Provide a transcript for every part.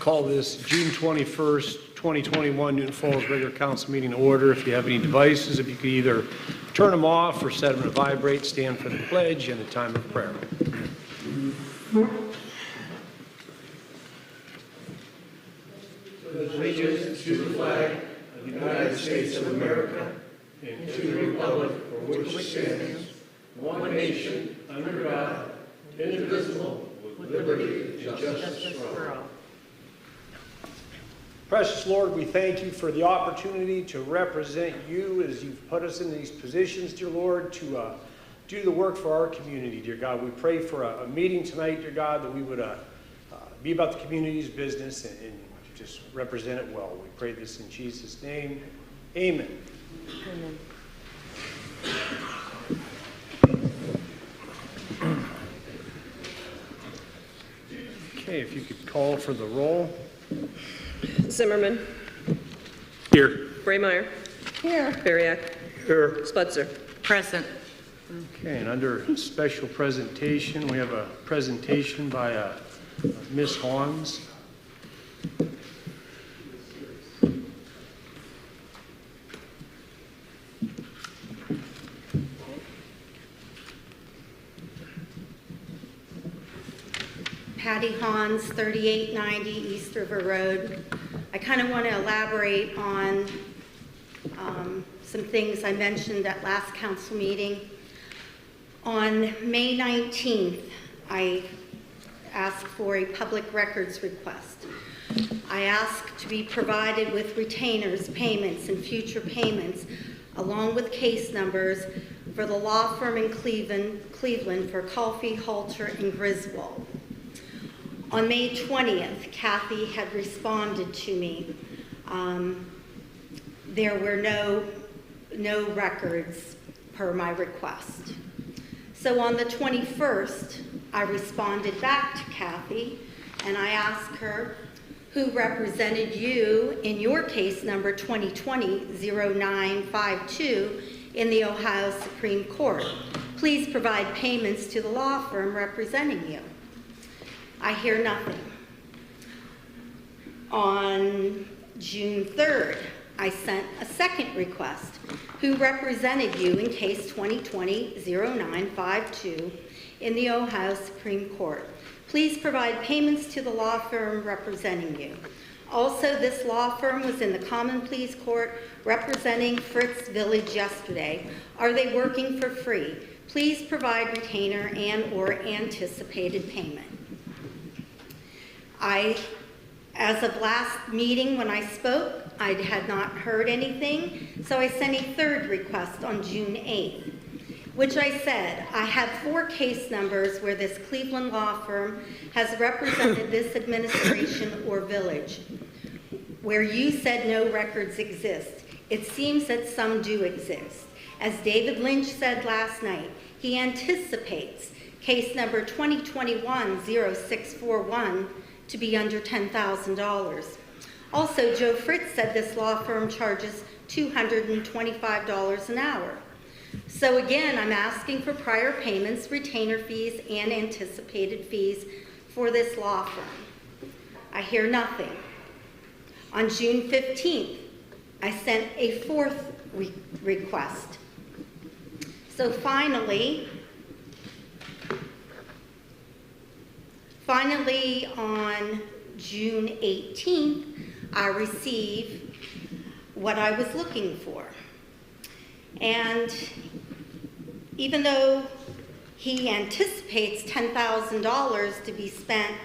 Call this June 21st, 2021 Newton Falls regular council meeting to order. If you have any devices, if you could either turn them off or set them to vibrate, stand for the pledge and a time of prayer. Allegiance to the flag of the United States of America and to the republic for which it stands, one nation, under God, indivisible, with liberty and justice for all. Precious Lord, we thank you for the opportunity to represent you as you've put us in these positions, dear Lord, to do the work for our community, dear God. We pray for a meeting tonight, dear God, that we would be about the community's business and just represent it well. We pray this in Jesus' name. Amen. Amen. Okay, if you could call for the roll. Zimmerman. Here. Braymeyer. Here. Bariak. Here. Sputzer. Present. Okay, and under special presentation, we have a presentation by Ms. Hans. Patty Hans, 3890 East River Road. I kind of want to elaborate on some things I mentioned at last council meeting. On May 19th, I asked for a public records request. I asked to be provided with retainers, payments, and future payments, along with case numbers for the law firm in Cleveland for Coffey, Halter, and Griswold. On May 20th, Kathy had responded to me. There were no records per my request. So on the 21st, I responded back to Kathy and I asked her who represented you in your case number 2020-0952 in the Ohio Supreme Court. Please provide payments to the law firm representing you. I hear nothing. On June 3rd, I sent a second request. Who represented you in case 2020-0952 in the Ohio Supreme Court? Please provide payments to the law firm representing you. Also, this law firm was in the Common Pleas Court representing Fritz Village yesterday. Are they working for free? Please provide retainer and/or anticipated payment. As of last meeting when I spoke, I had not heard anything, so I sent a third request on June 8th, which I said, I have 4 case numbers where this Cleveland law firm has represented this administration or village, where you said no records exist. It seems that some do exist. As David Lynch said last night, he anticipates case number 2021-0641 to be under $10,000. Also, Joe Fritz said this law firm charges $225 an hour. So again, I'm asking for prior payments, retainer fees, and anticipated fees for this law firm. I hear nothing. On June 15th, I sent a 4th request. So finally, on June 18th, I received what I was looking for. And even though he anticipates $10,000 to be spent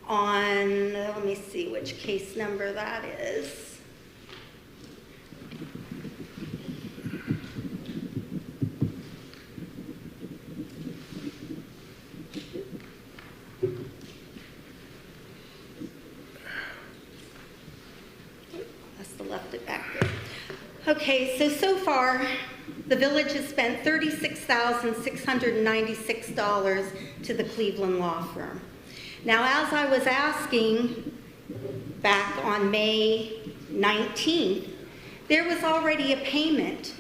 on, let me see which case number that is. Left it back there. Okay, so far, the village has spent $36,696 to the Cleveland law firm. Now, as I was asking back on May 19th, there was already a payment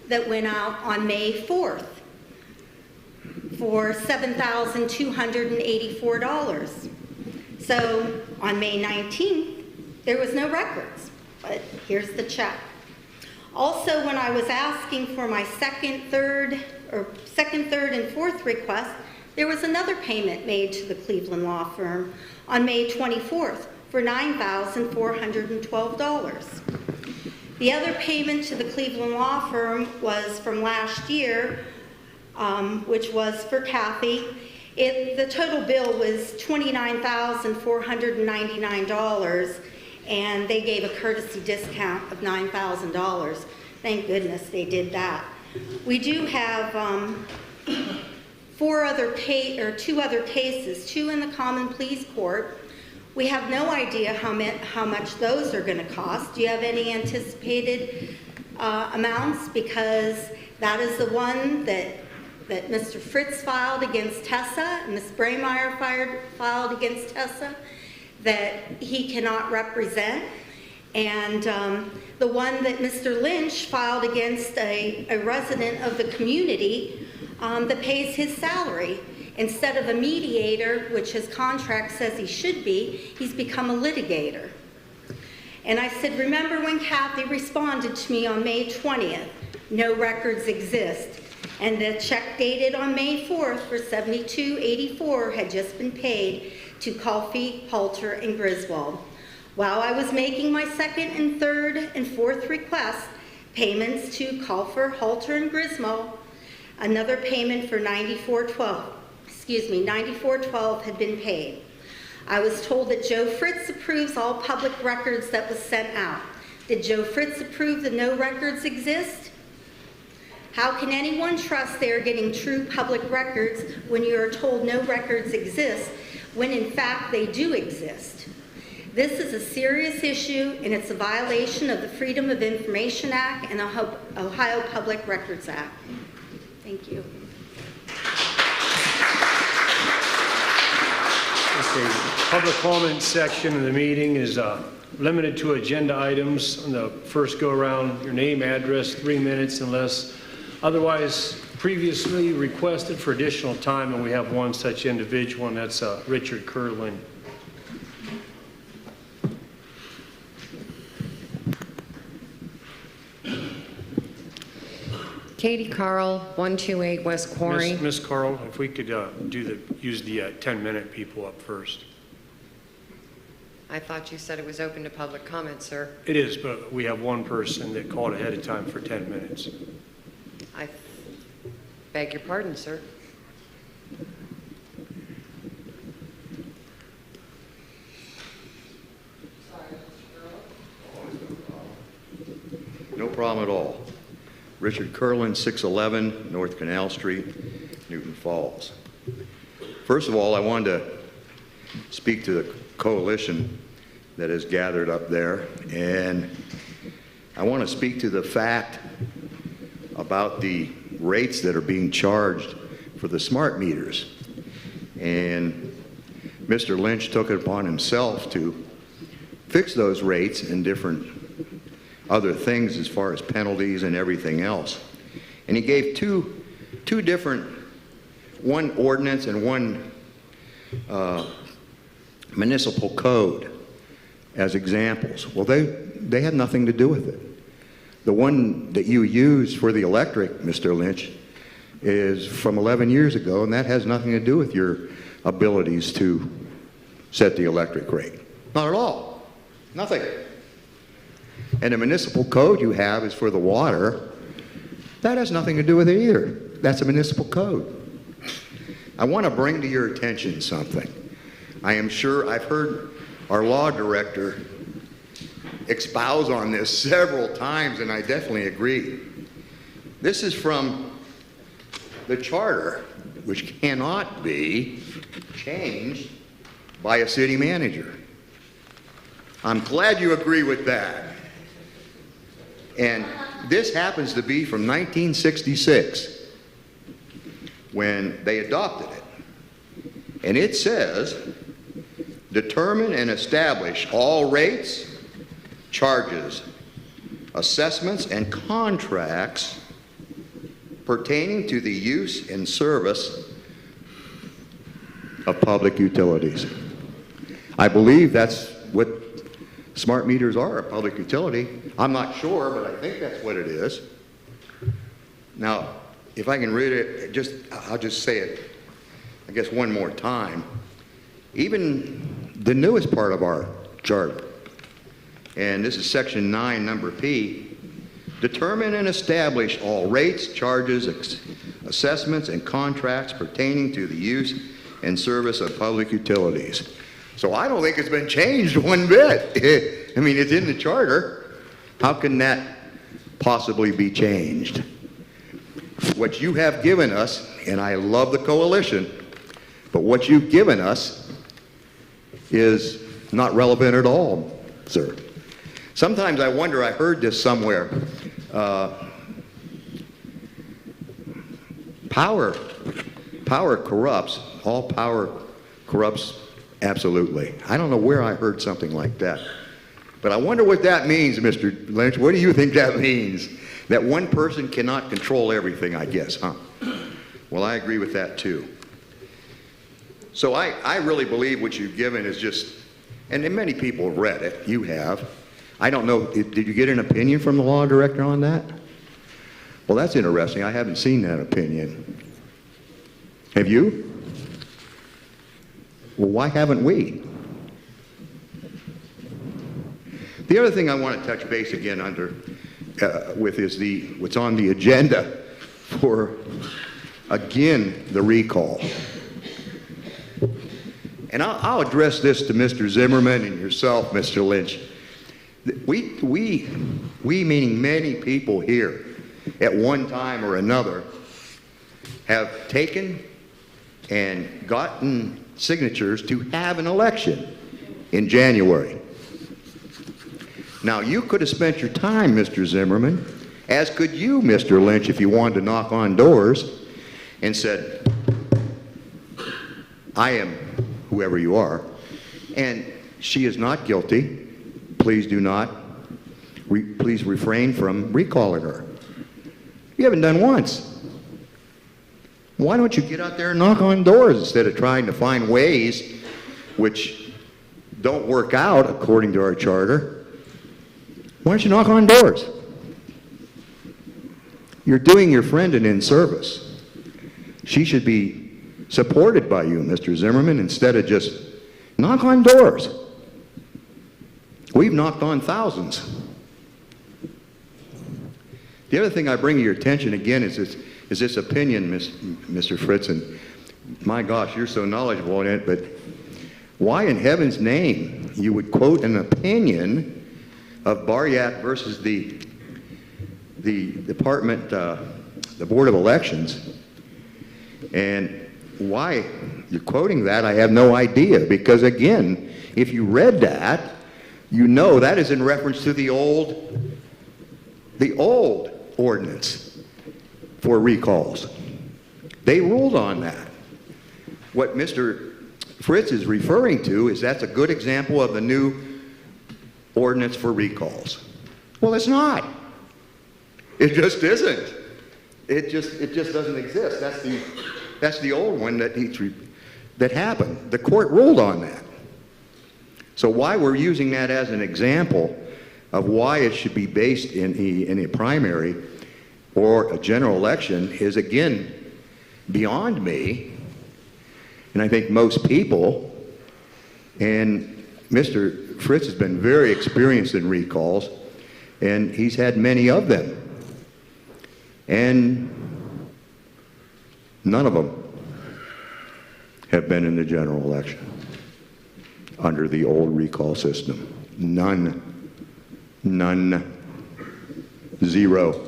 that went out on May 4th for $7,284. So on May 19th, there was no records, but here's the check. Also, when I was asking for my second, third, and fourth request, there was another payment made to the Cleveland law firm on May 24th for $9,412. The other payment to the Cleveland law firm was from last year, which was for Kathy. The total bill was $29,499, and they gave a courtesy discount of $9,000. Thank goodness they did that. We do have two other cases, two in the Common Pleas Court. We have no idea how much those are going to cost. Do you have any anticipated amounts? Because that is the one that Mr. Fritz filed against Tessa, and Ms. Braymeyer filed against Tessa, that he cannot represent. And the one that Mr. Lynch filed against a resident of the community that pays his salary. Instead of a mediator, which his contract says he should be, he's become a litigator. And I said, remember when Kathy responded to me on May 20th, no records exist. And the check dated on May 4th for $72.84 had just been paid to Coffey, Halter, and Griswold. While I was making my second and third and fourth request, payments to Colfer, Halter, and Griswold, another payment for $94.12 had been paid. I was told that Joe Fritz approves all public records that was sent out. Did Joe Fritz approve the no records exist? How can anyone trust they are getting true public records when you are told no records exist, when in fact they do exist? This is a serious issue, and it's a violation of the Freedom of Information Act and the Ohio Public Records Act. Thank you. Okay, public comment section of the meeting is limited to agenda items. On the first go-around, your name, address, 3 minutes, unless otherwise previously requested for additional time, and we have one such individual, and that's Richard Curlin. Katie Carl, 128 West Quarry. Miss Carl, if we could use the 10-minute people up first. I thought you said it was open to public comment, sir. It is, but we have one person that called ahead of time for 10 minutes. I beg your pardon, sir. No problem at all. Richard Curlin, 611 North Canal Street, Newton Falls. First of all, I wanted to speak to the coalition that has gathered up there, and I want to speak to the fact about the rates that are being charged for the smart meters. And Mr. Lynch took it upon himself to fix those rates and different other things as far as penalties and everything else. And he gave two different, one ordinance and one municipal code as examples. Well, they had nothing to do with it. The one that you use for the electric, Mr. Lynch, is from 11 years ago, and that has nothing to do with your abilities to set the electric rate. Not at all. Nothing. And the municipal code you have is for the water. That has nothing to do with it either. That's a municipal code. I want to bring to your attention something. I am sure I've heard our law director espouse on this several times, and I definitely agree. This is from the charter, which cannot be changed by a city manager. I'm glad you agree with that. And this happens to be from 1966 when they adopted it. And it says, determine and establish all rates, charges, assessments, and contracts pertaining to the use and service of public utilities. I believe that's what smart meters are, a public utility. I'm not sure, but I think that's what it is. Now, if I can read it, I'll just say it, I guess, one more time. Even the newest part of our charter, and this is section 9, number P, determine and establish all rates, charges, assessments, and contracts pertaining to the use and service of public utilities. So I don't think it's been changed one bit. I mean, it's in the charter. How can that possibly be changed? What you have given us, and I love the coalition, but what you've given us is not relevant at all, sir. Sometimes I wonder, I heard this somewhere, power corrupts, all power corrupts absolutely. I don't know where I heard something like that. But I wonder what that means, Mr. Lynch. What do you think that means? That one person cannot control everything, I guess, huh? Well, I agree with that too. So I really believe what you've given is just, and many people have read it, you have. I don't know, did you get an opinion from the law director on that? Well, that's interesting. I haven't seen that opinion. Have you? Well, why haven't we? The other thing I want to touch base again with is what's on the agenda for, again, the recall. And I'll address this to Mr. Zimmerman and yourself, Mr. Lynch. We meaning many people here at one time or another have taken and gotten signatures to have an election in January. Now, you could have spent your time, Mr. Zimmerman, as could you, Mr. Lynch, if you wanted to knock on doors and said, I am whoever you are, and she is not guilty. Please do not, please refrain from recalling her. You haven't done once. Why don't you get out there and knock on doors instead of trying to find ways which don't work out according to our charter? Why don't you knock on doors? You're doing your friend an in-service. She should be supported by you, Mr. Zimmerman, instead of just knock on doors. We've knocked on thousands. The other thing I bring to your attention again is this opinion, Mr. Fritz, and my gosh, you're so knowledgeable in it, but why in heaven's name you would quote an opinion of Baryat versus the department, the Board of Elections, and why you're quoting that, I have no idea, because again, if you read that, you know that is in reference to the old ordinance for recalls. They ruled on that. What Mr. Fritz is referring to is that's a good example of the new ordinance for recalls. Well, it's not. It just isn't. It just doesn't exist. That's the old one that happened. The court ruled on that. So why we're using that as an example of why it should be based in a primary or a general election is, again, beyond me. And I think most people, and Mr. Fritz has been very experienced in recalls, and he's had many of them. And none of them have been in the general election under the old recall system. None. Zero.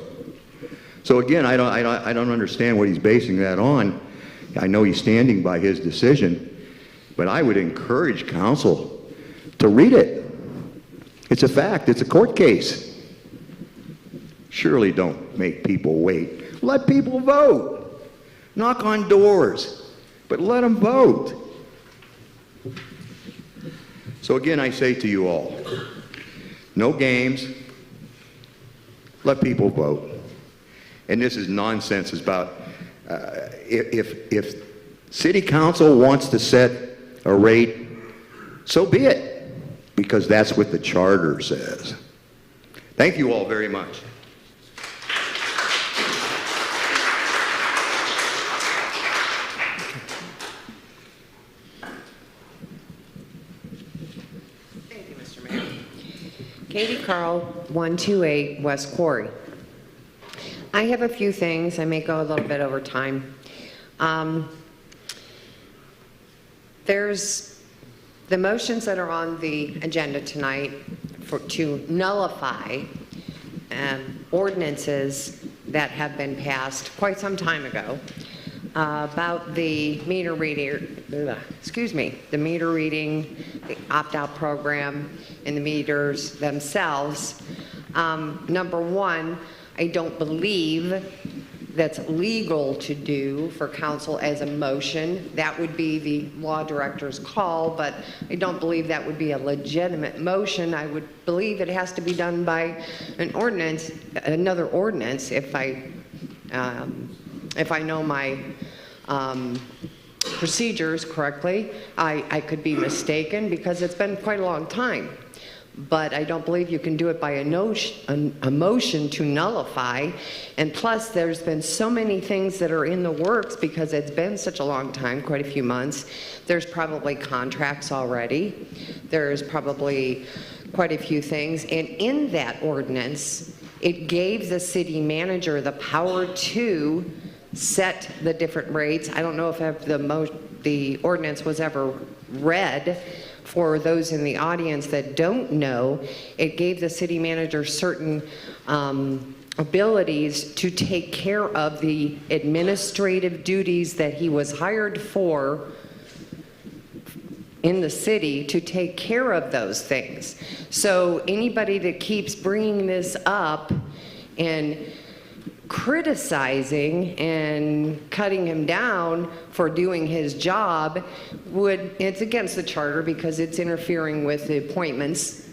So again, I don't understand what he's basing that on. I know he's standing by his decision, but I would encourage counsel to read it. It's a fact. It's a court case. Surely don't make people wait. Let people vote. Knock on doors, but let them vote. So again, I say to you all, no games. Let people vote. And this is nonsense. It's about if city council wants to set a rate so be it, because that's what the charter says. Thank you all very much. Thank you, Mr. Mayor. Katie Carl, 128 West Quarry. I have a few things. I may go a little bit over time. There's the motions that are on the agenda tonight to nullify ordinances that have been passed quite some time ago about the meter reading, the meter reading, the opt-out program, and the meters themselves. Number one, I don't believe that's legal to do for council as a motion. That would be the law director's call, but I don't believe that would be a legitimate motion. I would believe it has to be done by an ordinance, another ordinance, if I know my procedures correctly. I could be mistaken because it's been quite a long time. But I don't believe you can do it by a motion to nullify. And plus, there's been so many things that are in the works because it's been such a long time, quite a few months. There's probably contracts already. There's probably quite a few things. And in that ordinance, it gave the city manager the power to set the different rates. I don't know if the ordinance was ever read. For those in the audience that don't know, it gave the city manager certain abilities to take care of the administrative duties that he was hired for in the city to take care of those things. So anybody that keeps bringing this up and criticizing and cutting him down for doing his job it's against the charter because it's interfering with the appointments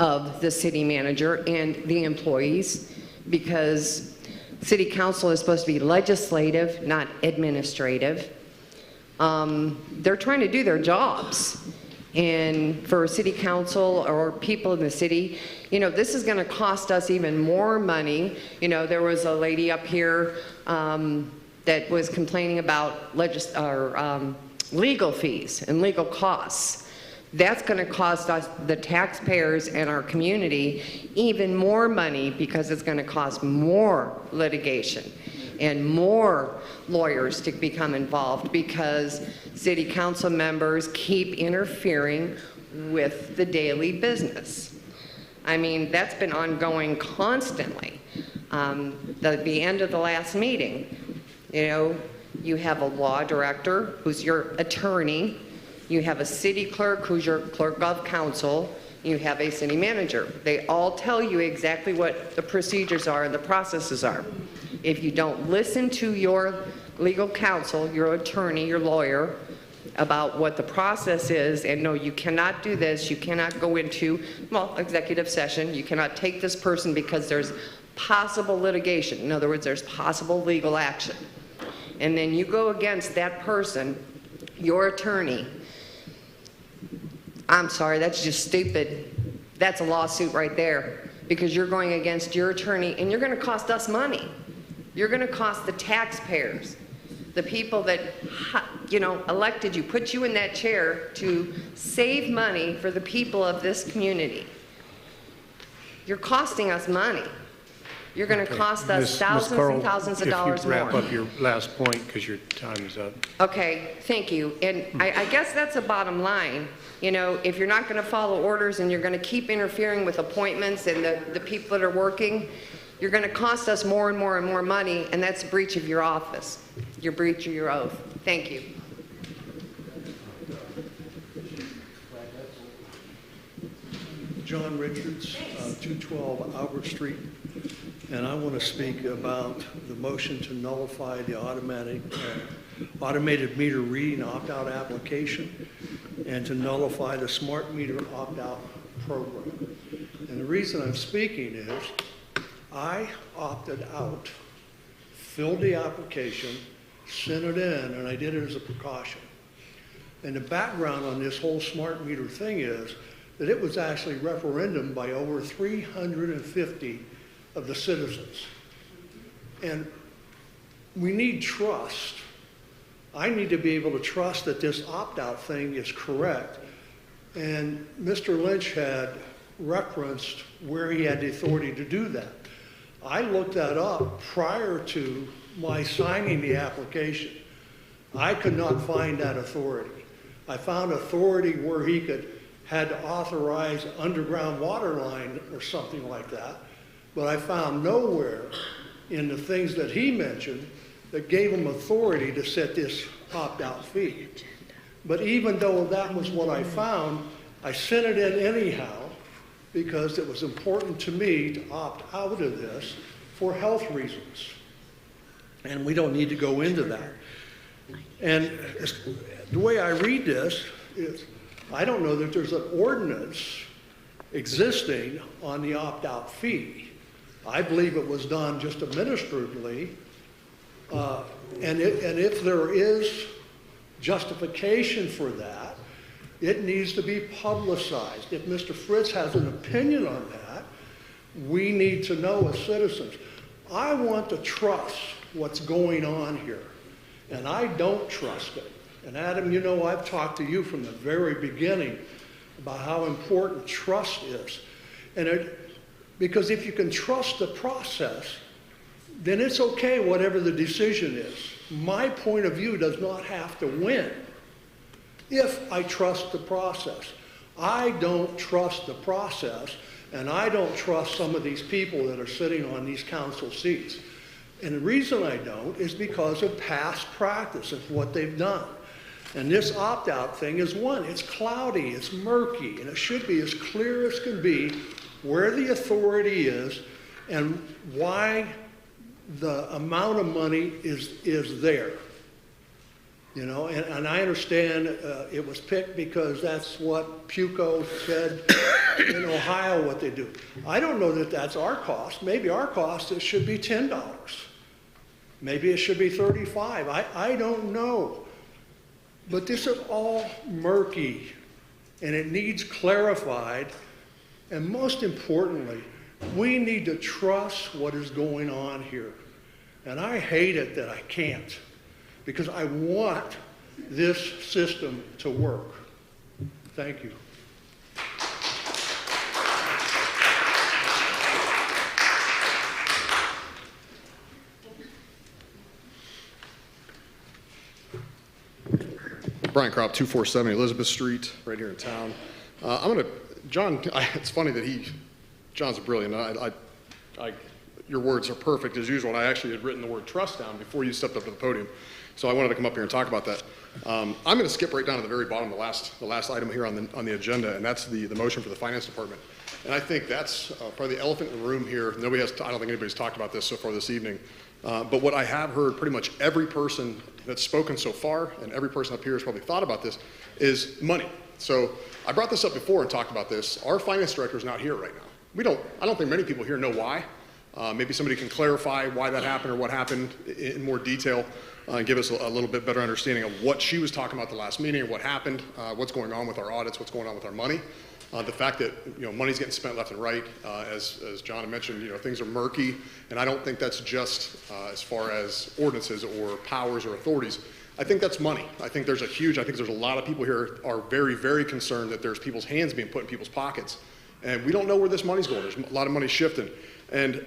of the city manager and the employees, because city council is supposed to be legislative, not administrative. They're trying to do their jobs. And for city council or people in the city, this is going to cost us even more money. There was a lady up here that was complaining about legal fees and legal costs. That's going to cost us, the taxpayers and our community, even more money because it's going to cost more litigation and more lawyers to become involved because city council members keep interfering with the daily business. I mean, that's been ongoing constantly. The end of the last meeting, you have a law director who's your attorney, you have a city clerk who's your clerk of council, you have a city manager. They all tell you exactly what the procedures are and the processes are. If you don't listen to your legal counsel, your attorney, your lawyer, about what the process is, and no, you cannot do this, you cannot go into, executive session, you cannot take this person because there's possible litigation. In other words, there's possible legal action. And then you go against that person, your attorney. I'm sorry, that's just stupid. That's a lawsuit right there because you're going against your attorney and you're going to cost us money. You're going to cost the taxpayers, the people that, elected you, put you in that chair to save money for the people of this community. You're costing us money. You're going to cost us thousands and thousands of dollars more. If you wrap up your last point because your time is up. Okay, thank you. And I guess that's a bottom line. If you're not going to follow orders and you're going to keep interfering with appointments and the people that are working, you're going to cost us more and more and more money, and that's a breach of your office, your breach of your oath. Thank you. John Richards, 212 Albert Street, and I want to speak about the motion to nullify the automated meter reading opt-out application and to nullify the smart meter opt-out program. And the reason I'm speaking is I opted out, filled the application, sent it in, and I did it as a precaution. And the background on this whole smart meter thing is that it was actually referendum by over 350 of the citizens. And we need trust. I need to be able to trust that this opt-out thing is correct. And Mr. Lynch had referenced where he had the authority to do that. I looked that up prior to my signing the application. I could not find that authority. I found authority where he had to authorize underground water line or something like that, but I found nowhere in the things that he mentioned that gave him authority to set this opt-out fee. But even though that was what I found, I sent it in anyhow because it was important to me to opt out of this for health reasons. And we don't need to go into that. And the way I read this is, I don't know that there's an ordinance existing on the opt-out fee. I believe it was done just administratively. And if there is justification for that, it needs to be publicized. If Mr. Fritz has an opinion on that, we need to know as citizens. I want to trust what's going on here, and I don't trust it. And Adam, you know, I've talked to you from the very beginning about how important trust is. Because if you can trust the process, then it's okay whatever the decision is. My point of view does not have to win if I trust the process. I don't trust the process, and I don't trust some of these people that are sitting on these council seats. And the reason I don't is because of past practice of what they've done. And this opt-out thing is one. It's cloudy, it's murky, and it should be as clear as can be where the authority is and why the amount of money is there. You know, and I understand it was picked because that's what PUCO said in Ohio what they do. I don't know that that's our cost. Maybe our cost it should be $10. Maybe it should be $35. I don't know. But this is all murky, and it needs clarified. And most importantly, we need to trust what is going on here. And I hate it that I can't, because I want this system to work. Thank you. Brian Kropp, 247 Elizabeth Street, right here in town. John, it's funny that John's brilliant. Your words are perfect as usual, and I actually had written the word trust down before you stepped up to the podium. So I wanted to come up here and talk about that. I'm going to skip right down to the very bottom, the last item here on the agenda, and that's the motion for the finance department. And I think that's probably the elephant in the room here. I don't think anybody's talked about this so far this evening. But what I have heard pretty much every person that's spoken so far, and every person up here has probably thought about this, is money. So I brought this up before and talked about this. Our finance director is not here right now. I don't think many people here know why. Maybe somebody can clarify why that happened or what happened in more detail and give us a little bit better understanding of what she was talking about the last meeting or what happened, what's going on with our audits, what's going on with our money. The fact that money's getting spent left and right, as John had mentioned, things are murky, and I don't think that's just as far as ordinances or powers or authorities. I think that's money. I think there's a lot of people here are very, very concerned that there's people's hands being put in people's pockets, and we don't know where this money's going. There's a lot of money shifting, and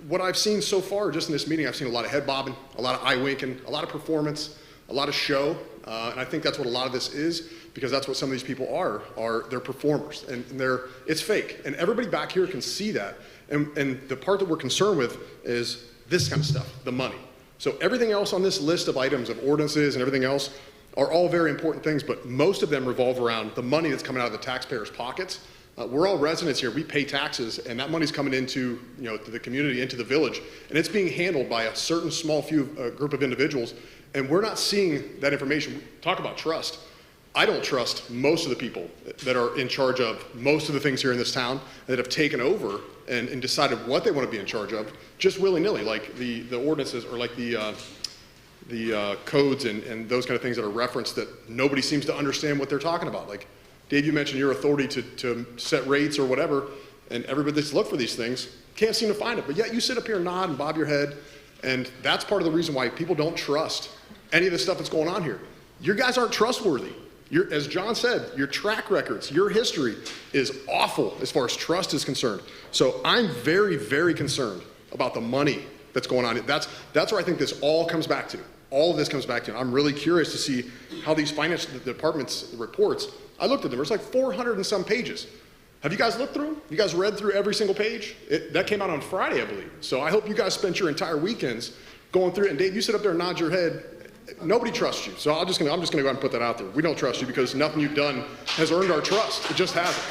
what I've seen so far just in this meeting, I've seen a lot of head bobbing, a lot of eye winking, a lot of performance, a lot of show, and I think that's what a lot of this is, because that's what some of these people are they're performers, and it's fake, and everybody back here can see that, and the part that we're concerned with is this kind of stuff, the money. So everything else on this list of items of ordinances and everything else are all very important things, but most of them revolve around the money that's coming out of the taxpayers' pockets. We're all residents here, we pay taxes, and that money's coming into to the community, into the village, and it's being handled by a certain small few group of individuals, and we're not seeing that information. Talk about trust. I don't trust most of the people that are in charge of most of the things here in this town that have taken over and decided what they want to be in charge of, just willy-nilly, like the ordinances or like the codes and those kind of things that are referenced that nobody seems to understand what they're talking about. Like, Dave, you mentioned your authority to set rates or whatever, and everybody that's looked for these things can't seem to find it. But yet you sit up here and nod and bob your head, and that's part of the reason why people don't trust any of the stuff that's going on here. You guys aren't trustworthy. As John said, your track records, your history is awful as far as trust is concerned. So I'm very, very concerned about the money that's going on. That's where I think this all comes back to. All of this comes back to. I'm really curious to see how these finance department's reports, I looked at them, there's like 400 and some pages. Have you guys looked through them? You guys read through every single page? That came out on Friday, I believe. So I hope you guys spent your entire weekends going through it. And Dave, you sit up there and nod your head. Nobody trusts you. So I'm just gonna go ahead and put that out there. We don't trust you because nothing you've done has earned our trust. It just hasn't.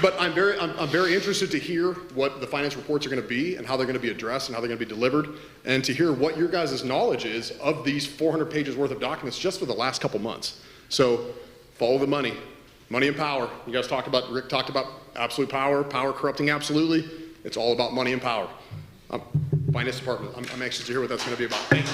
But I'm very interested to hear what the finance reports are going to be and how they're going to be addressed and how they're going to be delivered, and to hear what your guys' knowledge is of these 400 pages worth of documents just for the last couple months. So follow the money. Money and power. You guys Rick talked about absolute power, power corrupting absolutely. It's all about money and power. Finance department, I'm anxious to hear what that's going to be about. Thank you.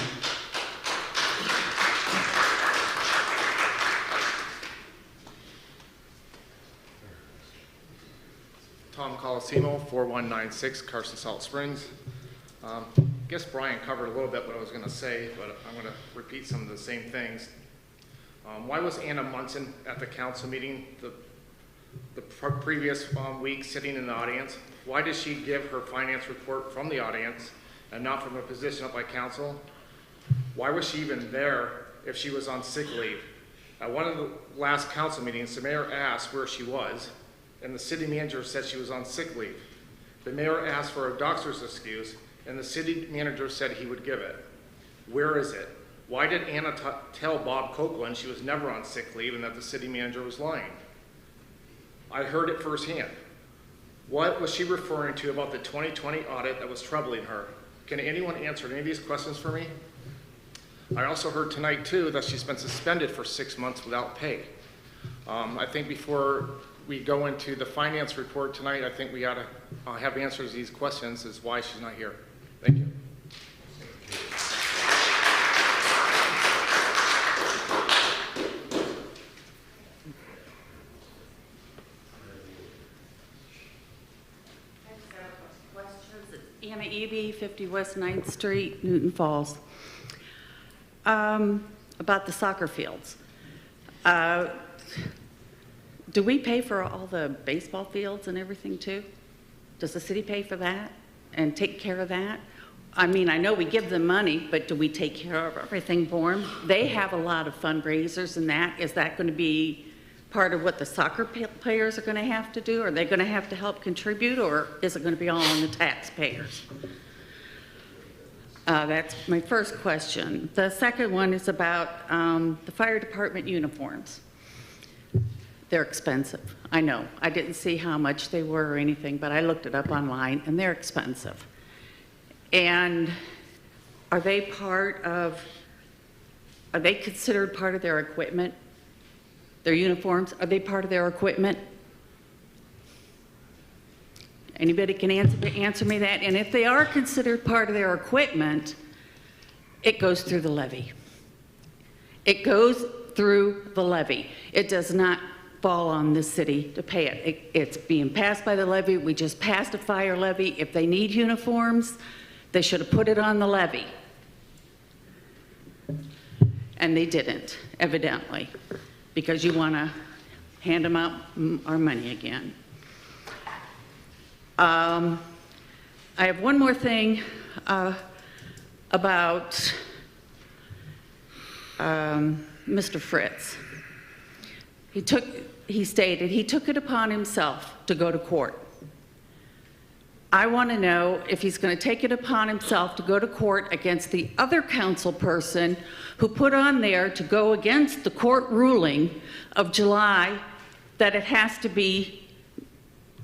Tom Colosimo, 4196 Carson Salt Springs. I guess Brian covered a little bit what I was going to say, but I'm going to repeat some of the same things. Why was Anna Munson at the council meeting the previous week sitting in the audience? Why did she give her finance report from the audience and not from a position up by council? Why was she even there if she was on sick leave? At one of the last council meetings, the mayor asked where she was, and the city manager said she was on sick leave. The mayor asked for a doctor's excuse, and the city manager said he would give it. Where is it? Why did Anna tell Bob Copeland she was never on sick leave and that the city manager was lying? I heard it firsthand. What was she referring to about the 2020 audit that was troubling her? Can anyone answer any of these questions for me? I also heard tonight too that she's been suspended for 6 months without pay. I think before we go into the finance report tonight, I think we ought to have answers to these questions as why she's not here. Thank you. Anna Eby, 50 West 9th Street, Newton Falls. About the soccer fields. Do we pay for all the baseball fields and everything too? Does the city pay for that and take care of that? I mean, I know we give them money, but do we take care of everything for them? They have a lot of fundraisers and that. Is that going to be part of what the soccer players are going to have to do? Are they going to have to help contribute, or is it going to be all on the taxpayers? That's my first question. The second one is about the fire department uniforms. They're expensive. I know. I didn't see how much they were or anything, but I looked it up online, and they're expensive. And are they considered part of their equipment? Their uniforms, are they part of their equipment? Anybody can answer me that? And if they are considered part of their equipment, it goes through the levy. It goes through the levy. It does not fall on the city to pay it. It's being passed by the levy. We just passed a fire levy. If they need uniforms, they should have put it on the levy. And they didn't, evidently, because you want to hand them out our money again. I have one more thing about Mr. Fritz. He stated he took it upon himself to go to court. I want to know if he's going to take it upon himself to go to court against the other council person who put on there to go against the court ruling of July that it has to be,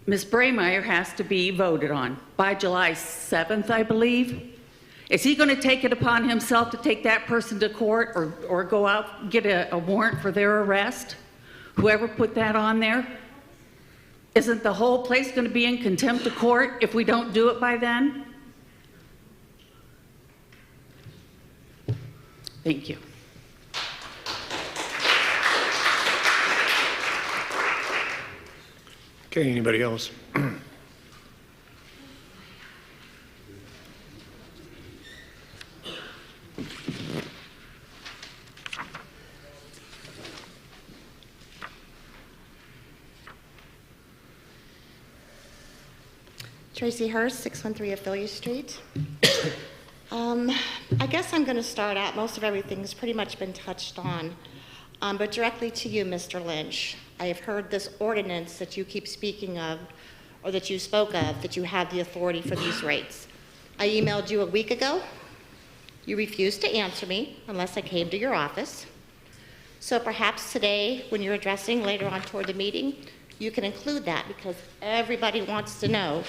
Ms. Braymeyer has to be voted on by July 7th, I believe. Is he going to take it upon himself to take that person to court or go out and get a warrant for their arrest? Whoever put that on there? Isn't the whole place going to be in contempt of court if we don't do it by then? Thank you. Okay, anybody else? Tracy Hurst, 613 Ophelia Street. I guess I'm going to start out. Most of everything's pretty much been touched on. But directly to you, Mr. Lynch. I have heard this ordinance that you keep speaking of, or that you spoke of, that you have the authority for these rates. I emailed you a week ago. You refused to answer me unless I came to your office. So perhaps today, when you're addressing later on toward the meeting, you can include that, because everybody wants to know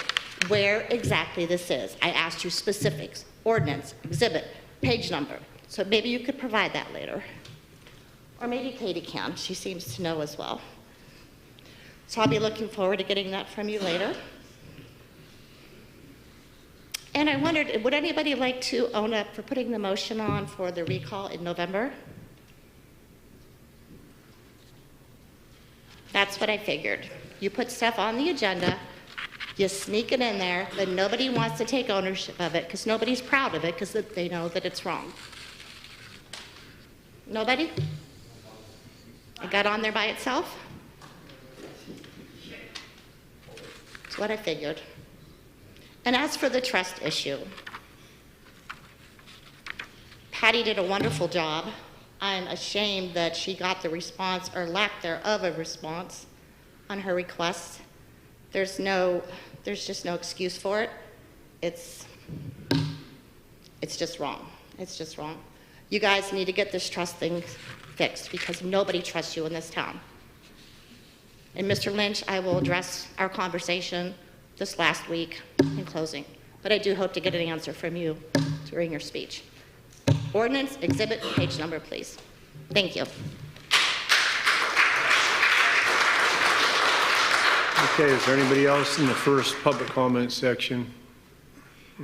where exactly this is. I asked you specifics, ordinance, exhibit, page number. So maybe you could provide that later. Or maybe Katie can. She seems to know as well. So I'll be looking forward to getting that from you later. And I wondered, would anybody like to own up for putting the motion on for the recall in November? That's what I figured. You put stuff on the agenda, you sneak it in there, but nobody wants to take ownership of it because nobody's proud of it because they know that it's wrong. Nobody? It got on there by itself? That's what I figured. And as for the trust issue, Patty did a wonderful job. I'm ashamed that she got the response, or lack thereof a response, on her request. There's just no excuse for it. It's just wrong. It's just wrong. You guys need to get this trust thing fixed because nobody trusts you in this town. And Mr. Lynch, I will address our conversation this last week in closing, but I do hope to get an answer from you during your speech. Ordinance, exhibit, page number, please. Thank you. Okay, is there anybody else in the first public comment section?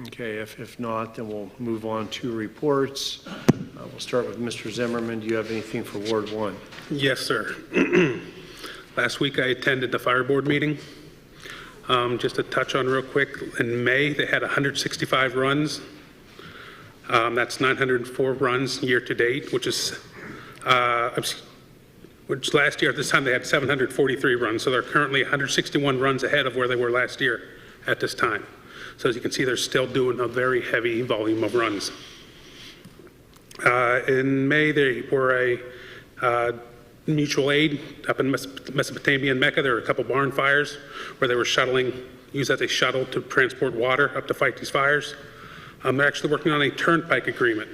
Okay, if not, then we'll move on to reports. We'll start with Mr. Zimmerman. Do you have anything for Ward 1? Yes, sir. Last week I attended the fire board meeting. Just to touch on real quick, in May they had 165 runs. That's 904 runs year to date, which last year at this time they had 743 runs. So they're currently 161 runs ahead of where they were last year at this time. So as you can see, they're still doing a very heavy volume of runs. In May, they were a mutual aid up in Mesopotamia and Mecca. There were a couple barn fires where they were used as a shuttle to transport water up to fight these fires. They're actually working on a turnpike agreement.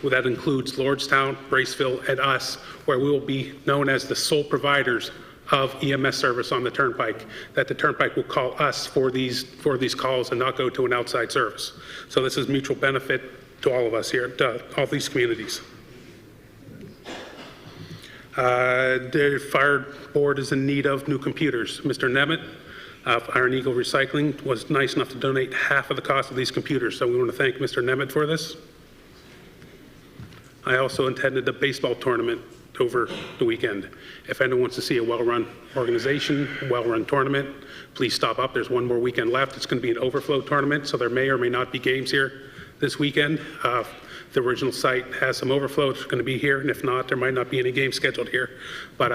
That includes Lordstown, Braceville, and us, where we will be known as the sole providers of EMS service on the turnpike, that the turnpike will call us for these calls and not go to an outside service. So this is mutual benefit to all of us here, to all these communities. The fire board is in need of new computers. Mr. Nemeth of Iron Eagle Recycling was nice enough to donate half of the cost of these computers, so we want to thank Mr. Nemeth for this. I also attended the baseball tournament over the weekend. If anyone wants to see a well-run organization, a well-run tournament, please stop up. There's one more weekend left. It's going to be an overflow tournament, so there may or may not be games here this weekend. The original site has some overflow. It's going to be here, and if not, there might not be any games scheduled here. But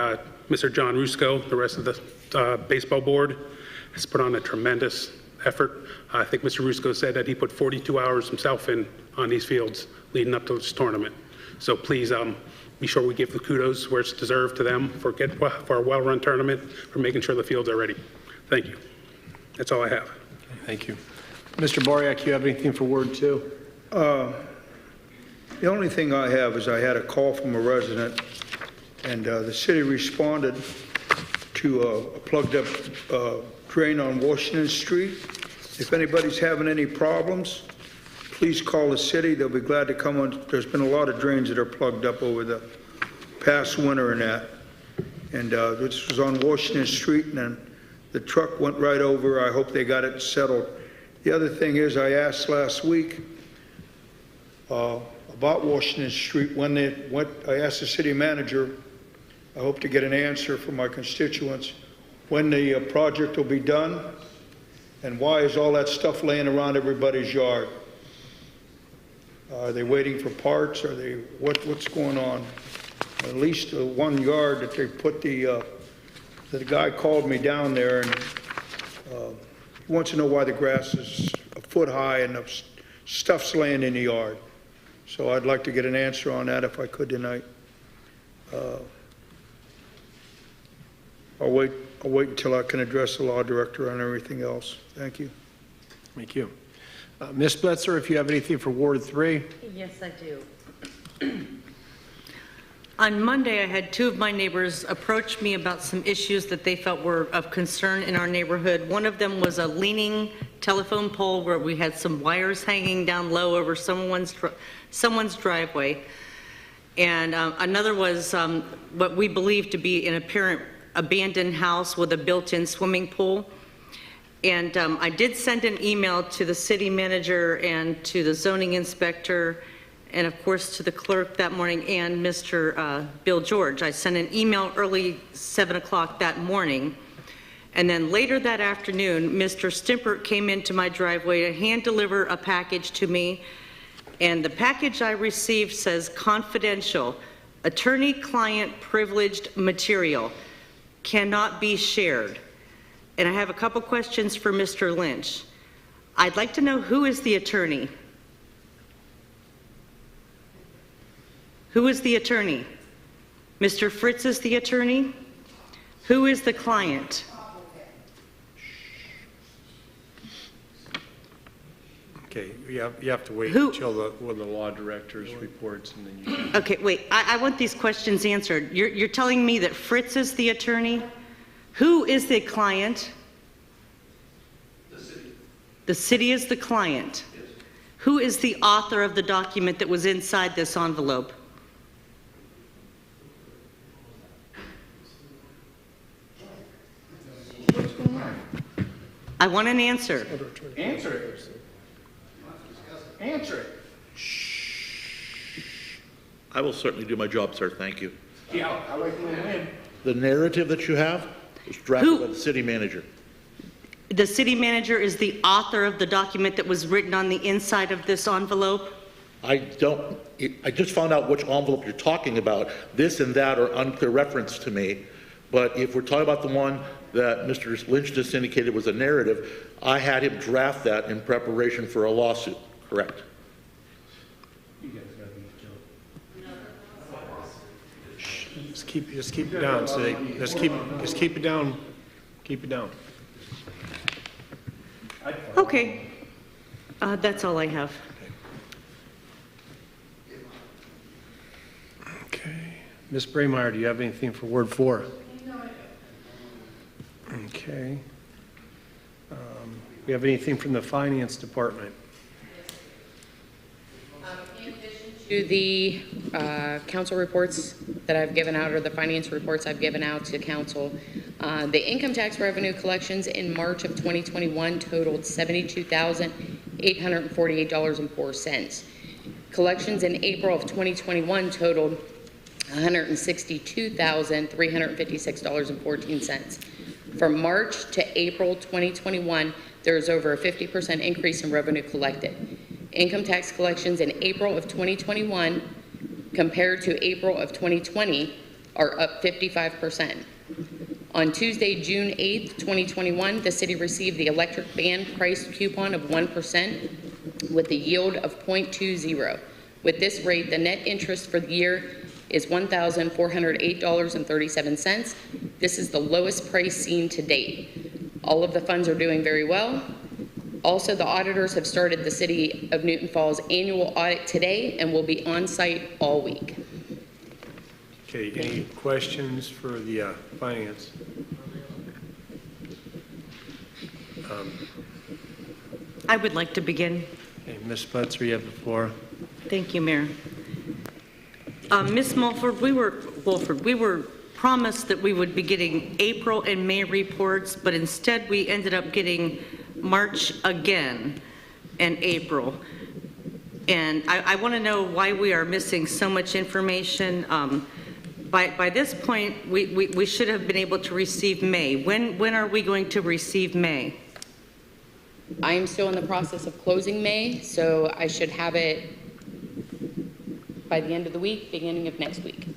Mr. John Rusko, the rest of the baseball board, has put on a tremendous effort. I think Mr. Rusko said that he put 42 hours himself in on these fields leading up to this tournament. So please be sure we give the kudos where it's deserved to them for a well-run tournament, for making sure the fields are ready. Thank you. That's all I have. Thank you. Mr. Boriak, you have anything for Ward 2? The only thing I have is I had a call from a resident, and the city responded to a plugged up drain on Washington Street. If anybody's having any problems, please call the city. They'll be glad to come on. There's been a lot of drains that are plugged up over the past winter and that. And this was on Washington Street, and then the truck went right over. I hope they got it settled. The other thing is I asked last week about Washington Street. I asked the city manager, I hope to get an answer from my constituents, when the project will be done, and why is all that stuff laying around everybody's yard? Are they waiting for parts? What's going on? At least one yard that they put the guy called me down there, and he wants to know why the grass is a foot high and the stuff's laying in the yard. So I'd like to get an answer on that if I could tonight. I'll wait until I can address the law director on everything else. Thank you. Thank you. Ms. Blitzer, if you have anything for Ward 3. Yes, I do. On Monday, I had two of my neighbors approach me about some issues that they felt were of concern in our neighborhood. One of them was a leaning telephone pole where we had some wires hanging down low over someone's driveway. And another was what we believe to be an apparent abandoned house with a built-in swimming pool. And I did send an email to the city manager and to the zoning inspector and of course to the clerk that morning and Mr. Bill George. I sent an email early 7 o'clock that morning. And then later that afternoon, Mr. Stimpert came into my driveway to hand deliver a package to me. And the package I received says confidential, attorney-client privileged material, cannot be shared. And I have a couple questions for Mr. Lynch. I'd like to know, who is the attorney? Who is the attorney? Mr. Fritz is the attorney? Who is the client? Okay, you have to wait until when the law director's reports, and then you can... Okay, wait, I want these questions answered. You're telling me that Fritz is the attorney? Who is the client? The city. The city is the client. Yes. Who is the author of the document that was inside this envelope? What's going on? I want an answer. Answer it. Answer it. I will certainly do my job, sir. Thank you. Yeah, I like to win. The narrative that you have was drafted by the city manager. The city manager is the author of the document that was written on the inside of this envelope? I just found out which envelope you're talking about. This and that are unclear reference to me. But if we're talking about the one that Mr. Lynch just indicated was a narrative, I had him draft that in preparation for a lawsuit. Correct. You guys gotta be chill. Just keep it down. So just keep it down. Keep it down. Okay. That's all I have. Okay. Ms. Braymeyer, do you have anything for Ward 4? No, I don't. Okay. We have anything from the Finance Department? In addition to the council reports that I've given out, or the finance reports I've given out to council, the income tax revenue collections in March of 2021 totaled $72,848.04. Collections in April of 2021 totaled $162,356.14. From March to April 2021, there is over a 50% increase in revenue collected. Income tax collections in April of 2021 compared to April of 2020 are up 55%. On Tuesday, June 8th, 2021, the city received the electric band price coupon of 1% with a yield of 0.20. With this rate, the net interest for the year is $1,408.37. This is the lowest price seen to date. All of the funds are doing very well. Also, the auditors have started the City of Newton Falls annual audit today and will be on site all week. Okay, any questions for the Finance? I would like to begin. Okay, Ms. Blitzer, you have the floor. Thank you, Mayor. Ms. Mulford, we were promised that we would be getting April and May reports, but instead we ended up getting March again and April. And I want to know why we are missing so much information. By this point, we should have been able to receive May. When are we going to receive May? I am still in the process of closing May, so I should have it by the end of the week, beginning of next week.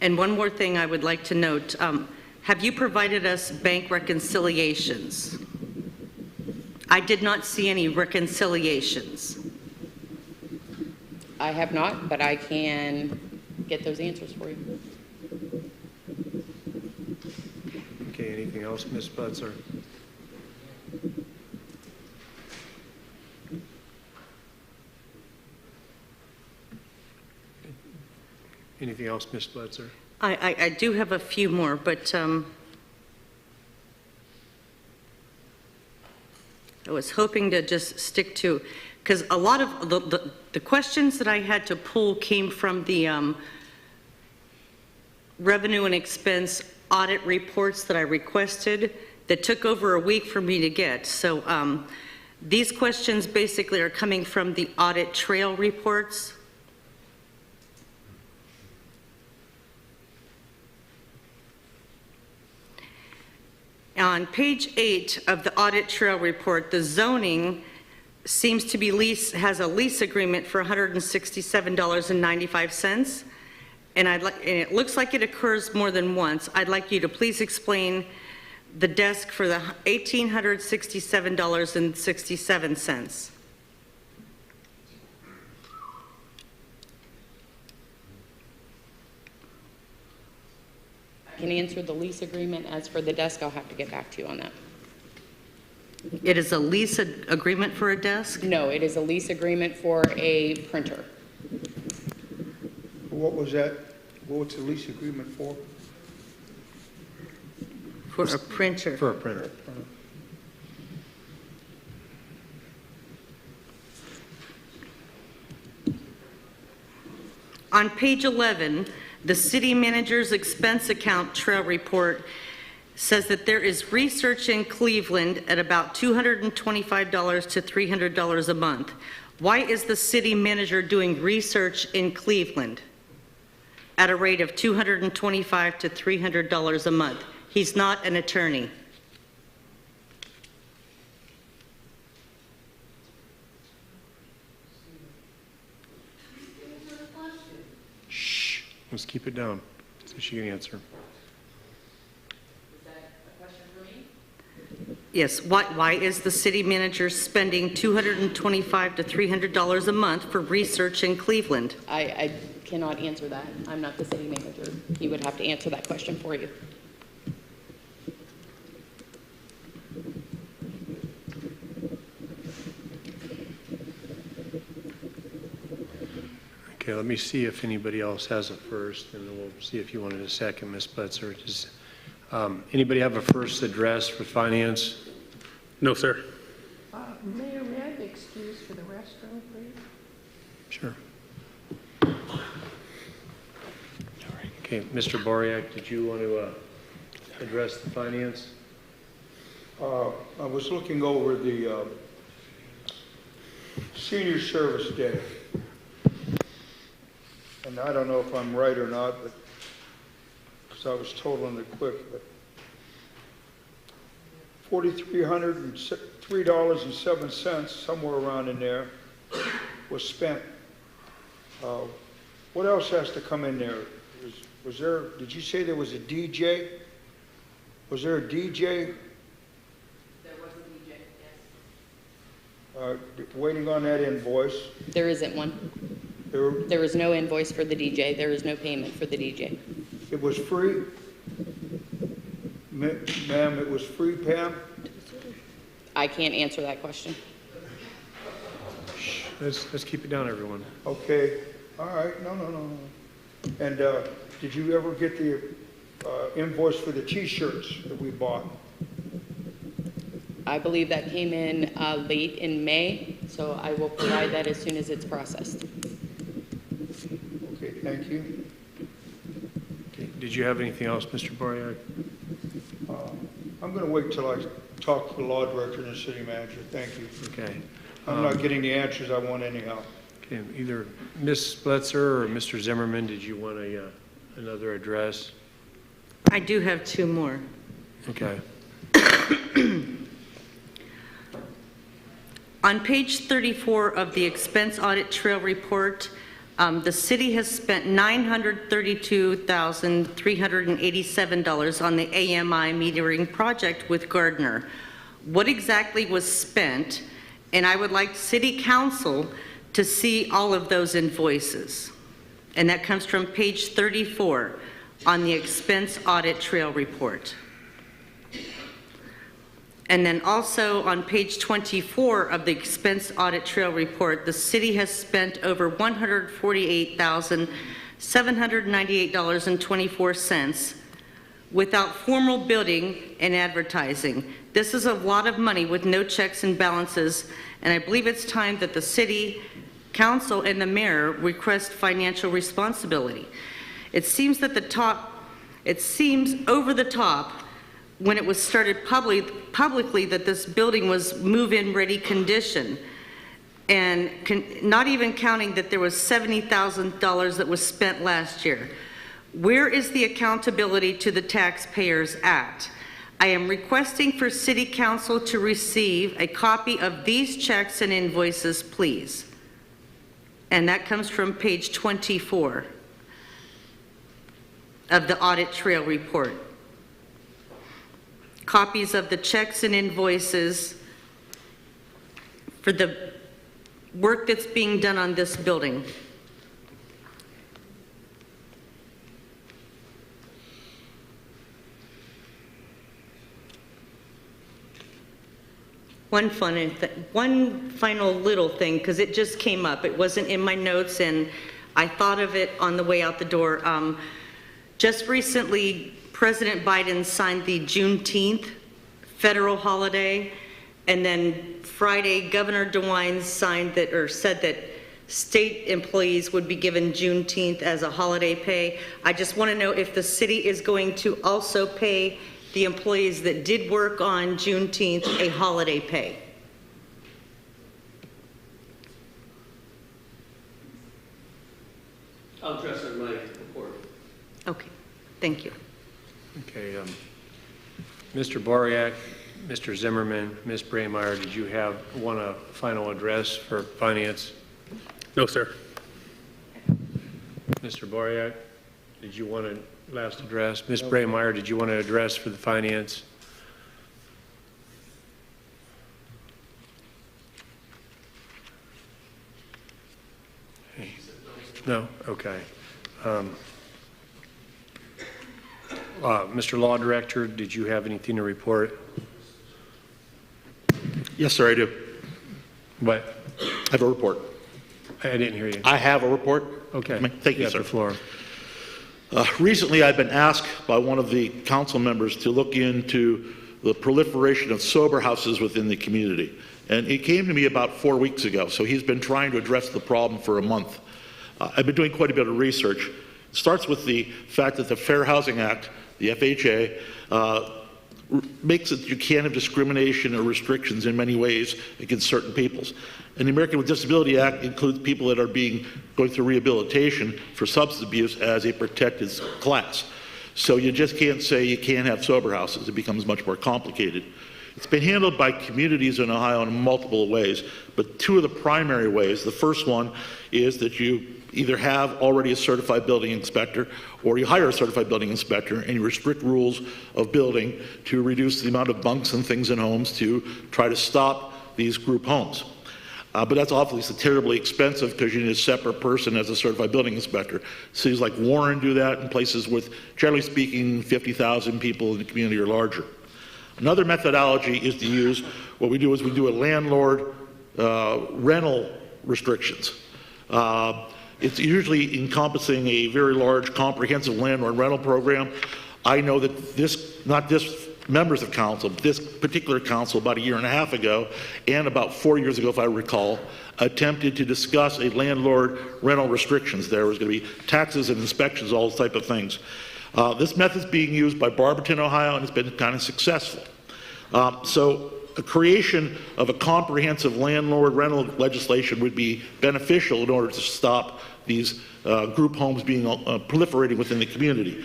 And one more thing I would like to note. Have you provided us bank reconciliations? I did not see any reconciliations. I have not, but I can get those answers for you. Okay, anything else, Ms. Butzer? Anything else, Ms. Butzer? I do have a few more, but I was hoping to just stick to, because a lot of the questions that I had to pull came from the revenue and expense audit reports that I requested that took over a week for me to get. So these questions basically are coming from the audit trail reports. On page 8 of the audit trail report, the zoning seems to be has a lease agreement for $167.95, and it looks like it occurs more than once. I'd like you to please explain the desk for the $1,867.67. I can answer the lease agreement. As for the desk, I'll have to get back to you on that. It is a lease agreement for a desk? No, it is a lease agreement for a printer. What was that? What was the lease agreement for? For a printer. For a printer. On page 11, the city manager's expense account trail report says that there is research in Cleveland at about $225 to $300 a month. Why is the city manager doing research in Cleveland at a rate of $225 to $300 a month? He's not an attorney. Let's keep it down so she can answer. Is that a question for me? Yes, why is the city manager spending $225 to $300 a month for research in Cleveland? I cannot answer that. I'm not the city manager. He would have to answer that question for you. Okay, let me see if anybody else has a first, and then we'll see if you wanted a second, Ms. Butzer. Does anybody have a first address for finance? No, sir. Mayor, may I be excused for the restroom, please? Sure. Okay, Mr. Boriak, did you want to address the finance? I was looking over the senior service day. And I don't know if I'm right or not, but because I was told on the quick, but $4,303.07, somewhere around in there, was spent. What else has to come in there? Was there? Did you say there was a DJ? Was there a DJ? There was a DJ, yes. Waiting on that invoice. There isn't one. There is no invoice for the DJ. There is no payment for the DJ. It was free? Ma'am, it was free, Pam? I can't answer that question. Let's keep it down, everyone. Okay, all right, no. And did you ever get the invoice for the T-shirts that we bought? I believe that came in late in May, so I will provide that as soon as it's processed. Okay, thank you. Okay. Did you have anything else, Mr. Boriak? I'm going to wait till I talk to the law director and the city manager. Thank you. Okay. I'm not getting the answers I want anyhow. Okay, either Ms. Blitzer or Mr. Zimmerman, did you want another address? I do have two more. Okay. On page 34 of the expense audit trail report, the city has spent $932,387 on the AMI metering project with Gardner. What exactly was spent? And I would like City Council to see all of those invoices. And that comes from page 34 on the expense audit trail report. And then also on page 24 of the expense audit trail report, the city has spent over $148,798.24 without formal building and advertising. This is a lot of money with no checks and balances, and I believe it's time that the city council and the mayor request financial responsibility. It seems over the top when it was started publicly that this building was move-in ready condition, and not even counting that there was $70,000 that was spent last year. Where is the accountability to the taxpayers at? I am requesting for City Council to receive a copy of these checks and invoices, please. And that comes from page 24 of the audit trail report. Copies of the checks and invoices for the work that's being done on this building. One final little thing, because it just came up. It wasn't in my notes, and I thought of it on the way out the door. Just recently, President Biden signed the Juneteenth federal holiday, and then Friday, Governor DeWine signed that, or said that state employees would be given Juneteenth as a holiday pay. I just want to know if the city is going to also pay the employees that did work on Juneteenth a holiday pay. I'll address it in my report. Okay, thank you. Okay, Mr. Boriak, Mr. Zimmerman, Ms. Braymeyer, did you want a final address for finance? No, sir. Mr. Boriak, did you want a last address? Ms. Braymeyer, did you want to address for the finance? No? Okay. Mr. Law Director, did you have anything to report? Yes, sir, I do. What? I have a report. I didn't hear you. I have a report. Okay. Thank you, have sir. the floor. Recently, I've been asked by one of the council members to look into the proliferation of sober houses within the community. And it came to me about 4 weeks ago, so he's been trying to address the problem for a month. I've been doing quite a bit of research. It starts with the fact that the Fair Housing Act, the FHA, makes it you can't have discrimination or restrictions in many ways against certain peoples. And the American with Disability Act includes people that are going through rehabilitation for substance abuse as a protected class. So you just can't say you can't have sober houses. It becomes much more complicated. It's been handled by communities in Ohio in multiple ways, but two of the primary ways. The first one is that you either have already a certified building inspector or you hire a certified building inspector and you restrict rules of building to reduce the amount of bunks and things in homes to try to stop these group homes. But that's obviously terribly expensive because you need a separate person as a certified building inspector. Cities like Warren do that in places with, generally speaking, 50,000 people in the community or larger. Another methodology is to use, what we do is we do a landlord rental restrictions. It's usually encompassing a very large comprehensive landlord rental program. I know that not this members of council, this particular council about 1.5 years ago and about 4 years ago, if I recall, attempted to discuss a landlord rental restrictions. There was going to be taxes and inspections, all those type of things. This method is being used by Barberton, Ohio, and has been kind of successful. So a creation of a comprehensive landlord rental legislation would be beneficial in order to stop these group homes being proliferating within the community.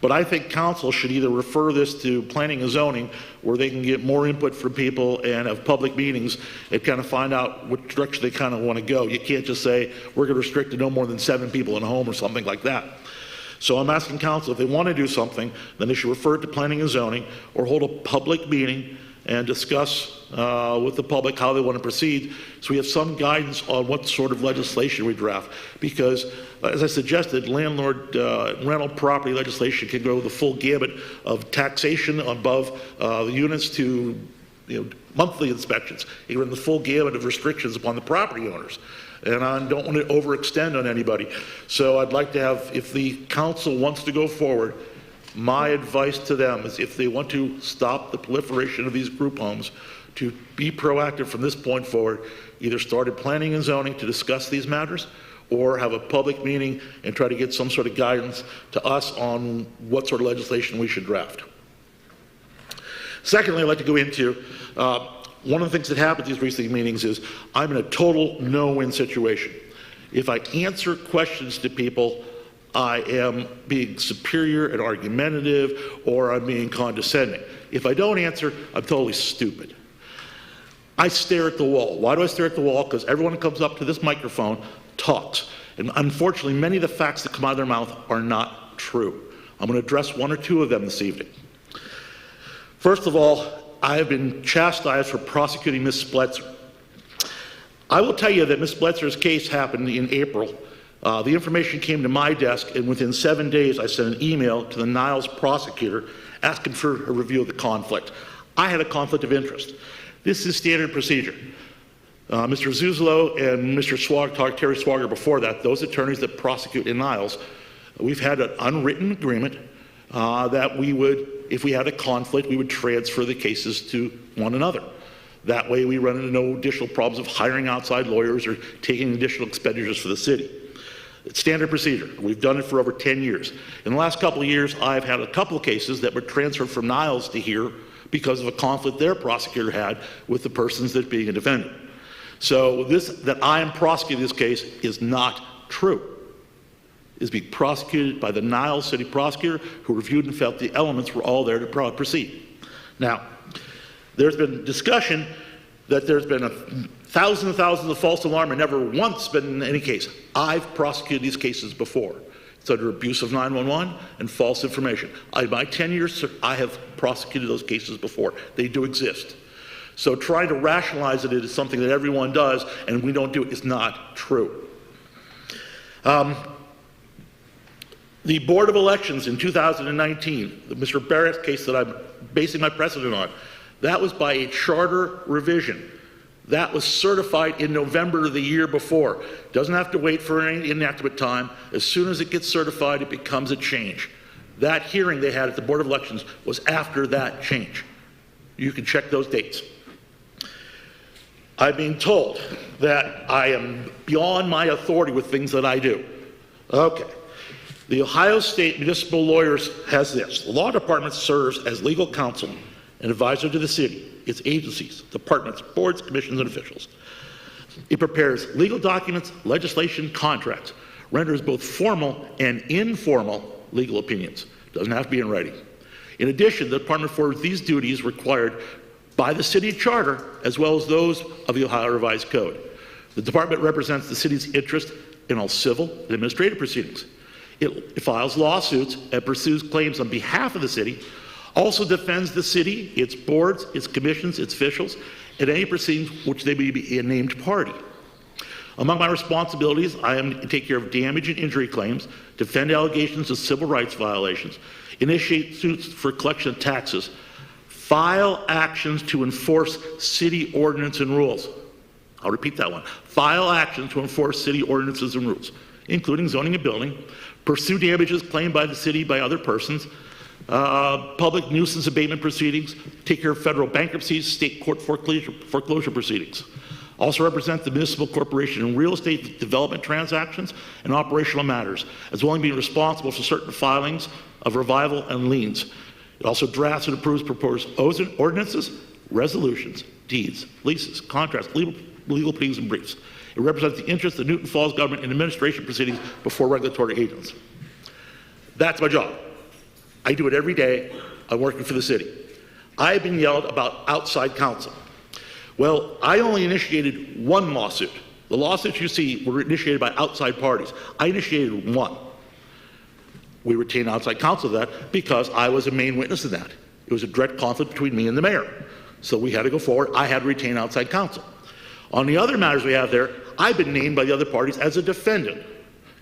But I think council should either refer this to planning and zoning, where they can get more input from people and have public meetings and kind of find out which direction they kind of want to go. You can't just say, we're going to restrict to no more than 7 people in a home or something like that. So I'm asking council, if they want to do something, then they should refer it to planning and zoning, or hold a public meeting and discuss with the public how they want to proceed, so we have some guidance on what sort of legislation we draft. Because, as I suggested, landlord rental property legislation can go the full gamut of taxation above the units to monthly inspections. You can run the full gamut of restrictions upon the property owners. And I don't want to overextend on anybody. So I'd like to have, if the council wants to go forward, my advice to them is, if they want to stop the proliferation of these group homes, to be proactive from this point forward, either start at planning and zoning to discuss these matters, or have a public meeting and try to get some sort of guidance to us on what sort of legislation we should draft. Secondly, I'd like to go into one of the things that happens at these recent meetings is I'm in a total no-win situation. If I answer questions to people, I am being superior and argumentative, or I'm being condescending. If I don't answer, I'm totally stupid. I stare at the wall. Why do I stare at the wall? Because everyone who comes up to this microphone talks. And unfortunately, many of the facts that come out of their mouth are not true. I'm going to address one or two of them this evening. First of all, I have been chastised for prosecuting Ms. Spletzer. I will tell you that Ms. Spletzer's case happened in April. The information came to my desk, and within 7 days I sent an email to the Niles prosecutor asking for a review of the conflict. I had a conflict of interest. This is standard procedure. Mr. Zuzolo and Mr. Terry Swager before that, those attorneys that prosecute in Niles, we've had an unwritten agreement that we would, if we had a conflict, we would transfer the cases to one another. That way we run into no additional problems of hiring outside lawyers or taking additional expenditures for the city. It's standard procedure. We've done it for over 10 years. In the last couple of years, I've had a couple of cases that were transferred from Niles to here because of a conflict their prosecutor had with the persons that being a defendant. So this, that I am prosecuting this case, is not true. It is being prosecuted by the Niles City prosecutor, who reviewed and felt the elements were all there to proceed. Now, there's been discussion that there's been thousands and thousands of false alarm and never once been in any case. I've prosecuted these cases before. It's under abuse of 911 and false information. In my 10 years, I have prosecuted those cases before. They do exist. So trying to rationalize it as something that everyone does and we don't do it is not true. The Board of Elections in 2019, the Mr. Barrett's case that I'm basing my precedent on, that was by a charter revision. That was certified in November of the year before. Doesn't have to wait for any inactive time. As soon as it gets certified, it becomes a change. That hearing they had at the Board of Elections was after that change. You can check those dates. I'm being told that I am beyond my authority with things that I do. Okay. The Ohio State Municipal Lawyers has this. The law department serves as legal counsel and advisor to the city, its agencies, departments, boards, commissions, and officials. It prepares legal documents, legislation, contracts, renders both formal and informal legal opinions. Doesn't have to be in writing. In addition, the department forwards these duties required by the city charter, as well as those of the Ohio Revised Code. The department represents the city's interest in all civil and administrative proceedings. It files lawsuits and pursues claims on behalf of the city, also defends the city, its boards, its commissions, its officials, and any proceedings which they may be a named party. Among my responsibilities, I am to take care of damage and injury claims, defend allegations of civil rights violations, initiate suits for collection of taxes, file actions to enforce city ordinance and rules. I'll repeat that one. File actions to enforce city ordinances and rules, including zoning and building, pursue damages claimed by the city by other persons, public nuisance abatement proceedings, take care of federal bankruptcies, state court foreclosure proceedings. Also represent the municipal corporation in real estate development transactions and operational matters, as well as being responsible for certain filings of revival and liens. It also drafts and approves proposed ordinances, resolutions, deeds, leases, contracts, legal pleadings, and briefs. It represents the interests of Newton Falls government in administration proceedings before regulatory agents. That's my job. I do it every day. I'm working for the city. I've been yelled about outside counsel. Well, I only initiated one lawsuit. The lawsuits you see were initiated by outside parties. I initiated one. We retained outside counsel for that because I was a main witness in that. It was a direct conflict between me and the mayor. So we had to go forward. I had to retain outside counsel. On the other matters we have there, I've been named by the other parties as a defendant.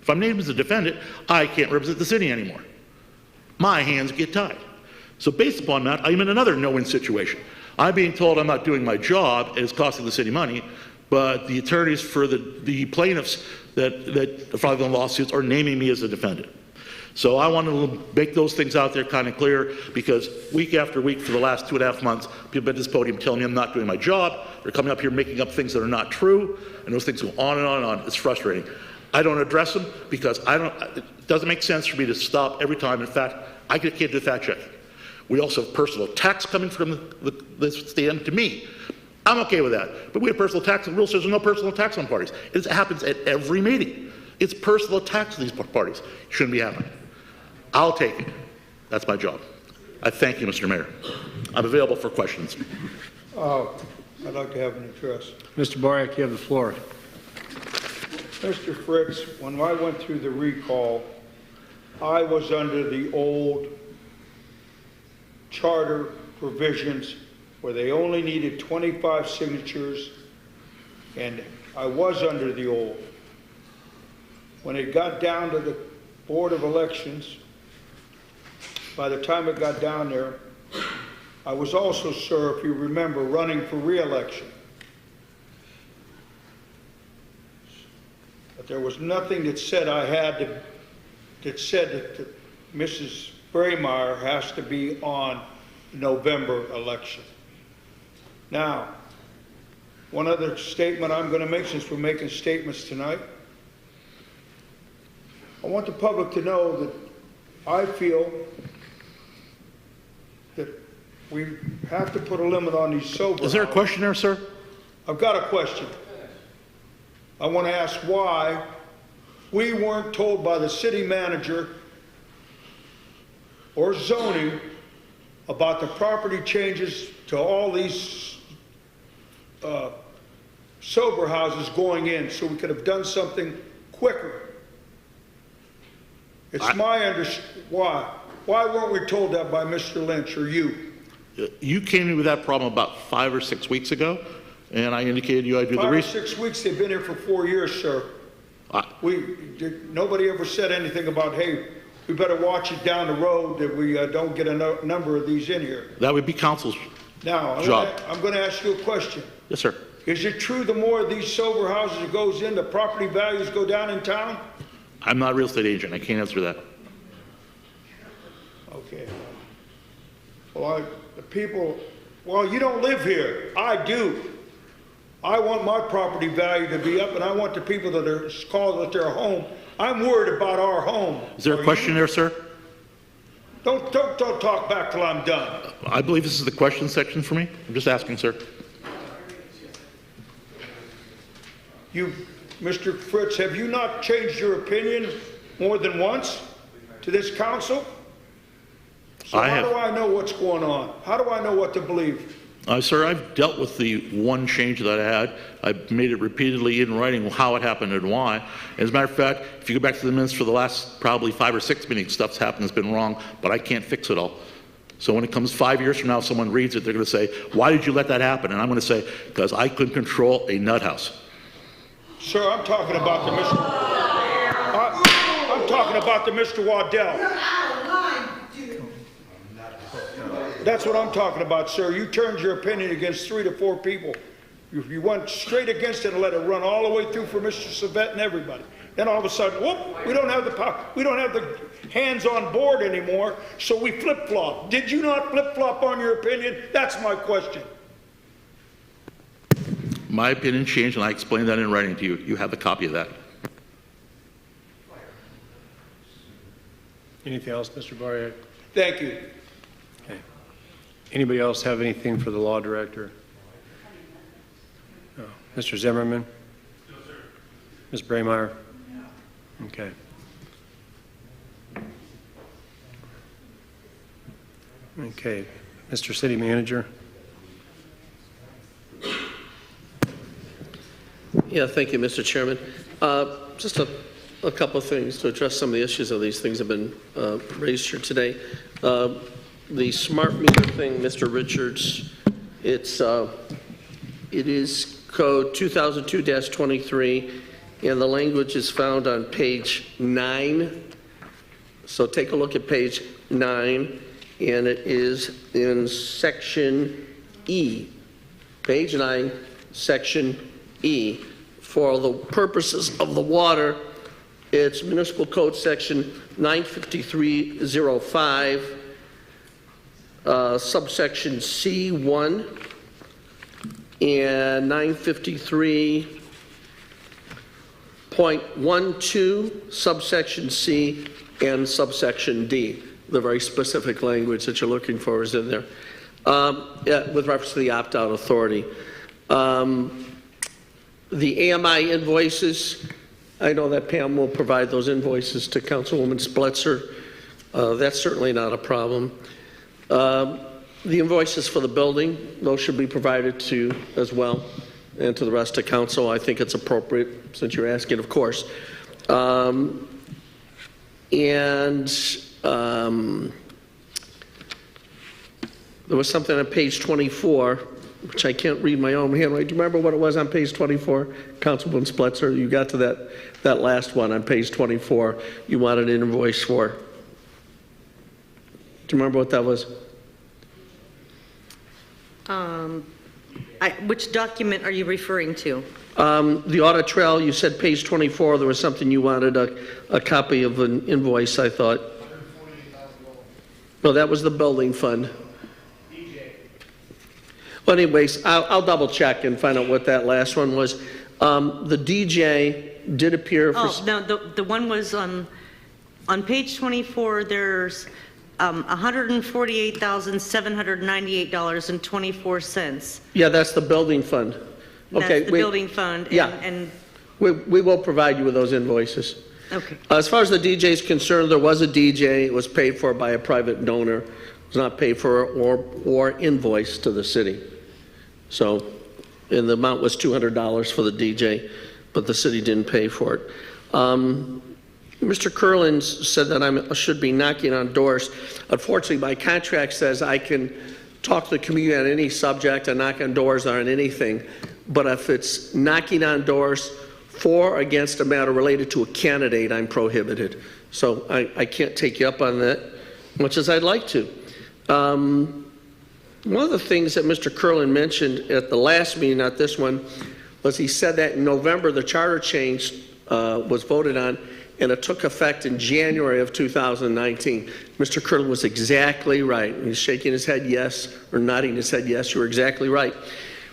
If I'm named as a defendant, I can't represent the city anymore. My hands get tied. So based upon that, I'm in another no-win situation. I'm being told I'm not doing my job and it's costing the city money, but the attorneys for the plaintiffs that filed the lawsuits are naming me as a defendant. So I want to make those things out there kind of clear, because week after week for the last 2.5 months, people have been at this podium telling me I'm not doing my job. They're coming up here making up things that are not true, and those things go on and on and on. It's frustrating. I don't address them because it doesn't make sense for me to stop every time. In fact, I can't do fact checking. We also have personal attacks coming from the stand to me. I'm okay with that. But we have personal attacks, and the rule says there's no personal attacks on parties. It happens at every meeting. It's personal attacks on these parties. It shouldn't be happening. I'll take it. That's my job. I thank you, Mr. Mayor. I'm available for questions. I'd like to have an address. Mr. Boriak, you have the floor. Mr. Fritz, when I went through the recall, I was under the old charter provisions where they only needed 25 signatures, and I was under the old. When it got down to the Board of Elections, by the time it got down there, I was also, sir, if you remember, running for re-election. But there was nothing that said that Mrs. Braymeyer has to be on the November election. Now, one other statement I'm going to make, since we're making statements tonight. I want the public to know that I feel that we have to put a limit on these sober houses. Is there a question there, sir? I've got a question. I want to ask why we weren't told by the city manager or zoning about the property changes to all these sober houses going in, so we could have done something quicker. It's my understanding. Why weren't we told that by Mr. Lynch or you? You came to me with that problem about 5 or 6 weeks ago, and I indicated to you I'd do the research. 5 or 6 weeks, they've been here for 4 years, sir. Nobody ever said anything about, hey, we better watch it down the road that we don't get a number of these in here. That would be council's Now, job. I'm going to ask you a question. Yes, sir. Is it true the more of these sober houses that goes in, the property values go down in town? I'm not a real estate agent. I can't answer that. Okay. Well, you don't live here. I do. I want my property value to be up, and I want the people that are called at their home. I'm worried about our home. Is there a question there, sir? Don't talk back till I'm done. I believe this is the question section for me. I'm just asking, sir. Mr. Fritz, have you not changed your opinion more than once to this council? So how do I know what's going on? How do I know what to believe? Sir, I've dealt with the one change that I had. I've made it repeatedly in writing how it happened and why. As a matter of fact, if you go back to the minutes for the last probably 5 or 6 meetings, stuff's happened that's been wrong, but I can't fix it all. So when it comes 5 years from now, someone reads it, they're going to say, why did you let that happen? And I'm going to say, because I couldn't control a nut house. Sir, I'm talking about the Mr. I'm talking about the Mr. Waddell. That's what I'm talking about, sir. You turned your opinion against 3 to 4 people. You went straight against it and let it run all the way through for Mr. Savette and everybody. Then all of a sudden, whoop, we don't have the power. We don't have the hands on board anymore, so we flip-flop. Did you not flip-flop on your opinion? That's my question. My opinion changed, and I explained that in writing to you. You have a copy of that. Anything else, Mr. Bariak? Thank you. Okay. Anybody else have anything for the law director? No. Mr. Zimmerman? No, sir. Ms. Braemeier? No. Okay. Okay. Mr. City Manager? Yeah, thank you, Mr. Chairman. Just a couple of things to address some of the issues of these things have been raised here today. The smart meter thing, Mr. Richards, it is code 2002-23, and the language is found on page 9. So take a look at page 9, and it is in section E. Page 9, section E. For the purposes of the water, it's Municipal Code Section 95305, subsection C1, and 953.12, subsection C, and subsection D. The very specific language that you're looking for is in there, with reference to the opt-out authority. The AMI invoices, I know that Pam will provide those invoices to Councilwoman Splitzer. That's certainly not a problem. The invoices for the building, those should be provided to as well, and to the rest of council. I think it's appropriate since you're asking, of course. There was something on page 24, which I can't read my own handwriting. Do you remember what it was on page 24, Councilman Splitzer? You got to that last one on page 24. You wanted an invoice for. Do you remember what that was? Which document are you referring to? The audit trail, you said page 24, there was something you wanted a copy of an invoice, I thought. No, that was the building fund. Well, anyways, I'll double check and find out what that last one was. The DJ did appear for... Oh, no, the one was on page 24, there's $148,798.24. Yeah, that's the building fund. Okay, That's the building fund. Yeah. And we will provide you with those invoices. okay. As far as the DJ is concerned, there was a DJ. It was paid for by a private donor. It was not paid for or invoiced to the city. So, and the amount was $200 for the DJ, but the city didn't pay for it. Mr. Kurland said that I should be knocking on doors. Unfortunately, my contract says I can talk to the community on any subject and knock on doors on anything. But if it's knocking on doors for or against a matter related to a candidate, I'm prohibited. So I can't take you up on that, much as I'd like to. One of the things that Mr. Kurland mentioned at the last meeting, not this one, was he said that in November the charter change was voted on, and it took effect in January of 2019. Mr. Kurland was exactly right. He's shaking his head yes, or nodding his head yes, you were exactly right.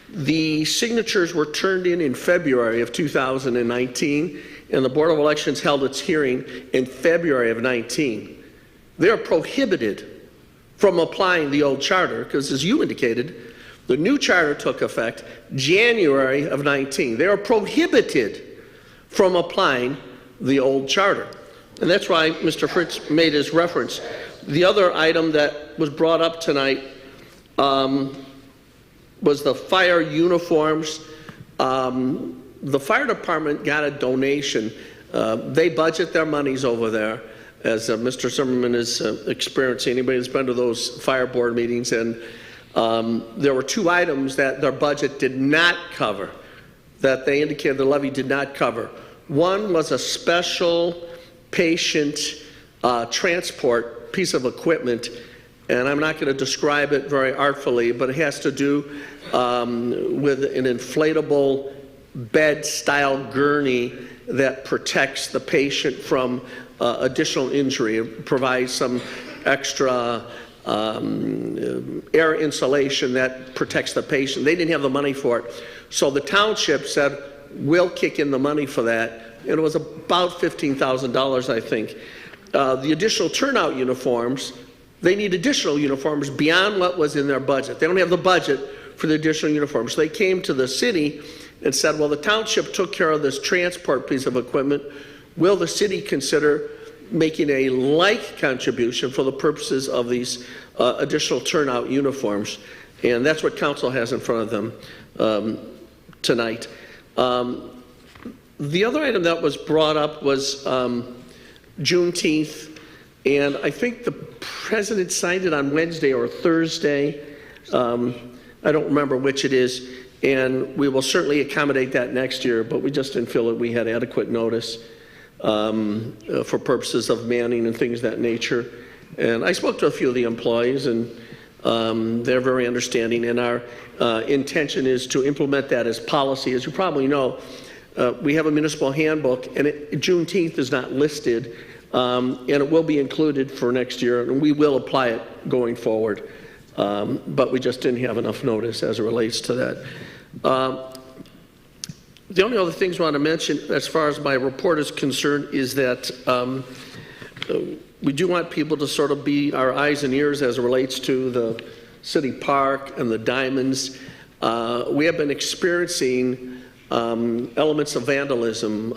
The signatures were turned in February of 2019, and the Board of Elections held its hearing in February of 19. They're prohibited from applying the old charter, because as you indicated, the new charter took effect January of 19. They are prohibited from applying the old charter. And that's why Mr. Fritz made his reference. The other item that was brought up tonight was the fire uniforms. The fire department got a donation. They budget their monies over there, as Mr. Zimmerman is experiencing. Anybody that's been to those fire board meetings, and there were two items that their budget did not cover, that they indicated the levy did not cover. One was a special patient transport piece of equipment, and I'm not going to describe it very artfully, but it has to do with an inflatable bed-style gurney that protects the patient from additional injury. It provides some extra air insulation that protects the patient. They didn't have the money for it. So the township said, we'll kick in the money for that. And it was about $15,000, I think. the additional turnout uniforms, they need additional uniforms beyond what was in their budget. They don't have the budget for the additional uniforms. So they came to the city and said, well, the township took care of this transport piece of equipment. Will the city consider making a like contribution for the purposes of these additional turnout uniforms? And that's what council has in front of them tonight. The other item that was brought up was Juneteenth, and I think the president signed it on Wednesday or Thursday. I don't remember which it is, and we will certainly accommodate that next year, but we just didn't feel that we had adequate notice for purposes of manning and things of that nature. And I spoke to a few of the employees, and they're very understanding, and our intention is to implement that as policy. As you probably know, we have a municipal handbook, and Juneteenth is not listed, and it will be included for next year, and we will apply it going forward. But we just didn't have enough notice as it relates to that. The only other things I want to mention as far as my report is concerned is that we do want people to sort of be our eyes and ears as it relates to the city park and the diamonds. We have been experiencing elements of vandalism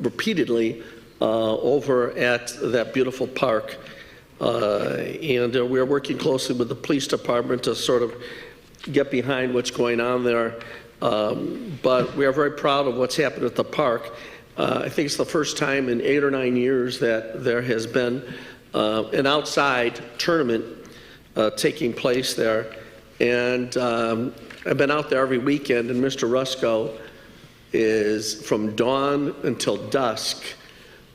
repeatedly over at that beautiful park. And we're working closely with the police department to sort of get behind what's going on there. But we are very proud of what's happened at the park. I think it's the first time in 8 or 9 years that there has been an outside tournament taking place there. And I've been out there every weekend, and Mr. Rusko is from dawn until dusk.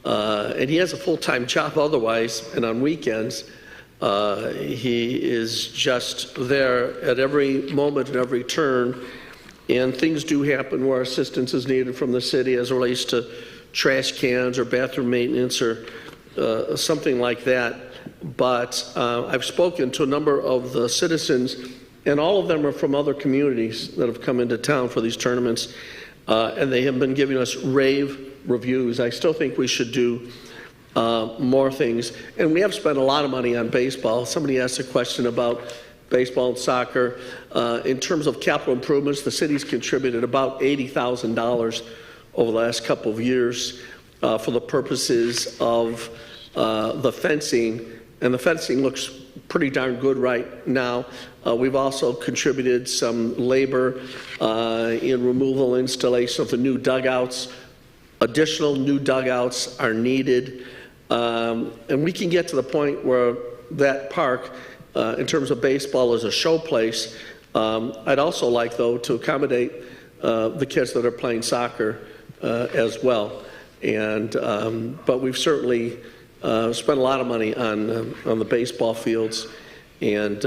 And he has a full-time job otherwise, and on weekends, he is just there at every moment and every turn. And things do happen where assistance is needed from the city as it relates to trash cans or bathroom maintenance or something like that. But I've spoken to a number of the citizens, and all of them are from other communities that have come into town for these tournaments, and they have been giving us rave reviews. I still think we should do more things. And we have spent a lot of money on baseball. Somebody asked a question about baseball and soccer. In terms of capital improvements, the city's contributed about $80,000 over the last couple of years for the purposes of the fencing. And the fencing looks pretty darn good right now. We've also contributed some labor in removal installation of the new dugouts. Additional new dugouts are needed. And we can get to the point where that park, in terms of baseball, is a showplace. I'd also like, though, to accommodate the kids that are playing soccer as well. And but we've certainly spent a lot of money on the baseball fields, and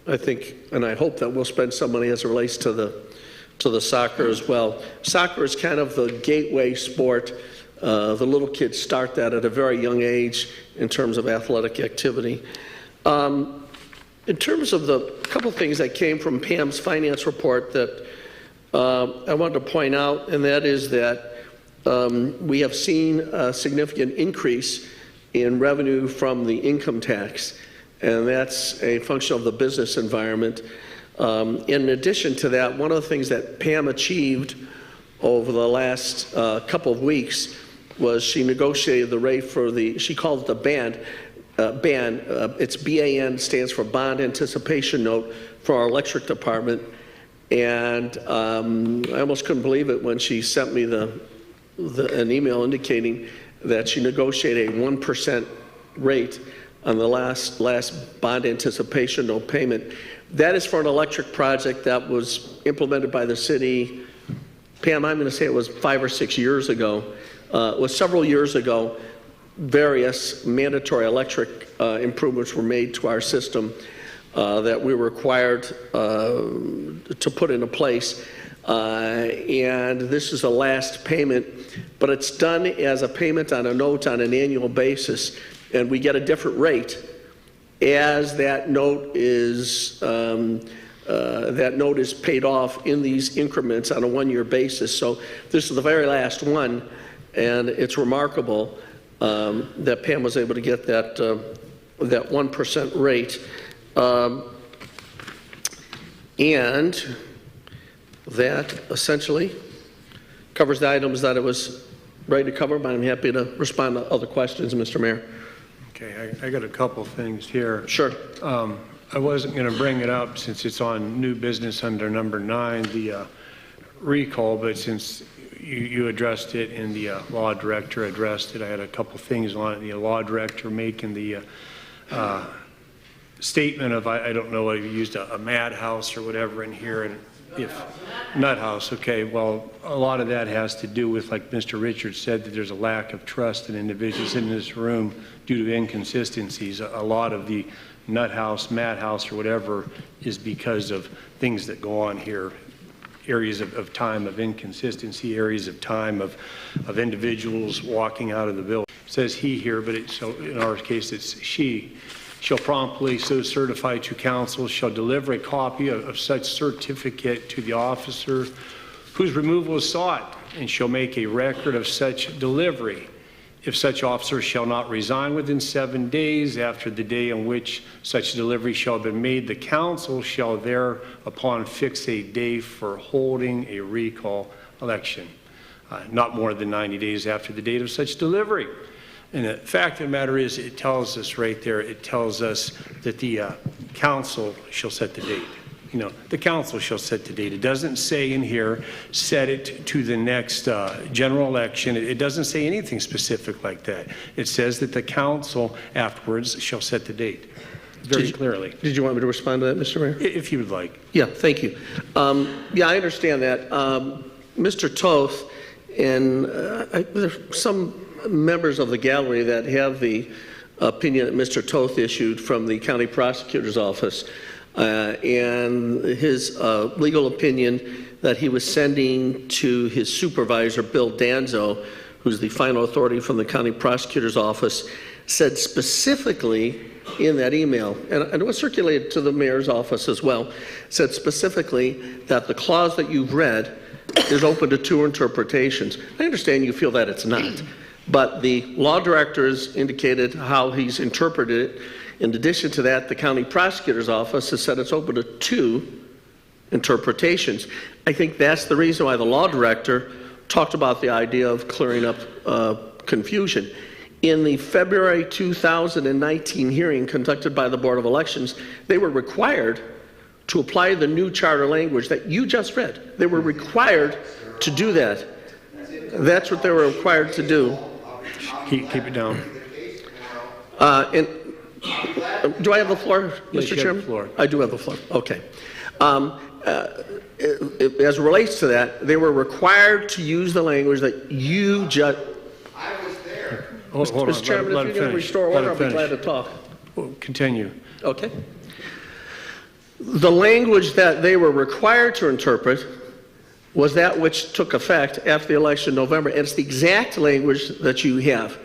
I think, and I hope that we'll spend some money as it relates to the soccer as well. Soccer is kind of the gateway sport. The little kids start that at a very young age in terms of athletic activity. In terms of the couple things that came from Pam's finance report that I wanted to point out, and that is that we have seen a significant increase in revenue from the income tax, and that's a function of the business environment. In addition to that, one of the things that Pam achieved over the last couple of weeks was she negotiated the rate for the, she called it the band. It's BAN, stands for Bond Anticipation Note, for our electric department. And I almost couldn't believe it when she sent me an email indicating that she negotiated a 1% rate on the last bond anticipation note payment. That is for an electric project that was implemented by the city. Pam, I'm going to say it was 5 or 6 years ago. It was several years ago. Various mandatory electric improvements were made to our system that we were required to put into place. And this is the last payment, but it's done as a payment on a note on an annual basis, and we get a different rate as that note is paid off in these increments on a one-year basis. So this is the very last one, and it's remarkable. that Pam was able to get that 1% rate. And that essentially covers the items that I was ready to cover, but I'm happy to respond to other questions, Mr. Mayor. Okay, I got a couple things here. Sure. I wasn't going to bring it up since it's on new business under number 9, the recall, but since you addressed it and the law director addressed it, I had a couple things on it. The law director making the statement of, I don't know, you used a madhouse or whatever in here, and if nut house, okay, well, a lot of that has to do with, like Mr. Richards said, that there's a lack of trust in individuals in this room due to inconsistencies. A lot of the nut house, madhouse, or whatever is because of things that go on here, areas of time of inconsistency, areas of time of individuals walking out of the building. It says he here, but so in our case it's she. Shall promptly so certify to council, shall deliver a copy of such certificate to the officer whose removal is sought, and shall make a record of such delivery. If such officer shall not resign within 7 days after the day on which such delivery shall have been made, the council shall thereupon fix a day for holding a recall election, not more than 90 days after the date of such delivery. And the fact of the matter is, it tells us right there, it tells us that the council shall set the date. You know, the council shall set the date. It doesn't say in here, set it to the next general election. It doesn't say anything specific like that. It says that the council afterwards shall set the date very clearly. Did you want me to respond to that, Mr. Mayor? If you would like. Yeah, thank you. Yeah, I understand that. Mr. Toth, and there's some members of the gallery that have the opinion that Mr. Toth issued from the county prosecutor's office, and his legal opinion that he was sending to his supervisor, Bill Danzo, who's the final authority from the county prosecutor's office, said specifically in that email, and it was circulated to the mayor's office as well, said specifically that the clause that you've read is open to 2 interpretations. I understand you feel that it's not. But the law director has indicated how he's interpreted it. In addition to that, the county prosecutor's office has said it's open to 2 interpretations. I think that's the reason why the law director talked about the idea of clearing up confusion. In the February 2019 hearing conducted by the Board of Elections, they were required to apply the new charter language that you just read. They were required to do that. That's what they were required to do. Keep it down. And do I have the floor, Yes, Mr. you have Chairman? the floor. I do have the floor. Okay. As it relates to that, they were required to use the language that you just. I was there. Hold on. Mr. Chairman, let if him you're going to finish. restore Let order, him I'll be glad finish. to talk. Well, continue. Okay. The language that they were required to interpret was that which took effect after the election in November, and it's the exact language that you have.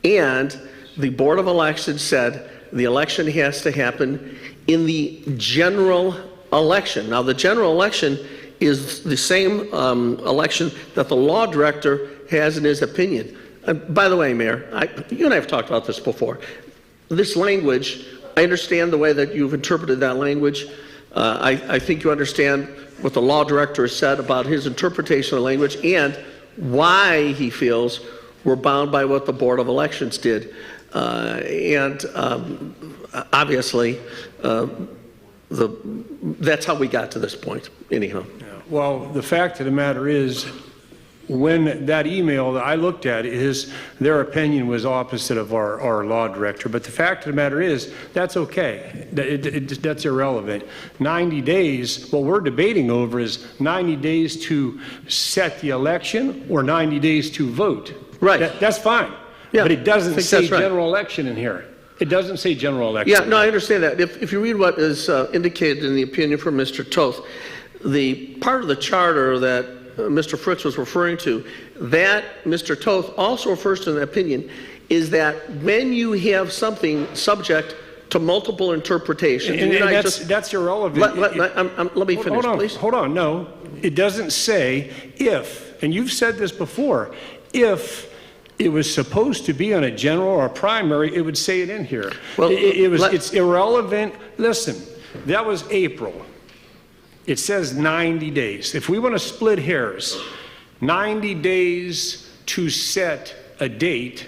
And the Board of Elections said the election has to happen in the general election. Now, the general election is the same election that the law director has in his opinion. By the way, Mayor, you and I have talked about this before. This language, I understand the way that you've interpreted that language. I think you understand what the law director has said about his interpretation of the language and why he feels we're bound by what the Board of Elections did. Obviously, that's how we got to this point, anyhow. Yeah. Well, the fact of the matter is, when that email that I looked at, their opinion was opposite of our law director. But the fact of the matter is, that's okay. That's irrelevant. 90 days, what we're debating over is 90 days to set the election or 90 days to vote. Right. That's fine. Yeah, but it doesn't say right. general election in here. It doesn't say general election. Yeah, no, I understand that. If you read what is indicated in the opinion from Mr. Toth, the part of the charter that Mr. Fritz was referring to, that Mr. Toth also refers to in the opinion, is that when you have something subject to multiple interpretations, and that's irrelevant. Let me finish, please. Hold on. No, it doesn't say if, and you've said this before, if it was supposed to be on a general or a primary, it would say it in here. Well, It's irrelevant. Listen, that was April. It says 90 days. If we want to split hairs, 90 days to set a date,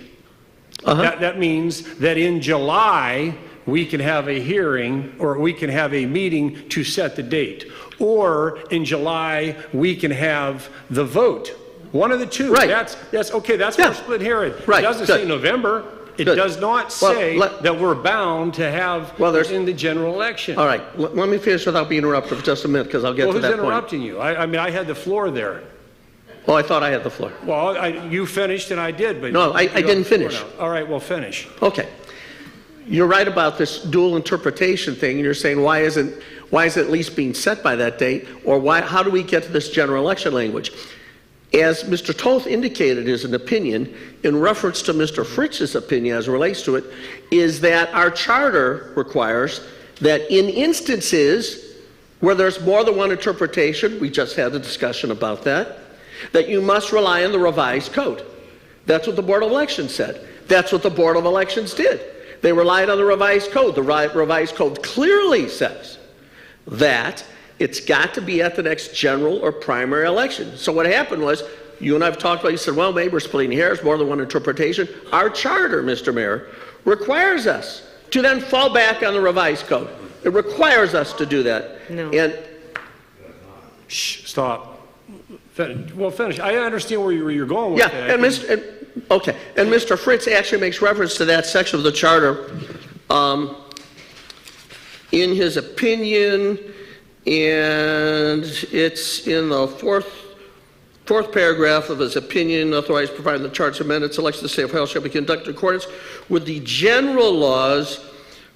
that means that in July, we can have a hearing or we can have a meeting to set the date. Or in July, we can have the vote. One of the two. Right. That's okay. That's what we're split hearing. Right. It doesn't Good. say November. It Good. does not say that we're bound to have in the general election. All right, let me finish without being interrupted for just a minute, because I'll get to that point. Who's interrupting you? I mean, I had the floor there. Oh, I thought I had the floor. Well, you finished and I did, but... No, I didn't finish. All right, well, finish. Okay. You're right about this dual interpretation thing, and you're saying, why is it at least being set by that date, or how do we get to this general election language? As Mr. Toth indicated as an opinion, in reference to Mr. Fritz's opinion as it relates to it, is that our charter requires that in instances where there's more than one interpretation, we just had a discussion about that you must rely on the revised code. That's what the Board of Elections said. That's what the Board of Elections did. They relied on the revised code. The revised code clearly says that it's got to be at the next general or primary election. So what happened was, you and I have talked about, you said, well, maybe we're splitting hairs, more than one interpretation. Our charter, Mr. Mayor, requires us to then fall back on the revised code. It requires us to do that. No. And Shh, stop. Well, finish. I understand where you're going with that. And Mr. Fritz actually makes reference to that section of the charter in his opinion, and it's in the fourth paragraph of his opinion, authorized providing the charter's amended selection of the state of Ohio shall be conducted in accordance with the general laws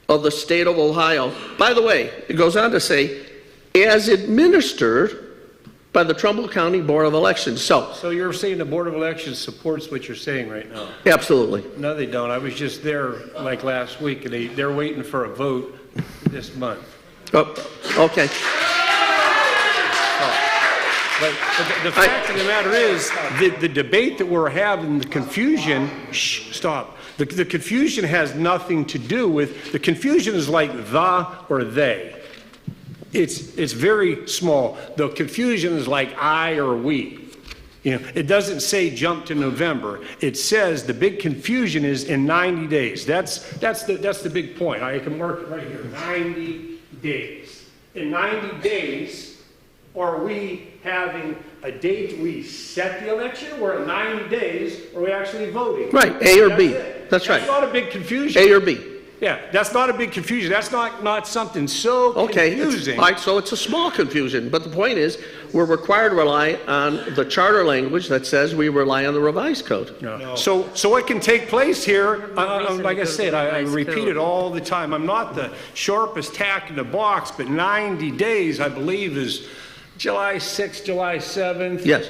of the state of Ohio. By the way, it goes on to say, as administered by the Trumbull County Board of Elections. So you're saying the Board of Elections supports what you're saying right now? Absolutely. No, they don't. I was just there like last week, and they're waiting for a vote this month. Oh, okay. But the fact of the matter is, the debate that we're having, the confusion, stop. The confusion has nothing to do with, the confusion is like the or they. It's very small. The confusion is like I or we. You know, it doesn't say jump to November. It says the big confusion is in 90 days. That's the big point. I can mark it right here. 90 days. In 90 days, are we having a date we set the election, or at 90 days are we actually voting? Right, A or B. That's right. That's not a big confusion. A or B. Yeah, that's not a big confusion. That's not something so confusing. All right, so it's a small confusion, but the point is, we're required to rely on the charter language that says we rely on the revised code. No. So what can take place here, like I said, I repeat it all the time. I'm not the sharpest tack in the box, but 90 days, I believe, is July 6th, July 7th. Yes.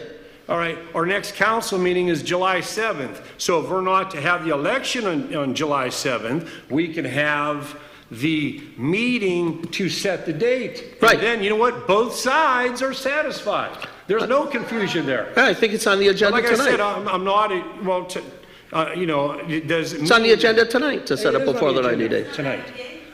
All right, our next council meeting is July 7th. So if we're not to have the election on July 7th, we can have the meeting to set the date. Right. And then, you know what? Both sides are satisfied. There's no confusion there. I think it's on the agenda tonight. tonight. Like I said, I'm not, well, you know, it does. It's on the agenda tonight to set up before the 90 days. Tonight.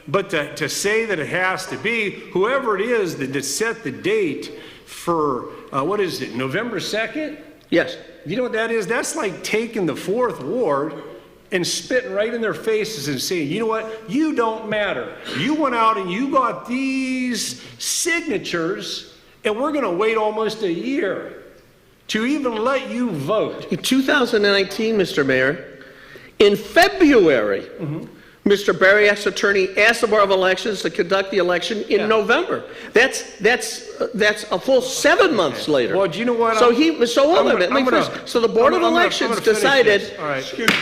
But to say that it has to be, whoever it is that set the date for, what is it, November 2nd? Yes. You know what that is? That's like taking the 4th Ward and spitting right in their faces and saying, you know what, you don't matter. You went out and you got these signatures, and we're going to wait almost a year to even let you vote. In 2019, Mr. Mayor, in February, Mr. Bariak's attorney asked the Board of Elections to conduct the election in November. That's a full 7 months later. Well, do you know what? So the Board of Elections decided. All right, excuse me.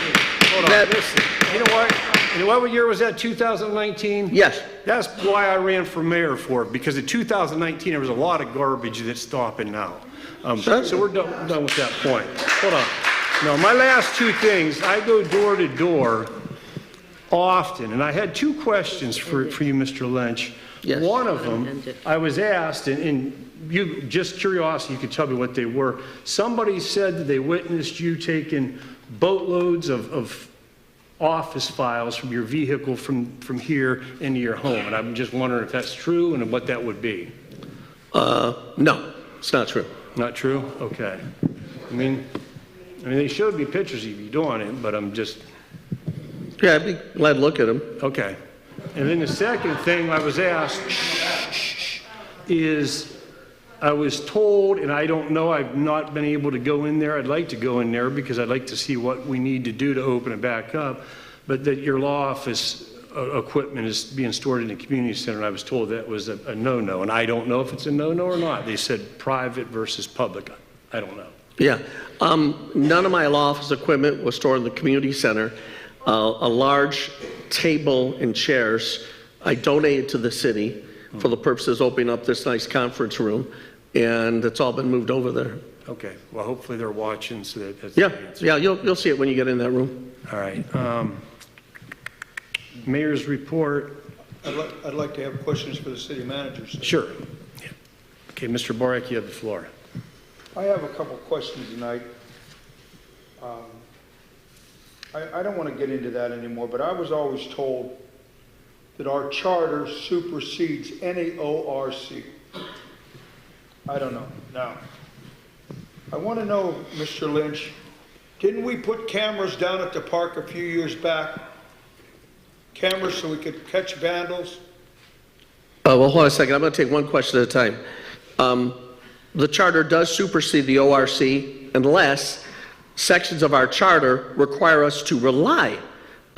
Hold on. Listen, you know what? You know what year was that? 2019. Yes. That's why I ran for mayor for it, because in 2019 there was a lot of garbage that's stopping now. So we're done with that point. Hold on. No, my last two things. I go door to door often, and I had two questions for you, Mr. Lynch. Yes. One of them, I was asked, and you, just curiosity, you could tell me what they were. Somebody said that they witnessed you taking boatloads of office files from your vehicle from here into your home. And I'm just wondering if that's true and what that would be. No, it's not true. Not true? Okay. I mean, they showed me pictures of you doing it, but I'm just... Yeah, I'd be glad to look at them. Okay. And then the second thing I was asked is, I was told, and I don't know, I've not been able to go in there. I'd like to go in there because I'd like to see what we need to do to open it back up, but that your law office equipment is being stored in the community center, and I was told that was a no-no, and I don't know if it's a no-no or not. They said private versus public. I don't know. Yeah. None of my law office equipment was stored in the community center. A large table and chairs I donated to the city for the purposes of opening up this nice conference room, and it's all been moved over there. Okay. Well, hopefully they're watching, so that's Yeah, the answer. yeah, you'll see it when you get in that room. All right. Mayor's report. I'd like to have questions for the city manager. Sir. Sure. Yeah. Okay, Mr. Borek, you have the floor. I have a couple questions tonight. I don't want to get into that anymore, but I was always told that our charter supersedes any ORC. I don't know. Now, I want to know, Mr. Lynch, didn't we put cameras down at the park a few years back? Cameras so we could catch vandals? Well, hold on a second. I'm going to take one question at a time. The charter does supersede the ORC unless sections of our charter require us to rely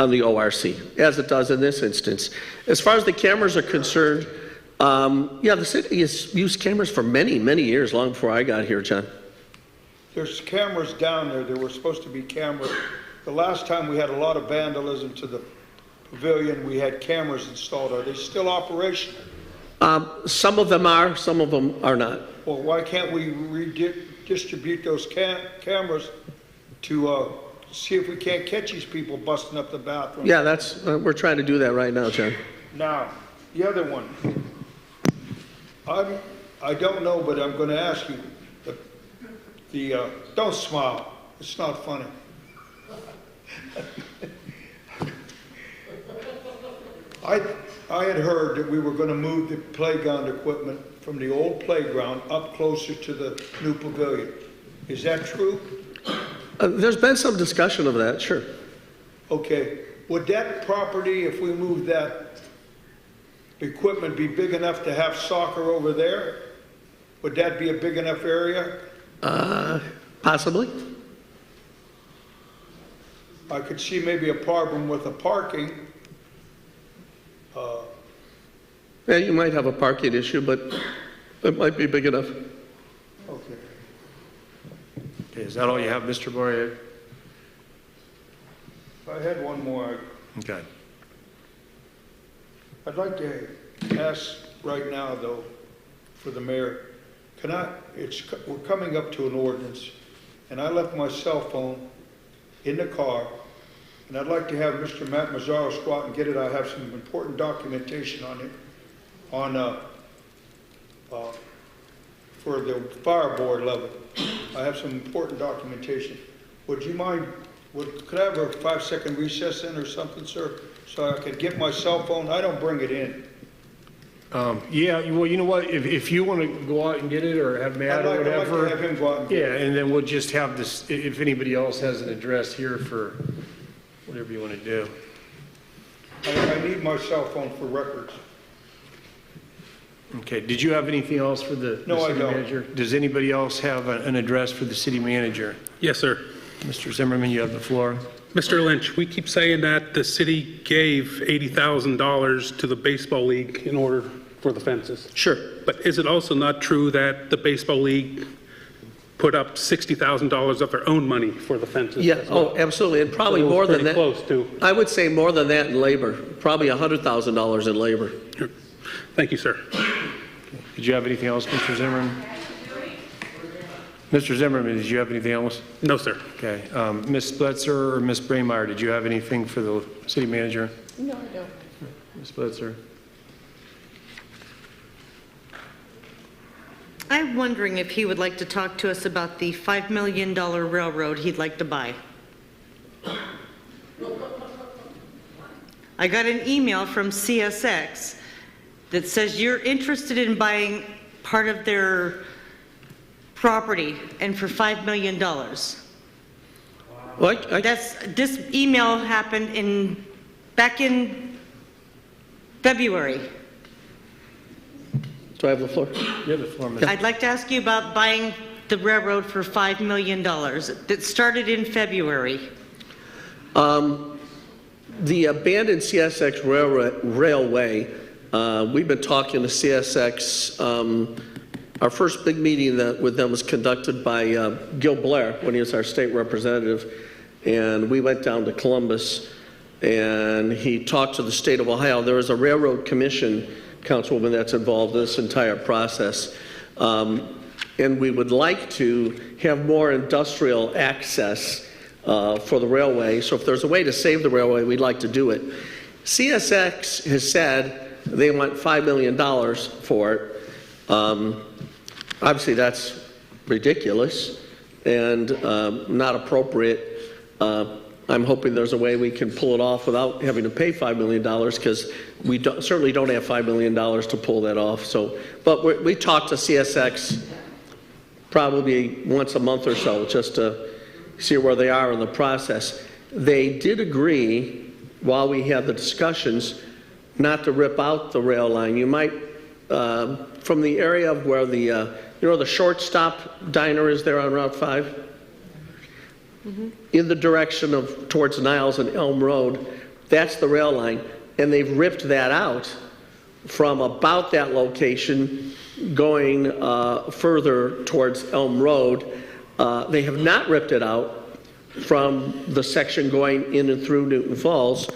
on the ORC, as it does in this instance. As far as the cameras are concerned, yeah, the city has used cameras for many, many years, long before I got here, John. There's cameras down there. There were supposed to be cameras. The last time we had a lot of vandalism to the pavilion, we had cameras installed. Are they still operational? Some of them are, some of them are not. Well, why can't we redistribute those cameras to see if we can't catch these people busting up the bathroom? Yeah, that's we're trying to do that right now, John. Now, the other one. I don't know, but I'm going to ask you. Don't smile. It's not funny. I had heard that we were going to move the playground equipment from the old playground up closer to the new pavilion. Is that true? There's been some discussion of that, sure. Okay. Would that property, if we moved that equipment, be big enough to have soccer over there? Would that be a big enough area? Possibly. I could see maybe a problem with the parking. Yeah, you might have a parking issue, but it might be big enough. Okay. Okay, is that all you have, Mr. Borek? I had one more. Okay. I'd like to ask right now, though, for the mayor, we're coming up to an ordinance, and I left my cell phone in the car, and I'd like to have Mr. Matt Mazzaro go out and get it. I have some important documentation on it, for the fire board level. I have some important documentation. Would you mind, could I have a 5-second recess in or something, sir, so I could get my cell phone? I don't bring it in. Yeah, well, you know what, if you want to go out and get it, or have Matt or whatever. I'd like to have him go out and get it. Yeah, and then we'll just have this, if anybody else has an address here for whatever you want to do. I need my cell phone for records. Okay, did you have anything else for the No, I city don't. manager? Does anybody else have an address for the city manager? Yes, sir. Mr. Zimmerman, you have the floor. Mr. Lynch, we keep saying that the city gave $80,000 to the baseball league in order for the fences. Sure. But is it also not true that the baseball league put up $60,000 of their own money for the fences? Yeah, as well? oh, absolutely, and probably So it was more than pretty that. close to. I would say more than that in labor, probably $100,000 in labor. Thank you, sir. Did you have anything else, Mr. Zimmerman? Mr. Zimmerman, did you have anything else? No, sir. Okay. Ms. Splitzer or Ms. Braemeier, did you have anything for the city manager? No, I don't. Ms. Splitzer? I'm wondering if he would like to talk to us about the $5 million railroad he'd like to buy. I got an email from CSX that says you're interested in buying part of their property and for $5 million. This email happened back in February. Do I have the floor? You have the floor, Ms. I'd like to ask you about buying the railroad for $5 million. That started in February. The abandoned CSX railway, we've been talking to CSX. Our first big meeting with them was conducted by Gil Blair when he was our state representative. And we went down to Columbus and he talked to the state of Ohio. There is a railroad commission, Councilwoman, that's involved in this entire process. And we would like to have more industrial access for the railway. So if there's a way to save the railway, we'd like to do it. CSX has said they want $5 million for it. Obviously, that's ridiculous and not appropriate. I'm hoping there's a way we can pull it off without having to pay $5 million, because we certainly don't have $5 million to pull that off. So, but we talk to CSX probably once a month or so just to see where they are in the process. They did agree, while we had the discussions, not to rip out the rail line. You might, from the area of where the, the shortstop diner is there on Route 5? Mm-hmm. In the direction of towards Niles and Elm Road, that's the rail line. And they've ripped that out from about that location going further towards Elm Road. They have not ripped it out from the section going in and through Newton Falls.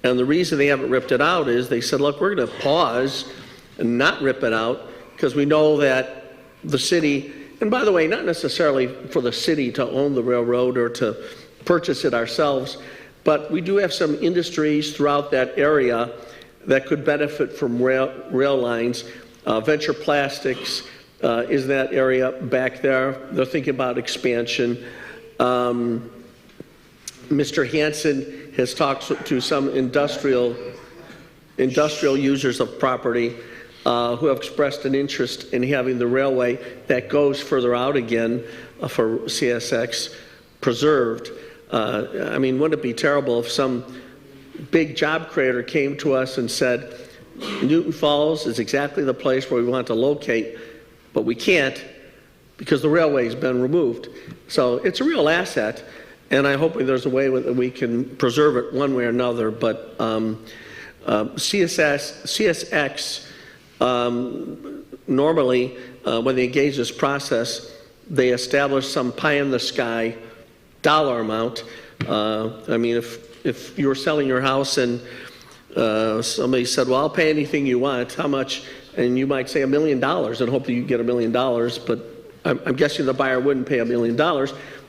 And the reason they haven't ripped it out is they said, look, we're going to pause and not rip it out because we know that the city, and by the way, not necessarily for the city to own the railroad or to purchase it ourselves, but we do have some industries throughout that area that could benefit from rail lines. Venture Plastics is that area back there. They're thinking about expansion. Mr. Hansen has talked to some industrial users of property who have expressed an interest in having the railway that goes further out again for CSX preserved. I mean, wouldn't it be terrible if some big job creator came to us and said, Newton Falls is exactly the place where we want to locate, but we can't because the railway's been removed. So it's a real asset, and I hope there's a way that we can preserve it one way or another. But CSX, normally, when they engage this process, they establish some pie-in-the-sky dollar amount. I mean, if you were selling your house and somebody said, well, I'll pay anything you want, how much? And you might say $1 million and hope that you get $1 million, but I'm guessing the buyer wouldn't pay $1 million.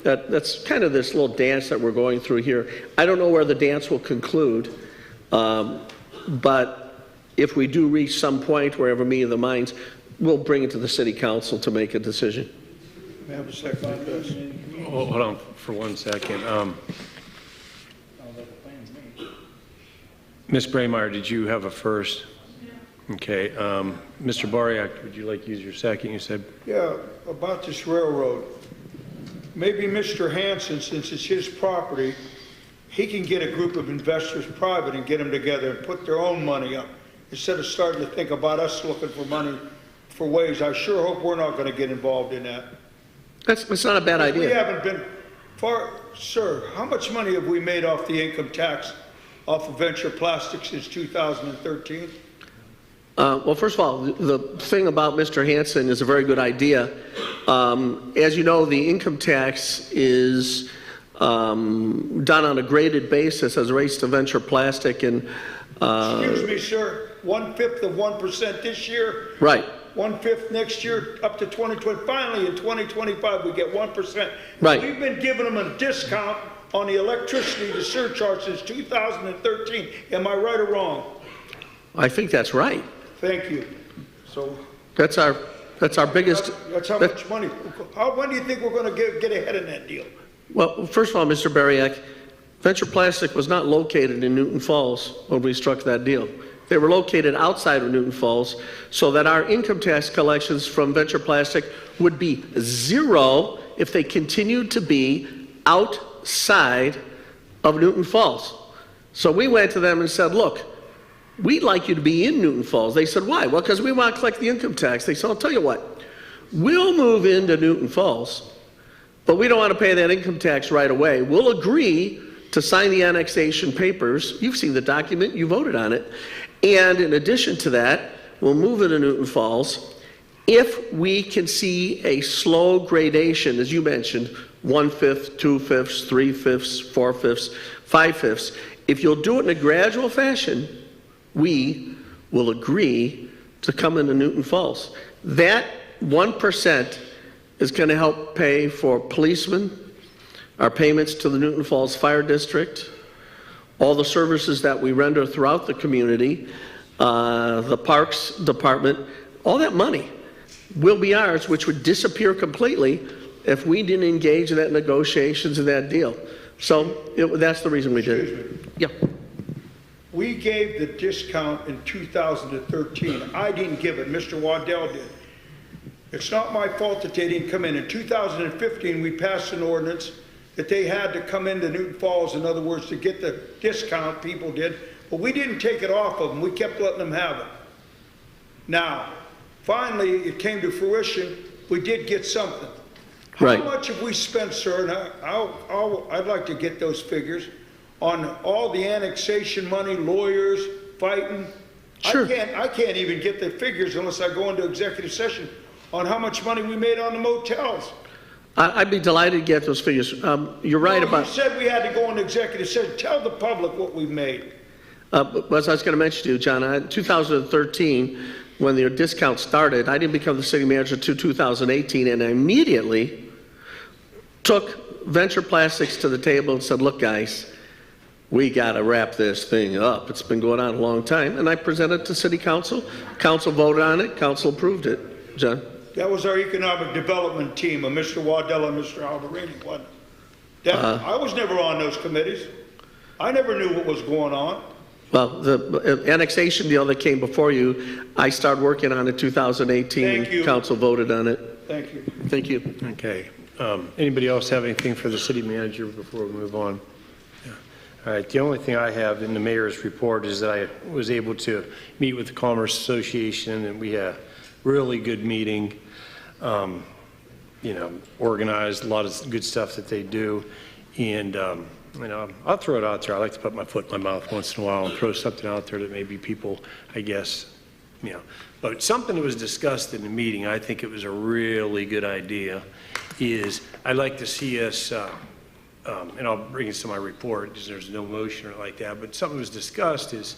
That's kind of this little dance that we're going through here. I don't know where the dance will conclude, but if we do reach some point where we have a meeting of the minds, we'll bring it to the city council to make a decision. May I have a second on this? Oh, hold on for 1 second. Ms. Braemar, did you have a first? Okay. Mr. Boriak, would you like to use your second? You said. Yeah, about this railroad. Maybe Mr. Hansen, since it's his property, he can get a group of investors private and get them together and put their own money up instead of starting to think about us looking for money for ways. I sure hope we're not going to get involved in that. That's not a bad idea. We haven't been far, sir. How much money have we made off the income tax off of Venture Plastics since 2013? Well, first of all, the thing about Mr. Hansen is a very good idea. As you know, the income tax is done on a graded basis as it relates to Venture Plastic. And excuse me, sir, 1/5 of 1% this year. Right. 1/5 next year, up to 2020. Finally, in 2025, we get 1%. Right. We've been giving them a discount on the electricity, the surcharge, since 2013. Am I right or wrong? I think that's right. Thank you. So that's our biggest. That's how much money. When do you think we're going to get ahead in that deal? Well, first of all, Mr. Bariak, Venture Plastic was not located in Newton Falls when we struck that deal. They were located outside of Newton Falls so that our income tax collections from Venture Plastic would be zero if they continued to be outside of Newton Falls. So we went to them and said, look, we'd like you to be in Newton Falls. They said, why? Well, because we want to collect the income tax. They said, I'll tell you what, we'll move into Newton Falls, but we don't want to pay that income tax right away. We'll agree to sign the annexation papers. You've seen the document, you voted on it. And in addition to that, we'll move into Newton Falls if we can see a slow gradation, as you mentioned, 1/5, 2/5, 3/5, 4/5, 5/5. If you'll do it in a gradual fashion, we will agree to come into Newton Falls. That 1% is going to help pay for policemen, our payments to the Newton Falls Fire District, all the services that we render throughout the community, the Parks Department, all that money will be ours, which would disappear completely if we didn't engage in that negotiations and that deal. So that's the reason we did it. Yeah. We gave the discount in 2013. I didn't give it, Mr. Waddell did. It's not my fault that they didn't come in. In 2015, we passed an ordinance that they had to come into Newton Falls, in other words, to get the discount, people did, but we didn't take it off of them. We kept letting them have it. Now, finally, it came to fruition. We did get something. Right. How much have we spent, sir, and I'd like to get those figures, on all the annexation money, lawyers, fighting? Sure. I can't even get the figures unless I go into executive session on how much money we made on the motels. I'd be delighted to get those figures. You're right about... You said we had to go into executive session. Tell the public what we made. As I was going to mention to you, John, in 2013, when the discount started, I didn't become the city manager until 2018, and I immediately took Venture Plastics to the table and said, look, guys, we got to wrap this thing up. It's been going on a long time. And I presented it to City Council. Council voted on it. Council approved it. John? That was our economic development team of Mr. Waddell and Mr. Alvarini, wasn't it? I was never on those committees. I never knew what was going on. Well, the annexation deal that came before you, I started working on in 2018. Thank you. Council voted on it. Thank you. Thank you. Okay. Anybody else have anything for the city manager before we move on? Yeah. All right. The only thing I have in the mayor's report is that I was able to meet with the Commerce Association, and we had a really good meeting. You know, organized, a lot of good stuff that they do. And, you know, I'll throw it out there. I like to put my foot in my mouth once in a while and throw something out there that maybe people, I guess, you know. But something that was discussed in the meeting, I think it was a really good idea, is I'd like to see us, and I'll bring it to my report because there's no motion or like that, but something was discussed is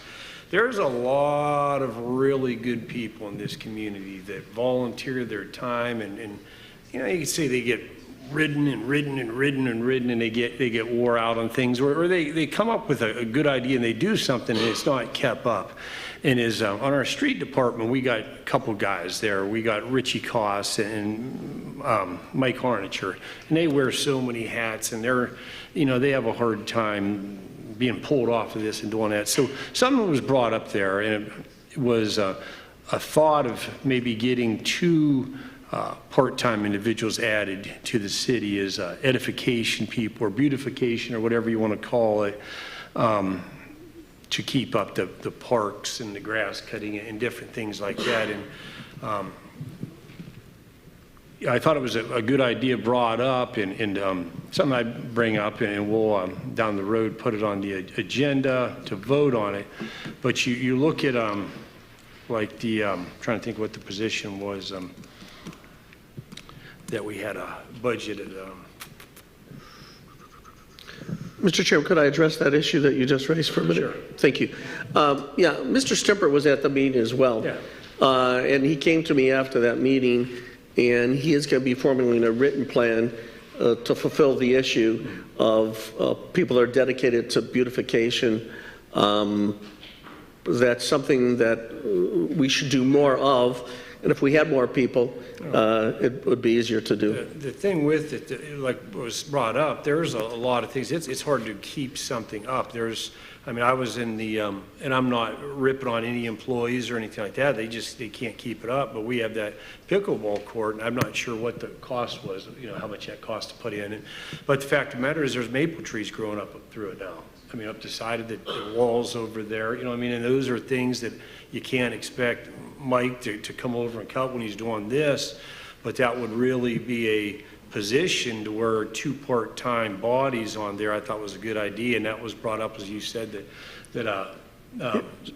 there's a lot of really good people in this community that volunteer their time and you know, you can say they get ridden and they get wore out on things, or they come up with a good idea and they do something and it's not kept up. And on our street department, we got a couple guys there. We got Richie Koss and Mike Harnacher, and they wear so many hats, and they have a hard time being pulled off of this and doing that. So something was brought up there, and it was a thought of maybe getting two part-time individuals added to the city as edification people or beautification or whatever you want to call it, to keep up the parks and the grass cutting and different things like that. And I thought it was a good idea brought up, and something I bring up, and we'll down the road put it on the agenda to vote on it. But you look at like the trying to think what the position was that we had budgeted. Mr. Chairman, could I address that issue that you just raised for a minute? Sure. Thank you. Yeah, Mr. Stimper was at the meeting as well. Yeah. And he came to me after that meeting, and he is going to be formulating a written plan to fulfill the issue of people that are dedicated to beautification. That's something that we should do more of. And if we had more people, it would be easier to do. The thing with it, like was brought up, there's a lot of things. It's hard to keep something up. I was in the, and I'm not ripping on any employees or anything like that. They can't keep it up. But we have that pickleball court, and I'm not sure what the cost was, how much that cost to put in. But the fact of the matter is there's maple trees growing up through it now. Up the side of the walls over there, and those are things that you can't expect Mike to come over and cut when he's doing this, but that would really be a position to where 2 part-time bodies on there, I thought was a good idea, and that was brought up, as you said, that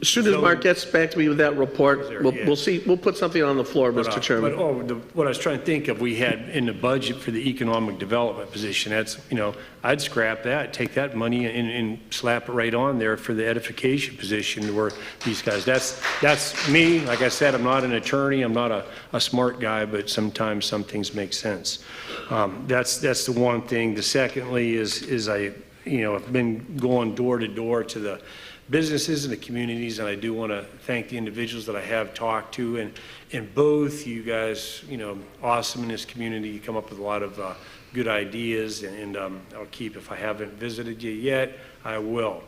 as soon as Mark gets back to me with that report, we'll see. We'll put something on the floor, Mr. Chairman. What I was trying to think of, we had in the budget for the economic development position. That's I'd scrap that, take that money and slap it right on there for the edification position where these guys. That's me. Like I said, I'm not an attorney. I'm not a smart guy, but sometimes some things make sense. That's the one thing. The secondly is I've been going door to door to the businesses and the communities, and I do want to thank the individuals that I have talked to, and both you guys, awesome in this community. You come up with a lot of good ideas, and I'll keep, if I haven't visited you yet, I will.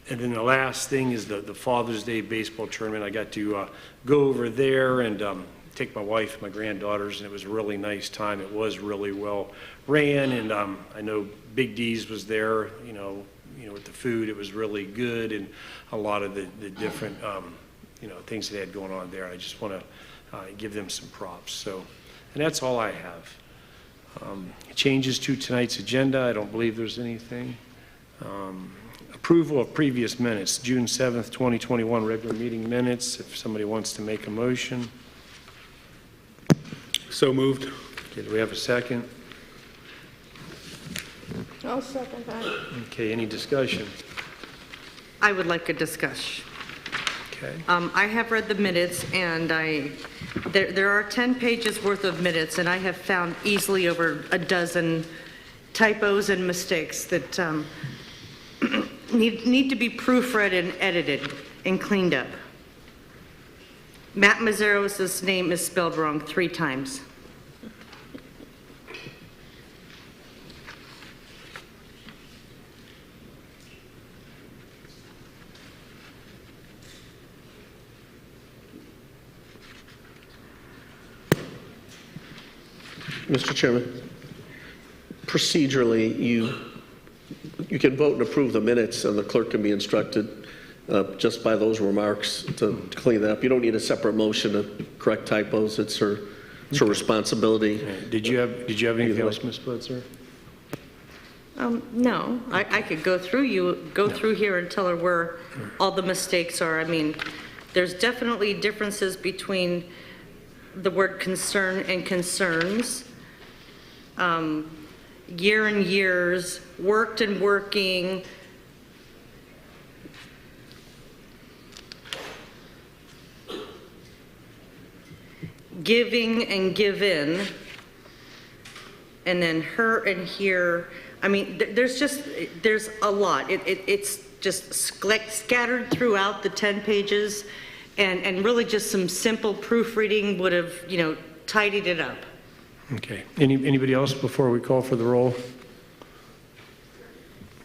And then the last thing is the Father's Day baseball tournament. I got to go over there and take my wife and my granddaughters, and it was a really nice time. It was really well ran, and I know Big D's was there, with the food. It was really good, and a lot of the different, things they had going on there. I just want to give them some props. So, and that's all I have. Changes to tonight's agenda. I don't believe there's anything. Approval of previous minutes, June 7th, 2021, regular meeting minutes. If somebody wants to make a motion. So moved. Okay, do we have a second? I'll second that. Okay, any discussion? I would like a discussion. Okay. I have read the minutes, and there are 10 pages worth of minutes, and I have found easily over a dozen typos and mistakes that need to be proofread and edited and cleaned up. Matt Mazzaros' name is spelled wrong 3 times. Mr. Chairman, procedurally, you can vote and approve the minutes, and the clerk can be instructed just by those remarks to clean that up. You don't need a separate motion to correct typos. It's her responsibility. Okay. Did you have anything else, Ms. Blitzer? No, I could go through here and tell her where all the mistakes are. There's definitely differences between the word concern and concerns. Year and years, worked and working, giving and given, and then her and here. There's a lot. It's just scattered throughout the 10 pages, and really just some simple proofreading would have, tidied it up. Okay. Anybody else before we call for the roll?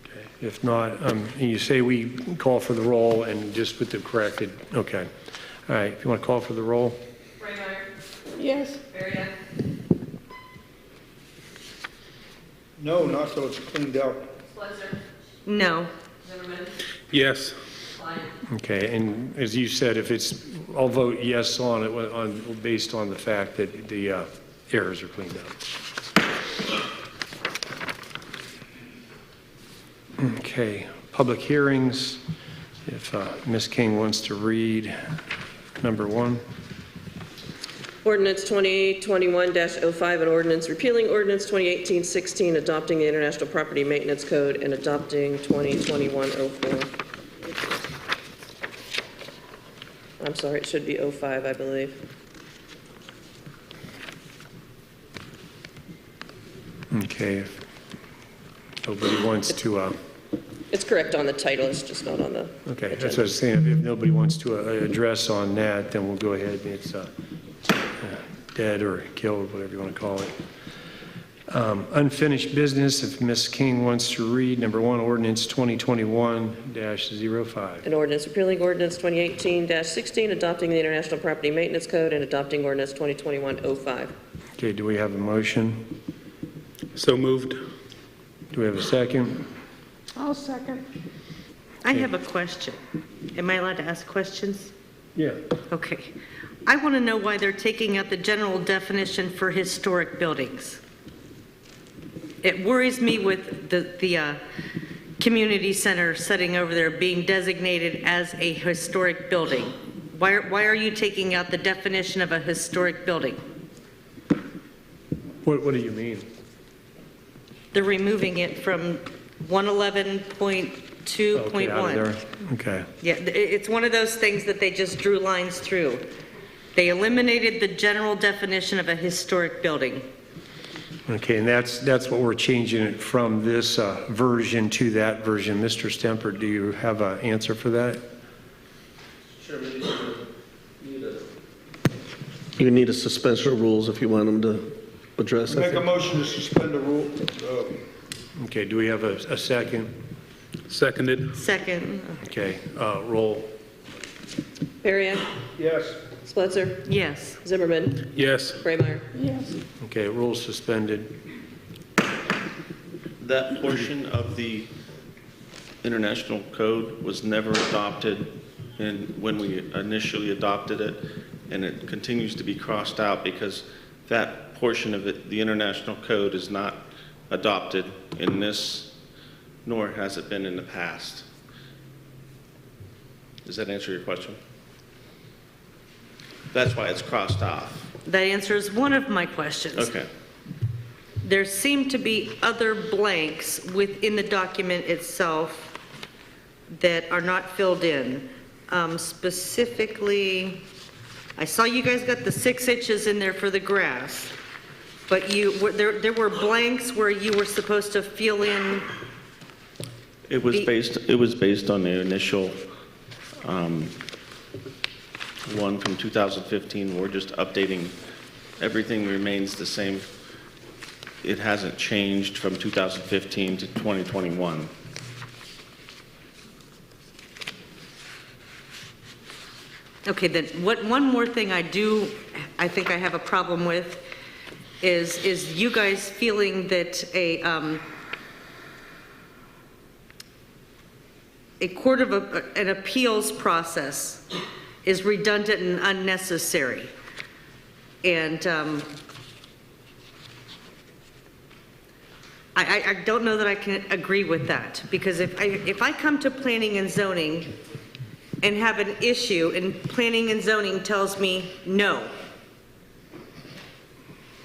Okay. If not, you say we call for the roll and just with the corrected. Okay. All right. If you want to call for the roll. Yes. No, not till it's cleaned up. No. Yes. Okay. And as you said, I'll vote yes on it based on the fact that the errors are cleaned up. Okay, public hearings. If Ms. King wants to read number 1. Ordinance 2021-05, an ordinance repealing ordinance 2018-16, adopting the International Property Maintenance Code and adopting 2021-04. I'm sorry, it should be 05, I believe. Okay, if nobody wants to... It's correct on the title, it's just not on the Okay, agenda. That's what I was saying. If nobody wants to address on that, then we'll go ahead and dead or killed, whatever you want to call it. Unfinished business, if Ms. King wants to read, number 1, ordinance 2021-05. An ordinance repealing ordinance 2018-16, adopting the International Property Maintenance Code and adopting ordinance 2021-05. Okay, do we have a motion? So moved. Do we have a second? I'll second. I have a question. Am I allowed to ask questions? Yeah. Okay. I want to know why they're taking out the general definition for historic buildings. It worries me with the community center sitting over there being designated as a historic building. Why are you taking out the definition of a historic building? What do you mean? They're removing it from 111.2.1. Okay. Yeah, it's one of those things that they just drew lines through. They eliminated the general definition of a historic building. Okay, and that's what we're changing it from this version to that version. Mr. Stemper, do you have an answer for that? Chairman, you need a suspension of rules if you want them to address it. Make a motion to suspend the rule. Okay, do we have a second? Seconded. Second. Okay, roll. Perrier? Yes. Spletzer? Yes. Zimmerman? Yes. Braemeier? Yes. Okay, rules suspended. That portion of the international code was never adopted when we initially adopted it, and it continues to be crossed out because that portion of it, the international code, is not adopted in this, nor has it been in the past. Does that answer your question? That's why it's crossed off. That answers one of my questions. Okay. There seem to be other blanks within the document itself that are not filled in. Specifically, I saw you guys got the 6 inches in there for the grass, but there were blanks where you were supposed to fill in. It was based on the initial one from 2015. We're just updating. Everything remains the same. It hasn't changed from 2015 to 2021. Okay, then one more thing I think I have a problem with is you guys feeling that a court of an appeals process is redundant and unnecessary. And I don't know that I can agree with that, because if I come to planning and zoning and have an issue and planning and zoning tells me no,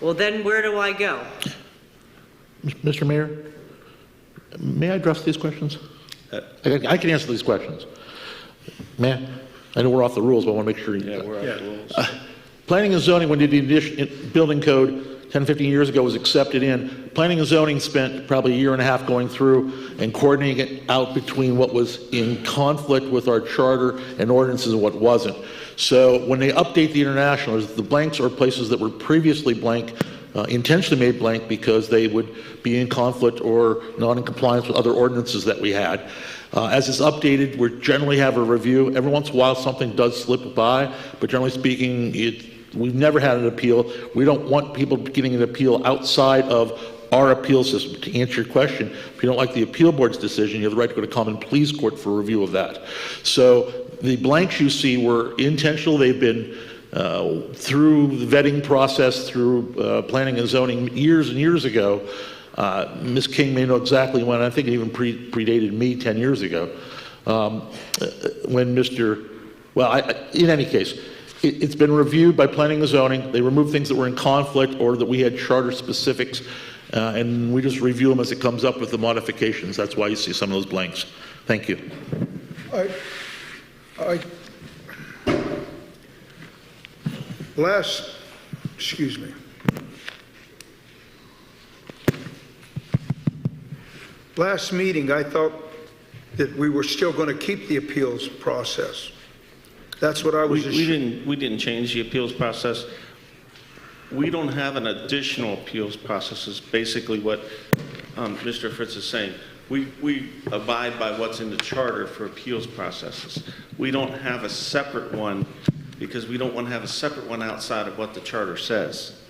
well then where do I go? Mr. Mayor, may I address these questions? I can answer these questions. May I know we're off the rules, but I want to make sure. Yeah, we're off the rules. Planning and zoning, when the building code 10, 15 years ago was accepted in, planning and zoning spent probably a year and a half going through and coordinating it out between what was in conflict with our charter and ordinances and what wasn't. So when they update the international, the blanks are places that were previously blank, intentionally made blank because they would be in conflict or not in compliance with other ordinances that we had. As it's updated, we generally have a review. Every once in a while something does slip by, but generally speaking, we've never had an appeal. We don't want people getting an appeal outside of our appeal system. To answer your question, if you don't like the appeal board's decision, you have the right to go to common pleas court for review of that. So the blanks you see were intentional. They've been through the vetting process, through planning and zoning years and years ago. Ms. King may know exactly when. I think it even predated me 10 years ago. When in any case, it's been reviewed by planning and zoning. They removed things that were in conflict or that we had charter specifics, and we just review them as it comes up with the modifications. That's why you see some of those blanks. Thank you. Excuse me. Last meeting, I thought that we were still going to keep the appeals process. That's what I was. We didn't change the appeals process. We don't have an additional appeals process, is basically what Mr. Fritz is saying. We abide by what's in the charter for appeals processes. We don't have a separate one because we don't want to have a separate one outside of what the charter says.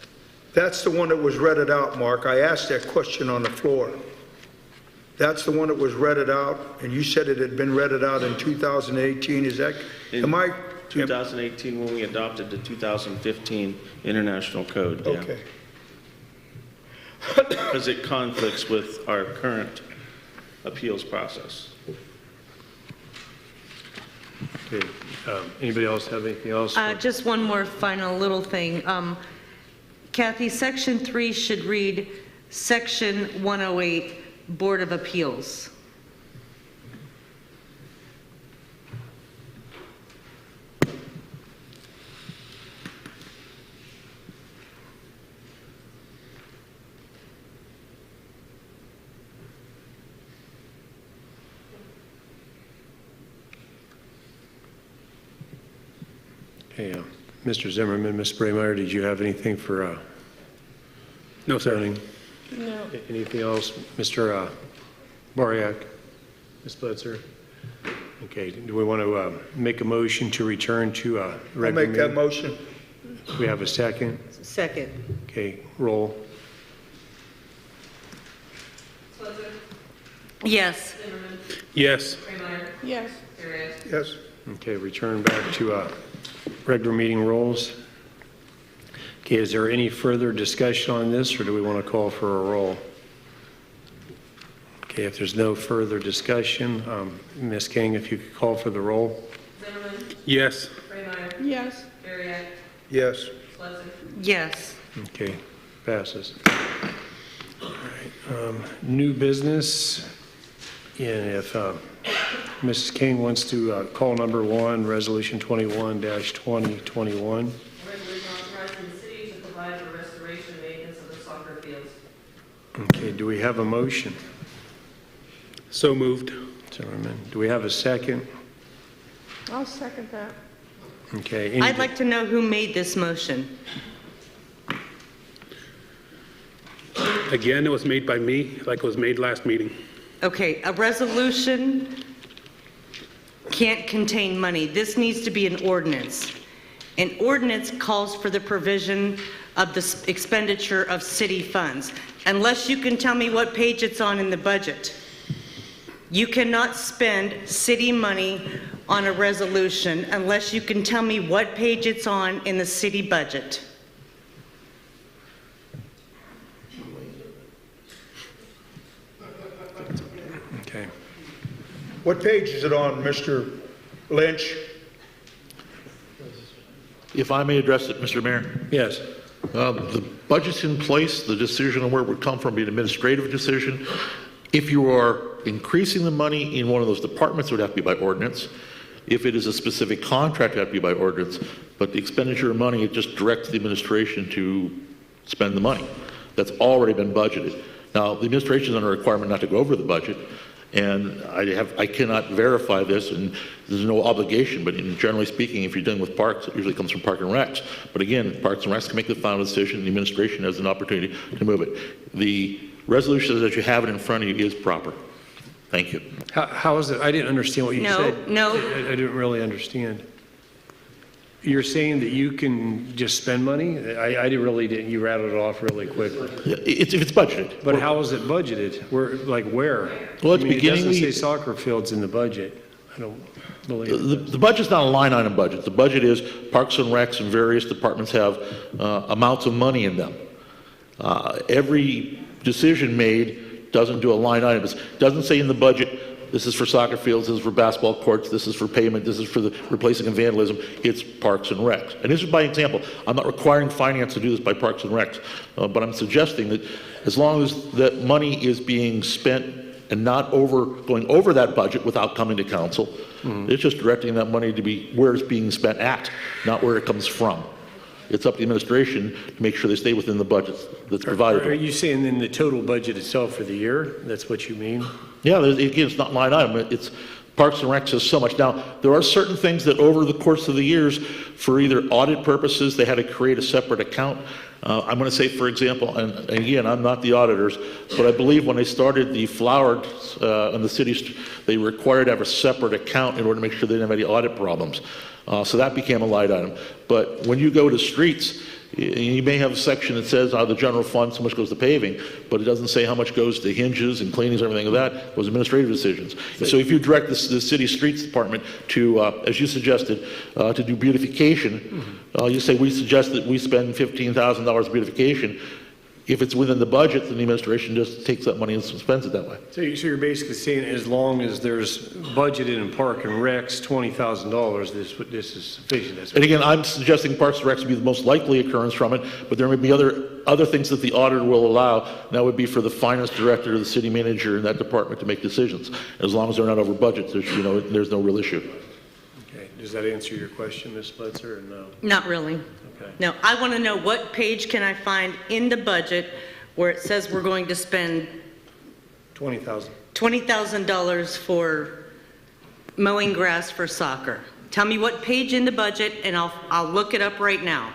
That's the one that was read it out, Mark. I asked that question on the floor. That's the one that was read it out, and you said it had been read it out in 2018. Is that, am I? 2018 when we adopted the 2015 International Code. Yeah. Okay. Because it conflicts with our current appeals process. Okay. Anybody else have anything else? Just one more final little thing. Kathy, Section 3 should read Section 108, Board of Appeals. Okay, Mr. Zimmerman, Ms. Braymeyer, did you have anything for No, sir. zoning? No. Anything else? Mr. Bariak? Ms. Blitzer? Okay, do we want to make a motion to return to regular I'll make that meeting? motion. We have a second? Second. Okay, roll. Yes. Yes. Yes. Yes. Okay, return back to regular meeting rules. Okay, is there any further discussion on this, or do we want to call for a roll? Okay, if there's no further discussion, Ms. King, if you could call for the roll. Yes. Yes. Yes. Yes. Okay, passes. All right, new business, and if Mrs. King wants to call number 1, Resolution 21-2021. Resolution authorizing the city to provide for restoration and maintenance of the soccer fields. Okay, do we have a motion? So moved. Zimmerman, do we have a second? I'll second that. Okay. I'd like to know who made this motion. Again, it was made by me, like it was made last meeting. Okay, a resolution can't contain money. This needs to be an ordinance. An ordinance calls for the provision of the expenditure of city funds. Unless you can tell me what page it's on in the budget, you cannot spend city money on a resolution unless you can tell me what page it's on in the city budget. Okay. What page is it on, Mr. Lynch? If I may address it, Mr. Mayor? Yes. The budget's in place. The decision on where it would come from would be an administrative decision. If you are increasing the money in one of those departments, it would have to be by ordinance. If it is a specific contract, it would have to be by ordinance. But the expenditure of money, it just directs the administration to spend the money. That's already been budgeted. Now, the administration is under a requirement not to go over the budget, and I cannot verify this, and there's no obligation, but generally speaking, if you're dealing with parks, it usually comes from Park and Recs. But again, Parks and Recs can make the final decision, the administration has an opportunity to move it. The resolution that you have it in front of you is proper. Thank you. How is it? I didn't understand what you said. No. I didn't really understand. You're saying that you can just spend money? I really didn't. You rattled it off really quickly. If it's budgeted. But how is it budgeted? Where? Well, it's it doesn't say soccer fields in the budget. I don't believe it. The budget's not a line item budget. The budget is Parks and Recs, and various departments have amounts of money in them. Every decision made doesn't do a line item. It doesn't say in the budget, this is for soccer fields, this is for basketball courts, this is for payment, this is for the replacing of vandalism. It's Parks and Recs. And this is by example. I'm not requiring finance to do this by Parks and Recs, but I'm suggesting that as long as that money is being spent and not going over that budget without coming to council, it's just directing that money to be where it's being spent at, not where it comes from. It's up to the administration to make sure they stay within the budget that's provided. Are you saying then the total budget itself for the year? That's what you mean? Yeah, again, it's not line item. It's Parks and Rec says so much. Now, there are certain things that over the course of the years, for either audit purposes, they had to create a separate account. I'm going to say, for example, and again, I'm not the auditors, but I believe when they started the flowers in the cities, they required to have a separate account in order to make sure they didn't have any audit problems. So that became a line item. But when you go to streets, you may have a section that says out of the general fund so much goes to paving, but it doesn't say how much goes to hinges and cleanings and everything of that. Those administrative decisions. And so if you direct the city streets department to, as you suggested, to do beautification, you say we suggest that we spend $15,000 beautification. If it's within the budget, then the administration just takes that money and spends it that way. So you're basically saying as long as there's budgeted in Park and Recs $20,000, this is sufficient. And again, I'm suggesting Parks and Rec would be the most likely occurrence from it, but there may be other things that the auditor will allow. And that would be for the finance director or the city manager in that department to make decisions. As long as they're not over budget, there's no real issue. Okay. Does that answer your question, Ms. Blitzer, or no? Not really. Okay. No, I want to know what page can I find in the budget where it says we're going to spend $20,000 for mowing grass for soccer. Tell me what page in the budget, and I'll look it up right now.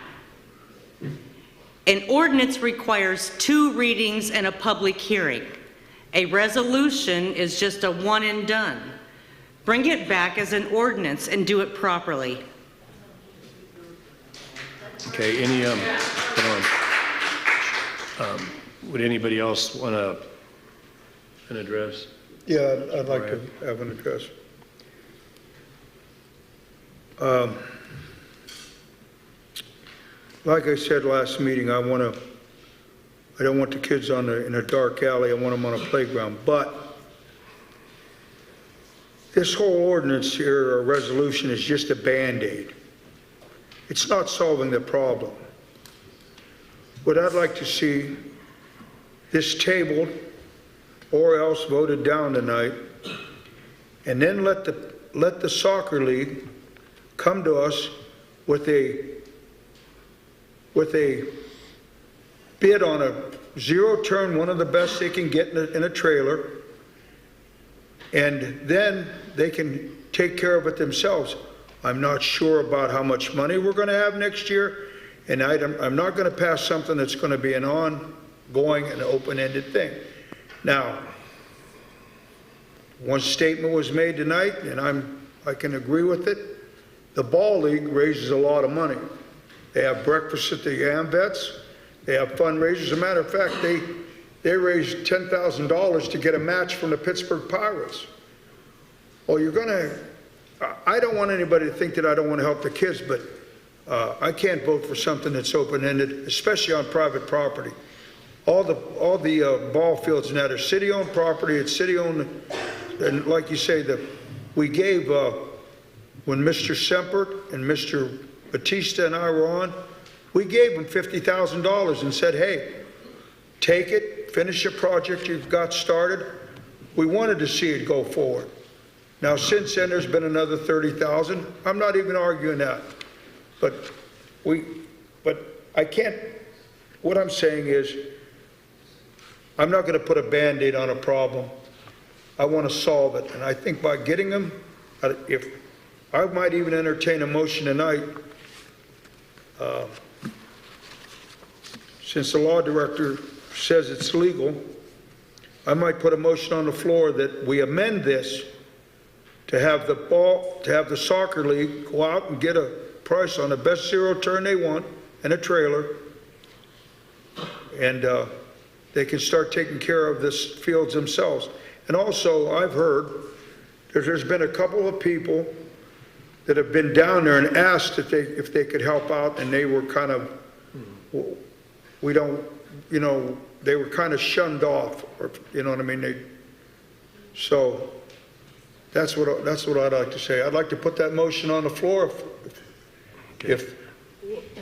An ordinance requires 2 readings and a public hearing. A resolution is just a one and done. Bring it back as an ordinance and do it properly. Okay, would anybody else want an address? Yeah, I'd like to have an address. Like I said last meeting, I don't want the kids in a dark alley. I want them on a playground. But this whole ordinance here, or resolution, is just a Band-Aid. It's not solving the problem. What I'd like to see this tabled or else voted down tonight, and then let the soccer league come to us with a bid on a zero turn, one of the best they can get in a trailer, and then they can take care of it themselves. I'm not sure about how much money we're going to have next year, and I'm not going to pass something that's going to be an ongoing and open-ended thing. Now, one statement was made tonight, and I can agree with it. The ball league raises a lot of money. They have breakfast at the AmVets. They have fundraisers. As a matter of fact, they raised $10,000 to get a match from the Pittsburgh Pirates. Well, I don't want anybody to think that I don't want to help the kids, but I can't vote for something that's open-ended, especially on private property. All the ball fields now are city-owned property. It's city-owned, and like you say, we gave when Mr. Sempert and Mr. Batista and I were on, we gave them $50,000 and said, hey, take it, finish your project you've got started. We wanted to see it go forward. Now, since then, there's been another $30,000. I'm not even arguing that. But I can't, what I'm saying is, I'm not going to put a Band-Aid on a problem. I want to solve it. And I think by getting them, if I might even entertain a motion tonight, since the law director says it's legal, I might put a motion on the floor that we amend this to have the soccer league go out and get a price on the best zero turn they want and a trailer, and they can start taking care of this fields themselves. And also, I've heard there's been a couple of people that have been down there and asked if they could help out, and they were kind of, they were kind of shunned off, or you know what I mean. So that's what I'd like to say. I'd like to put that motion on the floor.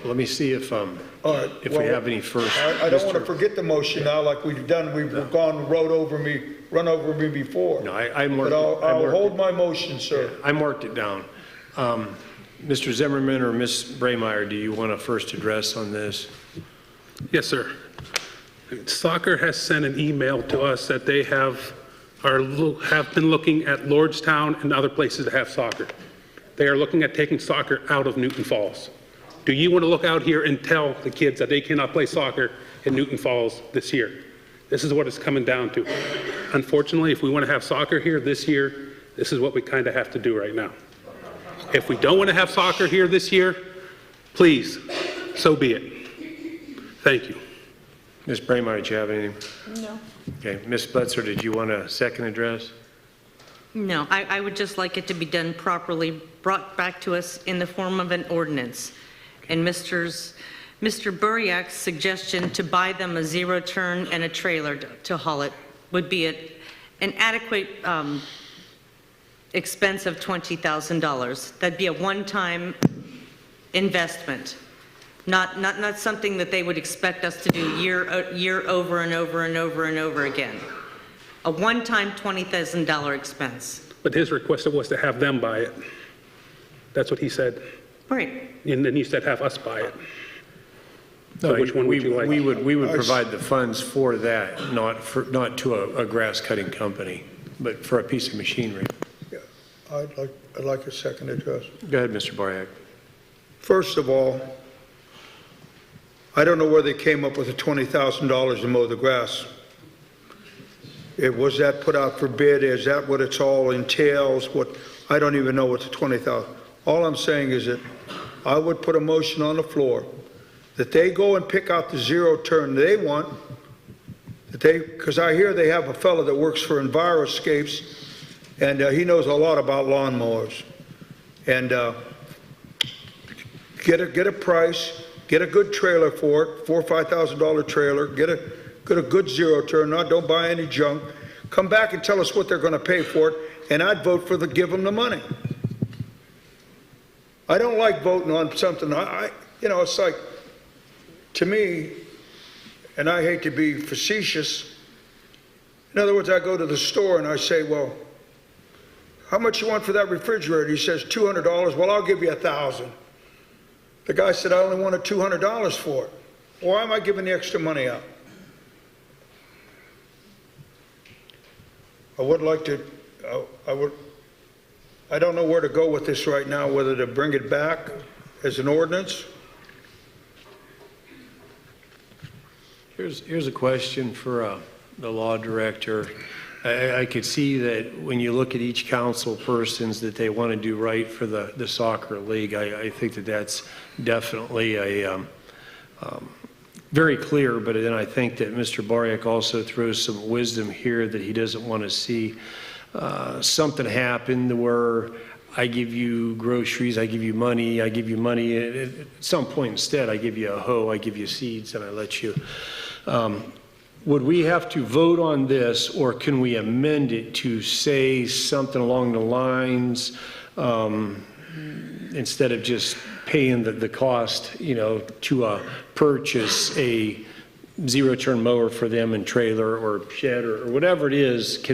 Let me see if we have any first. I don't want to forget the motion now, like we've done. We've run over me before. No, but I'll hold my motion, sir. Yeah, I marked it down. Mr. Zimmerman or Ms. Braymeyer, do you want to first address on this? Yes, sir. Soccer has sent an email to us that they have have been looking at Lordstown and other places that have soccer. They are looking at taking soccer out of Newton Falls. Do you want to look out here and tell the kids that they cannot play soccer in Newton Falls this year? This is what it's coming down to. Unfortunately, if we want to have soccer here this year, this is what we kind of have to do right now. If we don't want to have soccer here this year, please, so be it. Thank you. Ms. Braemar, did you have anything? No. Okay. Ms. Spletzer, did you want a second address? No, I would just like it to be done properly, brought back to us in the form of an ordinance. And Mr. Buriak's suggestion to buy them a zero-turn and a trailer to haul it would be an adequate expense of $20,000. That'd be a one-time investment, not something that they would expect us to do year over and over and over and over again. A one-time $20,000 expense. But his request was to have them buy it. That's what he said. Right. And then he said have us buy it. So No, which one would you like? We would provide the funds for that, not to a grass cutting company, but for a piece of machinery. Yeah, I'd like a second address. Go ahead, Mr. Bariak. First of all, I don't know where they came up with the $20,000 to mow the grass. Was that put out for bid? Is that what it's all entails? I don't even know what the $20,000. All I'm saying is that I would put a motion on the floor that they go and pick out the zero turn they want, because I hear they have a fellow that works for Enviroscapes, and he knows a lot about lawnmowers. And get a price, get a good trailer for it, $4,000 or $5,000 trailer, get a good zero turn, don't buy any junk. Come back and tell us what they're going to pay for it, and I'd vote for give them the money. I don't like voting on something. It's like, to me, and I hate to be facetious. In other words, I go to the store and I say, well, how much you want for that refrigerator? He says $200. Well, I'll give you $1,000. The guy said I only wanted $200 for it. Why am I giving the extra money out? I would like to, I don't know where to go with this right now, whether to bring it back as an ordinance. Here's a question for the law director. I could see that when you look at each council persons that they want to do right for the soccer league. I think that's definitely a very clear, but then I think that Mr. Bariak also throws some wisdom here that he doesn't want to see something happen where I give you groceries, I give you money, at some point instead I give you a hoe, I give you seeds, and I let you. Would we have to vote on this, or can we amend it to say something along the lines, instead of just paying the cost, to purchase a zero-turn mower for them and trailer or shed or whatever it is,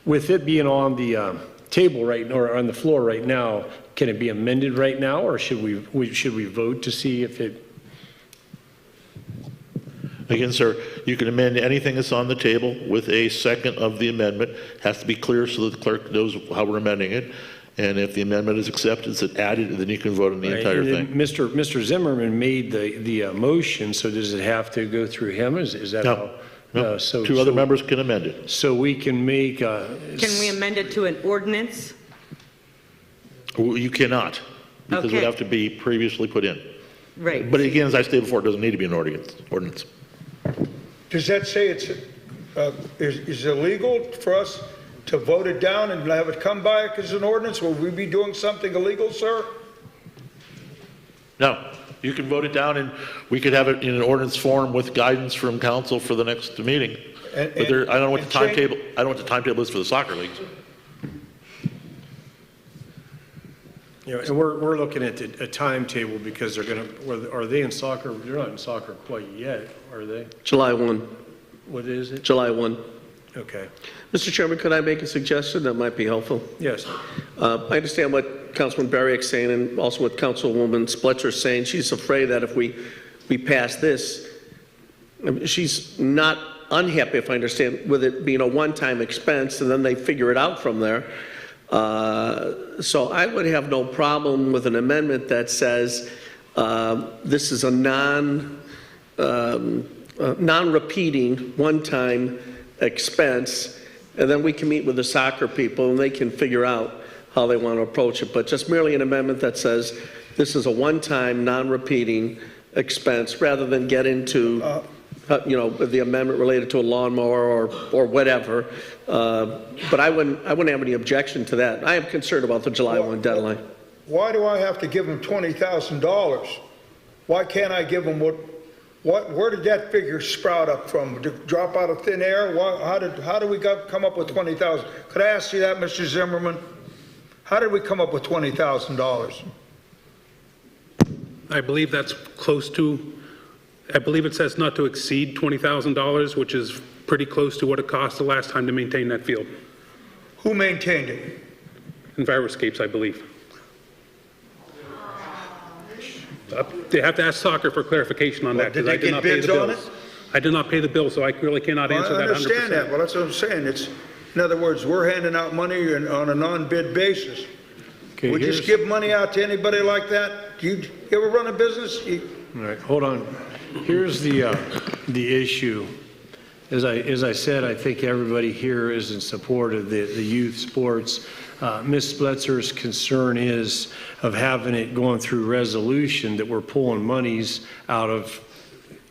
with it being on the table right now, or on the floor right now, can it be amended right now, or should we vote to see if it? Again, sir, you can amend anything that's on the table with a second of the amendment. It has to be clear so that the clerk knows how we're amending it. And if the amendment is accepted, it's added, then you can vote on the entire thing. Mr. Zimmerman made the motion, so does it have to go through him? Is that how? No. Two other members can amend it. So we can make. Can we amend it to an ordinance? You cannot, because it would Okay. have to be previously put in. Right. But again, as I stated before, it doesn't need to be an ordinance. Does that say it's is it illegal for us to vote it down and have it come back as an ordinance? Will we be doing something illegal, sir? No, you can vote it down, and we could have it in an ordinance form with guidance from council for the next meeting. But I don't know what the timetable. I don't know what the timetable is for the soccer leagues. And we're looking at a timetable because they're going to. Are they in soccer? They're not in soccer quite yet, are they? July 1. What is it? July 1. Okay. Mr. Chairman, could I make a suggestion that might be helpful? Yes. I understand what Councilman Bariak's saying and also what Councilwoman Spletzer's saying. She's afraid that if we pass this, I mean, she's not unhappy, if I understand, with it being a one-time expense, and then they figure it out from there. So I would have no problem with an amendment that says this is a non-repeating, one-time expense, and then we can meet with the soccer people and they can figure out how they want to approach it. But just merely an amendment that says this is a one-time, non-repeating expense, rather than get into the amendment related to a lawnmower or whatever. But I wouldn't have any objection to that. I am concerned about the July 1 deadline. Why do I have to give them $20,000? Why can't I give them where did that figure sprout up from? Did it drop out of thin air? How did we come up with $20,000? Could I ask you that, Mr. Zimmerman? How did we come up with $20,000? I believe that's close to, I believe it says not to exceed $20,000, which is pretty close to what it cost the last time to maintain that field. Who maintained it? Enviroscapes, I believe. They have to ask soccer for clarification on that, because I did not pay the bills. I did not pay the bill, so I really cannot answer that 100%. I understand that. Well, that's what I'm saying. In other words, we're handing out money on a non-bid basis. Okay, we just give money out to anybody like that? Do you ever run a business? All right, hold on. Here's the issue. As I said, I think everybody here is in support of the youth sports. Ms. Splitzer's concern is of having it going through resolution that we're pulling monies out of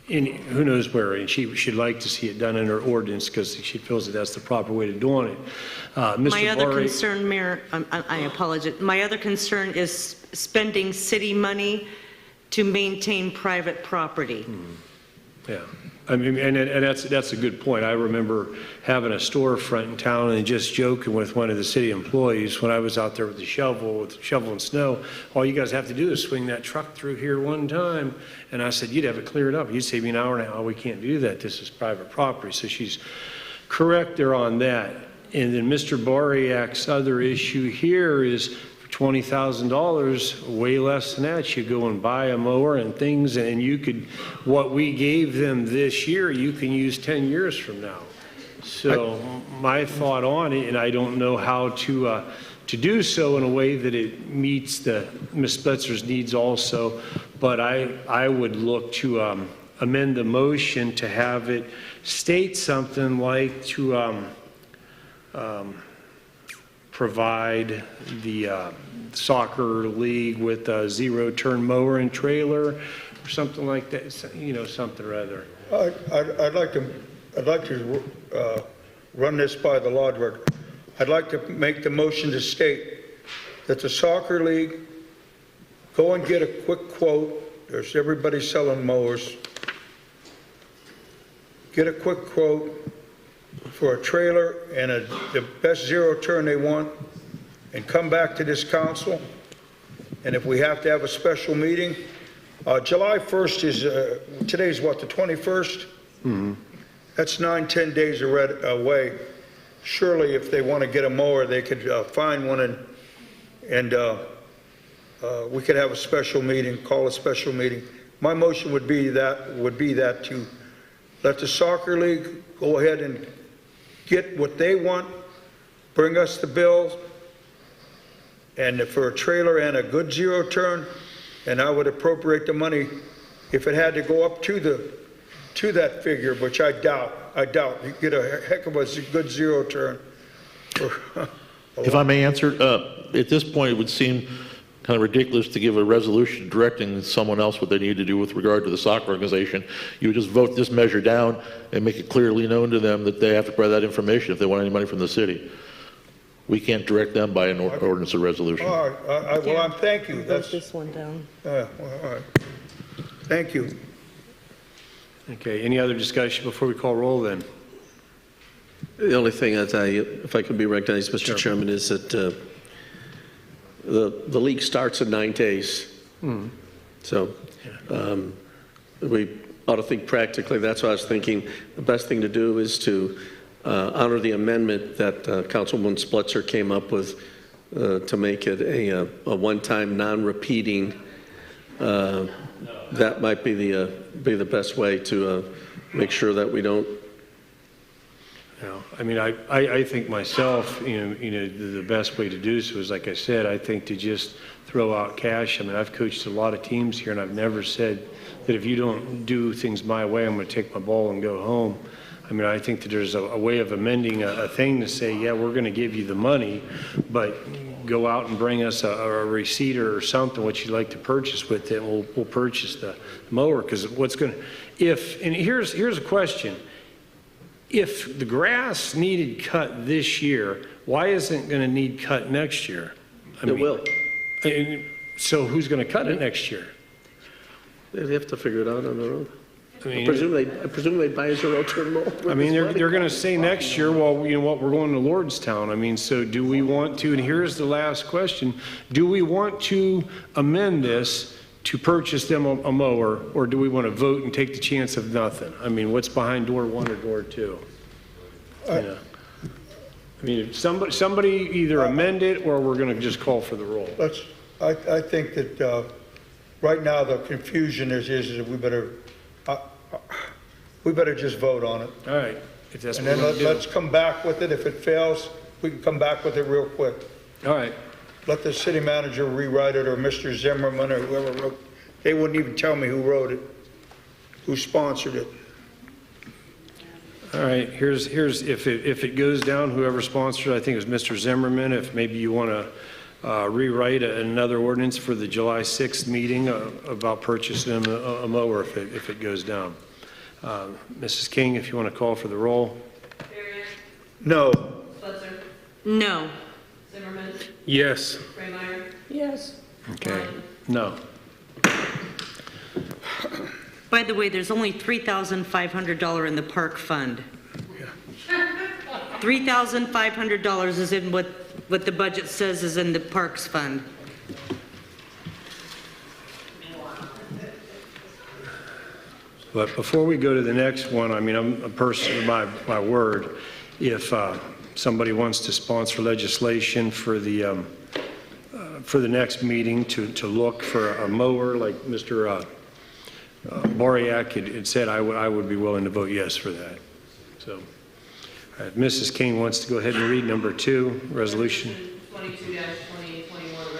who knows where, and she'd like to see it done in her ordinance because she feels that that's the proper way of doing it. My other concern, Mayor, I apologize. My other concern is spending city money to maintain private property. Yeah, I mean, and that's a good point. I remember having a storefront in town and just joking with one of the city employees when I was out there with the shovel and snow. All you guys have to do is swing that truck through here one time. And I said, you'd have it cleared up. You'd save me an hour and a half. Oh, we can't do that. This is private property. So she's correct there on that. And then Mr. Bariak's other issue here is for $20,000, way less than that, you go and buy a mower and things, and you could, what we gave them this year, you can use 10 years from now. So my thought on it, and I don't know how to do so in a way that it meets Ms. Splitzer's needs also, but I would look to amend the motion to have it state something like to provide the soccer league with a zero-turn mower and trailer or something like that, something or other. I'd like to run this by the law director. I'd like to make the motion to state that the soccer league go and get a quick quote. There's everybody selling mowers. Get a quick quote for a trailer and the best zero turn they want, and come back to this council. And if we have to have a special meeting, July 1st is, today's what, the 21st? Mm-hmm. That's 9-10 days away. Surely if they want to get a mower, they could find one and we could have a special meeting, call a special meeting. My motion would be that to let the soccer league go ahead and get what they want, bring us the bill, and for a trailer and a good zero turn, and I would appropriate the money if it had to go up to that figure, which I doubt. You get a heck of a good zero turn. If I may answer, at this point, it would seem kind of ridiculous to give a resolution directing someone else what they need to do with regard to the soccer organization. You would just vote this measure down and make it clearly known to them that they have to provide that information if they want any money from the city. We can't direct them by an ordinance or resolution. All right. Well, thank you. Vote this one down. All right. Thank you. Okay, any other discussion before we call roll then? The only thing that if I could be recognized, Mr. Chairman, is that the league starts in 9 days. Mm. So we ought to think practically. That's what I was thinking. The best thing to do is to honor the amendment that Councilwoman Splitzer came up with to make it a one-time, non-repeating. That might be the best way to make sure that we don't You know, I mean, I think myself, the best way to do so is, like I said, I think to just throw out cash. I mean, I've coached a lot of teams here, and I've never said that if you don't do things my way, I'm going to take my ball and go home. I mean, I think that there's a way of amending a thing to say, yeah, we're going to give you the money, but go out and bring us a receipt or something, what you'd like to purchase with it, and we'll purchase the mower. Because what's going to, and here's a question. If the grass needed cut this year, why isn't it going to need cut next year? It will. So who's going to cut it next year? They have to figure it out on their own. I mean, I presume they buy zero turn mower. I mean, they're going to say next year, well, you know what, we're going to Lordstown. I mean, so do we want to, and here's the last question, do we want to amend this to purchase them a mower, or do we want to vote and take the chance of nothing? I mean, what's behind door one or door two? Yeah. I mean, if somebody either amend it, or we're going to just call for the roll. I think that right now the confusion is that we better just vote on it. All right. If that's And what then we're going to do. let's come back with it. If it fails, we can come back with it real quick. All right. Let the city manager rewrite it, or Mr. Zimmerman, or whoever wrote. They wouldn't even tell me who wrote it, who sponsored it. All right, here's if it goes down, whoever sponsored it, I think it was Mr. Zimmerman, if maybe you want to rewrite another ordinance for the July 6th meeting about purchasing a mower if it goes down. Mrs. King, if you want to call for the roll. No. Spitzer? No. Zimmerman? Yes. Freemeyer? Yes. Okay. No. By the way, there's only $3,500 in the park fund. $3,500 is in what the budget says is in the parks fund. But before we go to the next one, I mean, I'm a person of my word. If somebody wants to sponsor legislation for the next meeting to look for a mower, like Mr. Boriak had said, I would be willing to vote yes for that. So, Mrs. King wants to go ahead and read number 2, resolution. 22-2021,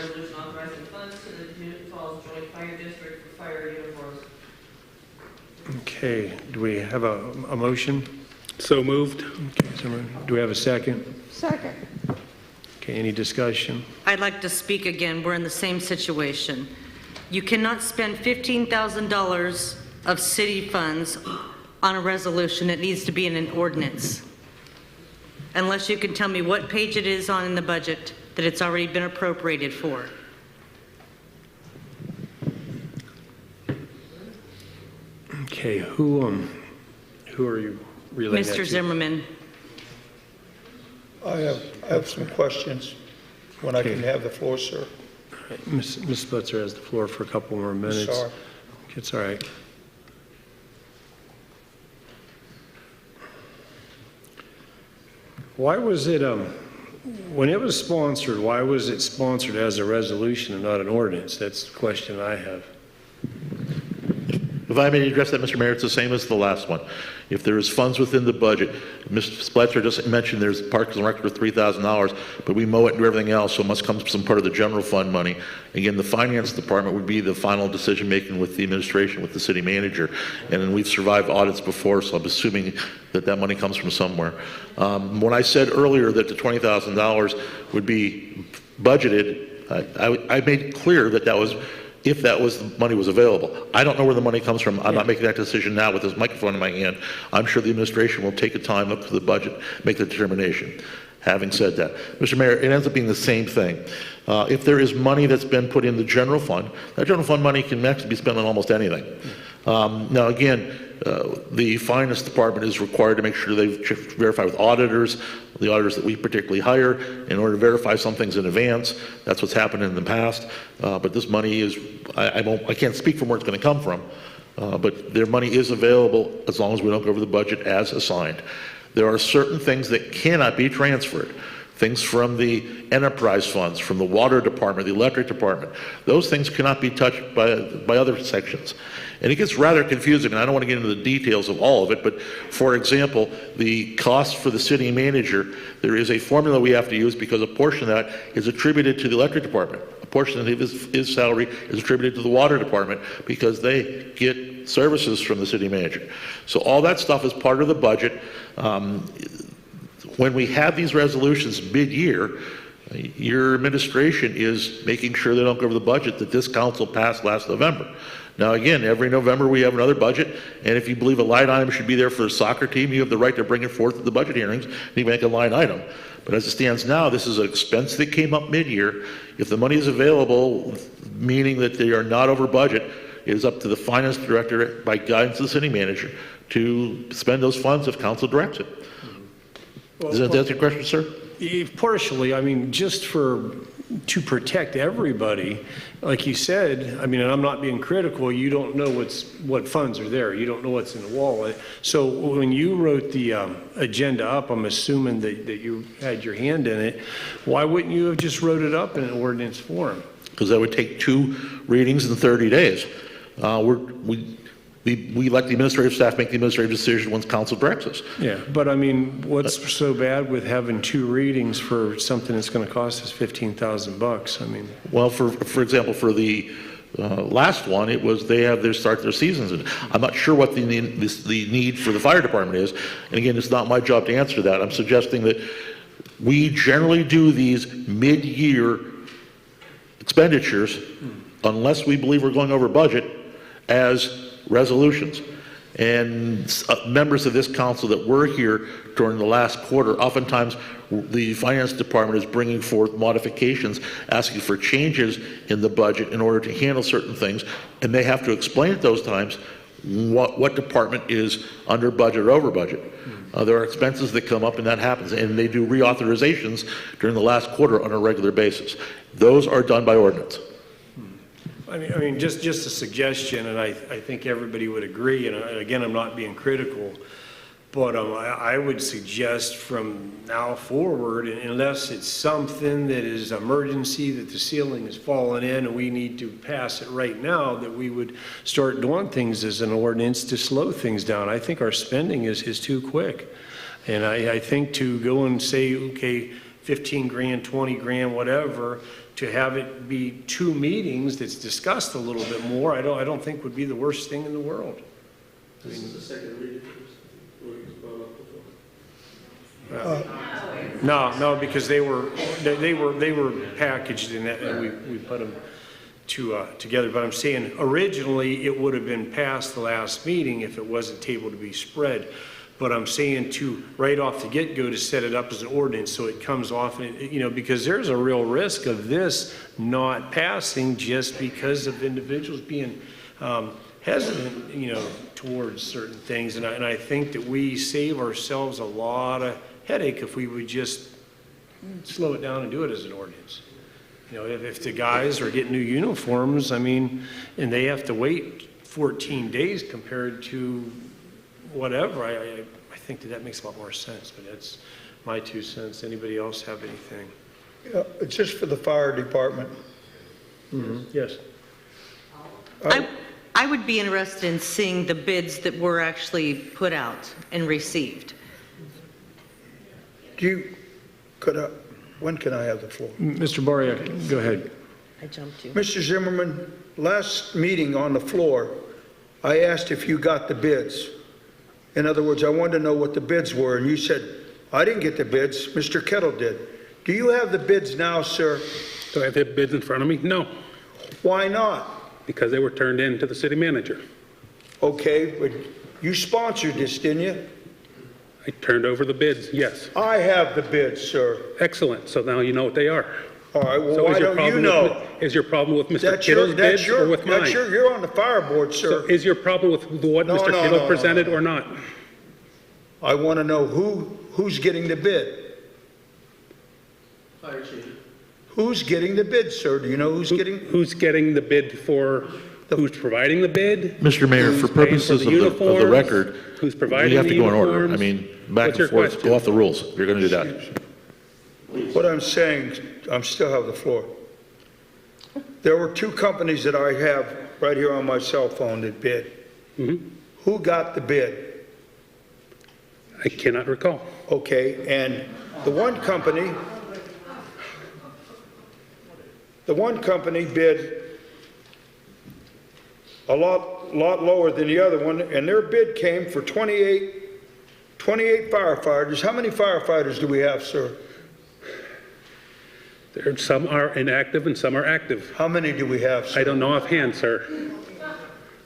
resolution authorizing funds to the Newton Falls Joint Fire District for fire uniforms. Okay, do we have a motion? So moved. Okay, do we have a second? Second. Okay, any discussion? I'd like to speak again. We're in the same situation. You cannot spend $15,000 of city funds on a resolution. It needs to be in an ordinance. Unless you can tell me what page it is on in the budget that it's already been appropriated for. Okay, who are you relaying that to? Mr. Zimmerman. I have some questions when I can have the floor, sir. Ms. Spitzer has the floor for a couple more minutes. Sorry. It's all right. Why was it, when it was sponsored, why was it sponsored as a resolution and not an ordinance? That's the question I have. If I may address that, Mr. Mayor, it's the same as the last one. If there is funds within the budget, Mr. Spletzer just mentioned there's Parks and Rec for $3,000, but we mow it and do everything else, so it must come from some part of the general fund money. Again, the finance department would be the final decision-making with the administration, with the city manager. And then we've survived audits before, so I'm assuming that that money comes from somewhere. When I said earlier that the $20,000 would be budgeted, I made it clear that that was if that was the money was available. I don't know where the money comes from. I'm not making that decision now with this microphone in my hand. I'm sure the administration will take the time, look to the budget, make the determination. Having said that, Mr. Mayor, it ends up being the same thing. If there is money that's been put in the general fund, that general fund money can actually be spent on almost anything. Now again, the finance department is required to make sure they verify with auditors, the auditors that we particularly hire, in order to verify some things in advance. That's what's happened in the past. But this money is, I can't speak from where it's going to come from, but their money is available as long as we don't go over the budget as assigned. There are certain things that cannot be transferred. things from the enterprise funds, from the water department, the electric department. Those things cannot be touched by other sections. And it gets rather confusing, and I don't want to get into the details of all of it, but for example, the cost for the city manager, there is a formula we have to use because a portion of that is attributed to the electric department. A portion of his salary is attributed to the water department because they get services from the city manager. So all that stuff is part of the budget. When we have these resolutions mid-year, your administration is making sure they don't go over the budget that this council passed last November. Now again, every November we have another budget, and if you believe a line item should be there for the soccer team, you have the right to bring it forth at the budget hearings, and you make a line item. But as it stands now, this is an expense that came up mid-year. If the money is available, meaning that they are not over budget, it is up to the finance director, by guidance of the city manager, to spend those funds if council directs it. Does that answer your question, sir? Partially. I mean, just to protect everybody, like you said, I mean, and I'm not being critical, you don't know what funds are there. You don't know what's in the wallet. So when you wrote the agenda up, I'm assuming that you had your hand in it. Why wouldn't you have just wrote it up in an ordinance form? Because that would take 2 readings in 30 days. We let the administrative staff make the administrative decision once council directs us. Yeah, but I mean, what's so bad with having 2 readings for something that's going to cost us $15,000? I mean, well, for example, for the last one, it was they have start their seasons, and I'm not sure what the need for the fire department is. And again, it's not my job to answer that. I'm suggesting that we generally do these mid-year expenditures unless we believe we're going over budget as resolutions. And members of this council that were here during the last quarter, oftentimes the finance department is bringing forth modifications, asking for changes in the budget in order to handle certain things, and they have to explain at those times what department is under budget or over budget. There are expenses that come up, and that happens, and they do reauthorizations during the last quarter on a regular basis. Those are done by ordinance. I mean, just a suggestion, and I think everybody would agree, and again, I'm not being critical, but I would suggest from now forward, unless it's something that is emergency, that the ceiling is falling in and we need to pass it right now, that we would start doing things as an ordinance to slow things down. I think our spending is too quick. And I think to go and say, okay, 15 grand, 20 grand, whatever, to have it be 2 meetings that's discussed a little bit more, I don't think would be the worst thing in the world. This is the second reading. No, because they were packaged in that, and we put them together. But I'm saying originally it would have been passed the last meeting if it wasn't tabled to be spread. But I'm saying to right off the get-go to set it up as an ordinance so it comes off, and because there's a real risk of this not passing just because of individuals being hesitant, towards certain things. And I think that we save ourselves a lot of headache if we would just slow it down and do it as an ordinance. If the guys are getting new uniforms, I mean, and they have to wait 14 days compared to whatever, I think that makes a lot more sense, but that's my 2 cents. Anybody else have anything? Yeah, it's just for the fire department. Mm-hmm. Yes. I would be interested in seeing the bids that were actually put out and received. When can I have the floor? Mr. Baria, go ahead. I jumped you. Mr. Zimmerman, last meeting on the floor, I asked if you got the bids. In other words, I wanted to know what the bids were, and you said, I didn't get the bids, Mr. Kettle did. Do you have the bids now, sir? Do I have the bids in front of me? No, Why not? because they were turned in to the city manager. Okay, but you sponsored this, didn't you? I turned over the bids, yes. I have the bids, sir. Excellent, so now you know what they are. All right, well, So why don't you know? Is your problem with Mr. Kittle's bids or with mine? You're on the fire board, sir. So is your problem with what Mr. Kittle presented or not? I want to know who's getting the bid. Fire chief. Who's getting the bid, sir? Do you know who's getting? Who's getting the bid for, who's providing the bid? Mr. Mayor, for purposes of the record, who's providing we have to the go in order. uniforms? I mean, back What's and your forth, question? go off the rules. You're going to do that. What I'm saying, I still have the floor. There were two companies that I have right here on my cell phone that bid. Who got the bid? I cannot recall. Okay, and the one company bid a lot lower than the other one, and their bid came for 28 firefighters. How many firefighters do we have, sir? Some are inactive and some are active. How many do we have, sir? I don't know offhand, sir.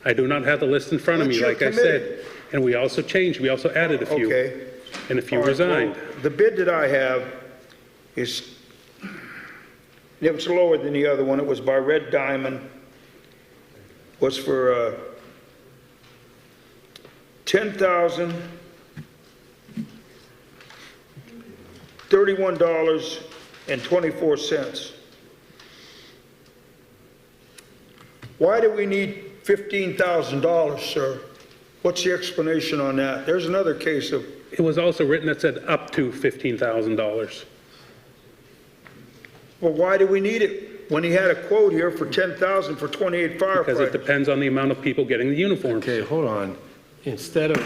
I do not have the list in front of me, like I said. And we also changed, we also added a few. Okay. And a few All right, resigned. well, the bid that I have is, it was lower than the other one. It was by Red Diamond. Was for $10,031.24. Why do we need $15,000, sir? What's the explanation on that? There's another case of... It was also written that said up to $15,000. Well, why do we need it when he had a quote here for $10,000 for 28 firefighters? Because it depends on the amount of people getting the uniforms. Okay, hold on. Instead of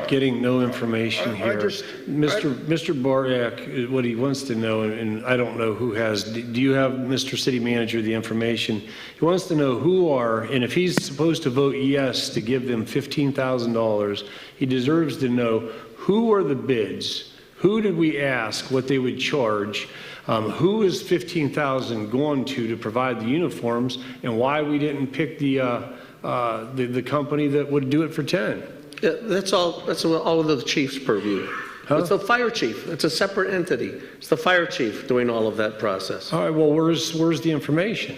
getting no information here, Mr. Boriak, what he wants to know, and I don't know who has, do you have, Mr. City Manager, the information? He wants to know who are, and if he's supposed to vote yes to give them $15,000, he deserves to know who are the bids, who did we ask what they would charge, who is $15,000 going to provide the uniforms, and why we didn't pick the company that would do it for 10. Yeah, that's all of the chief's purview. It's the fire chief. It's a separate entity. It's the fire chief doing all of that process. All right, well, where's the information?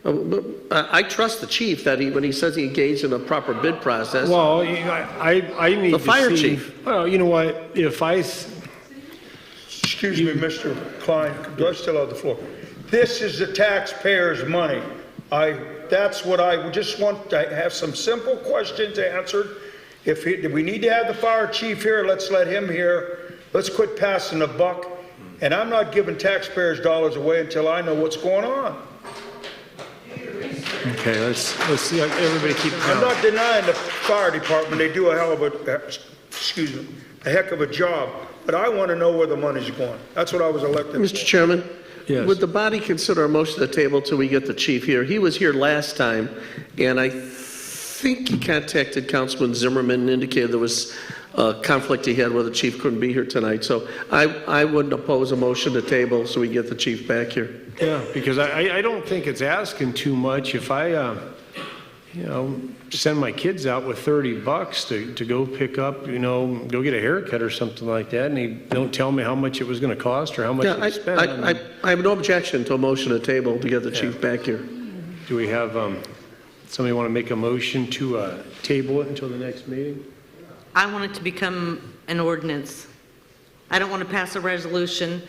I trust the chief that when he says he engaged in a proper bid process. Well, I need the fire to see, chief. Well, you know what? If I... Excuse me, Mr. Klein, do I still have the floor? This is the taxpayers' money. That's what I just want to have some simple questions answered. If we need to have the fire chief here, let's let him here. Let's quit passing the buck. And I'm not giving taxpayers' dollars away until I know what's going on. Okay, let's see. Everybody keep count. I'm not denying the fire department. They do a hell of a heck of a job. But I want to know where the money's going. That's what I was elected Mr. for. Chairman, yes. Would the body consider a motion to the table till we get the chief here? He was here last time, and I think he contacted Councilman Zimmerman and indicated there was a conflict he had where the chief couldn't be here tonight. So I wouldn't oppose a motion to table so we get the chief back here. Yeah, because I don't think it's asking too much if I, send my kids out with $30 to go pick up, go get a haircut or something like that, and they don't tell me how much it was going to cost or how much they spent. I have no objection to a motion to table to get the chief back here. Do we have somebody want to make a motion to table it until the next meeting? I want it to become an ordinance. I don't want to pass a resolution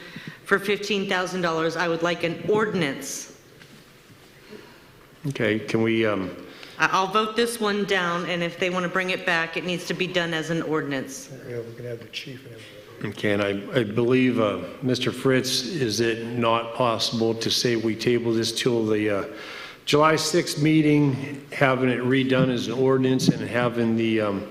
for $15,000. I would like an ordinance. Okay, can we... I'll vote this one down, and if they want to bring it back, it needs to be done as an ordinance. Yeah, we can have the chief and everybody. Okay, and I believe, Mr. Fritz, is it not possible to say we table this till the July 6th meeting, having it redone as an ordinance and having the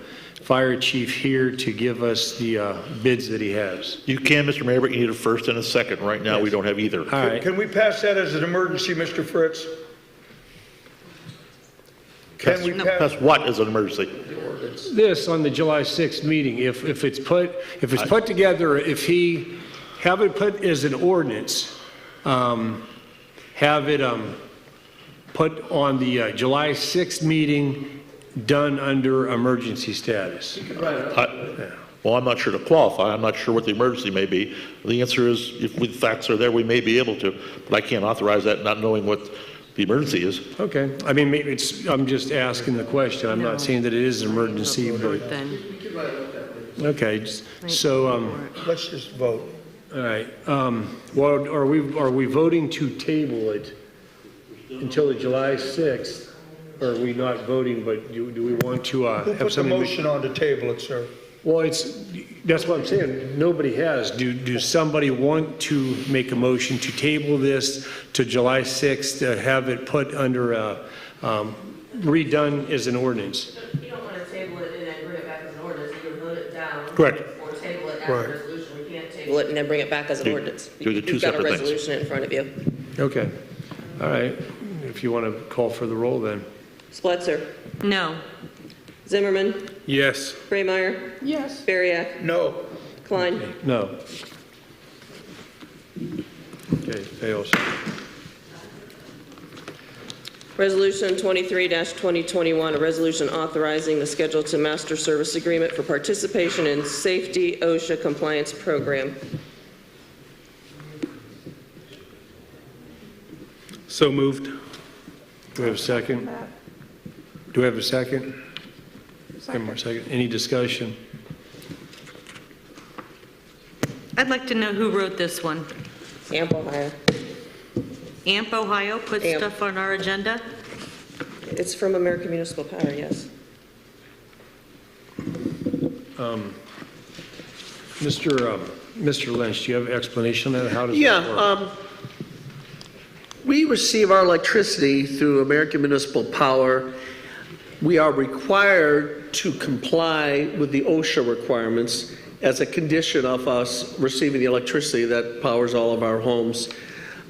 fire chief here to give us the bids that he has? You can, Mr. Mayor, but you need a first and a second. Right now, we don't have either. All right. Can we pass that as an emergency, Mr. Fritz? Can we pass what as an emergency? This on the July 6th meeting, if it's put together, if he have it put as an ordinance, have it put on the July 6th meeting, done under emergency status. Well, I'm not sure to qualify. I'm not sure what the emergency may be. The answer is, if the facts are there, we may be able to, but I can't authorize that not knowing what the emergency is. Okay. I mean, maybe I'm just asking the question. I'm not saying that it is an emergency, but... Okay, so... let's just vote. All right. Well, are we voting to table it until the July 6th? Or are we not voting, but do we want to Who have put the something... motion on to table it, sir? Well, that's what I'm saying. Nobody has. Do somebody want to make a motion to table this to July 6th to have it put under redone as an ordinance? You don't want to table it and then bring it back as an ordinance. You can vote it down. Correct. Or table it as Right. a resolution. We can't table it and then bring it back as an ordinance. Those are two You've got a separate things. resolution in front of you. Okay. All right. If you want to call for the roll then. Spletzer. No. Zimmerman. Yes. Braymeyer. Yes. Bariak. No. Klein. No. Okay, fails. Resolution 23-2021, a resolution authorizing the schedule to master service agreement for participation in safety OSHA compliance program. So moved. Do we have a second? Do we have a second? One more second. Any discussion? I'd like to know who wrote this one. AMP Ohio. AMP Ohio put AMP. stuff on our agenda? It's from American Municipal Power, yes. Mr. Lynch, do you have an explanation on that? How does that work? We receive our electricity through American Municipal Power. We are required to comply with the OSHA requirements as a condition of us receiving the electricity that powers all of our homes.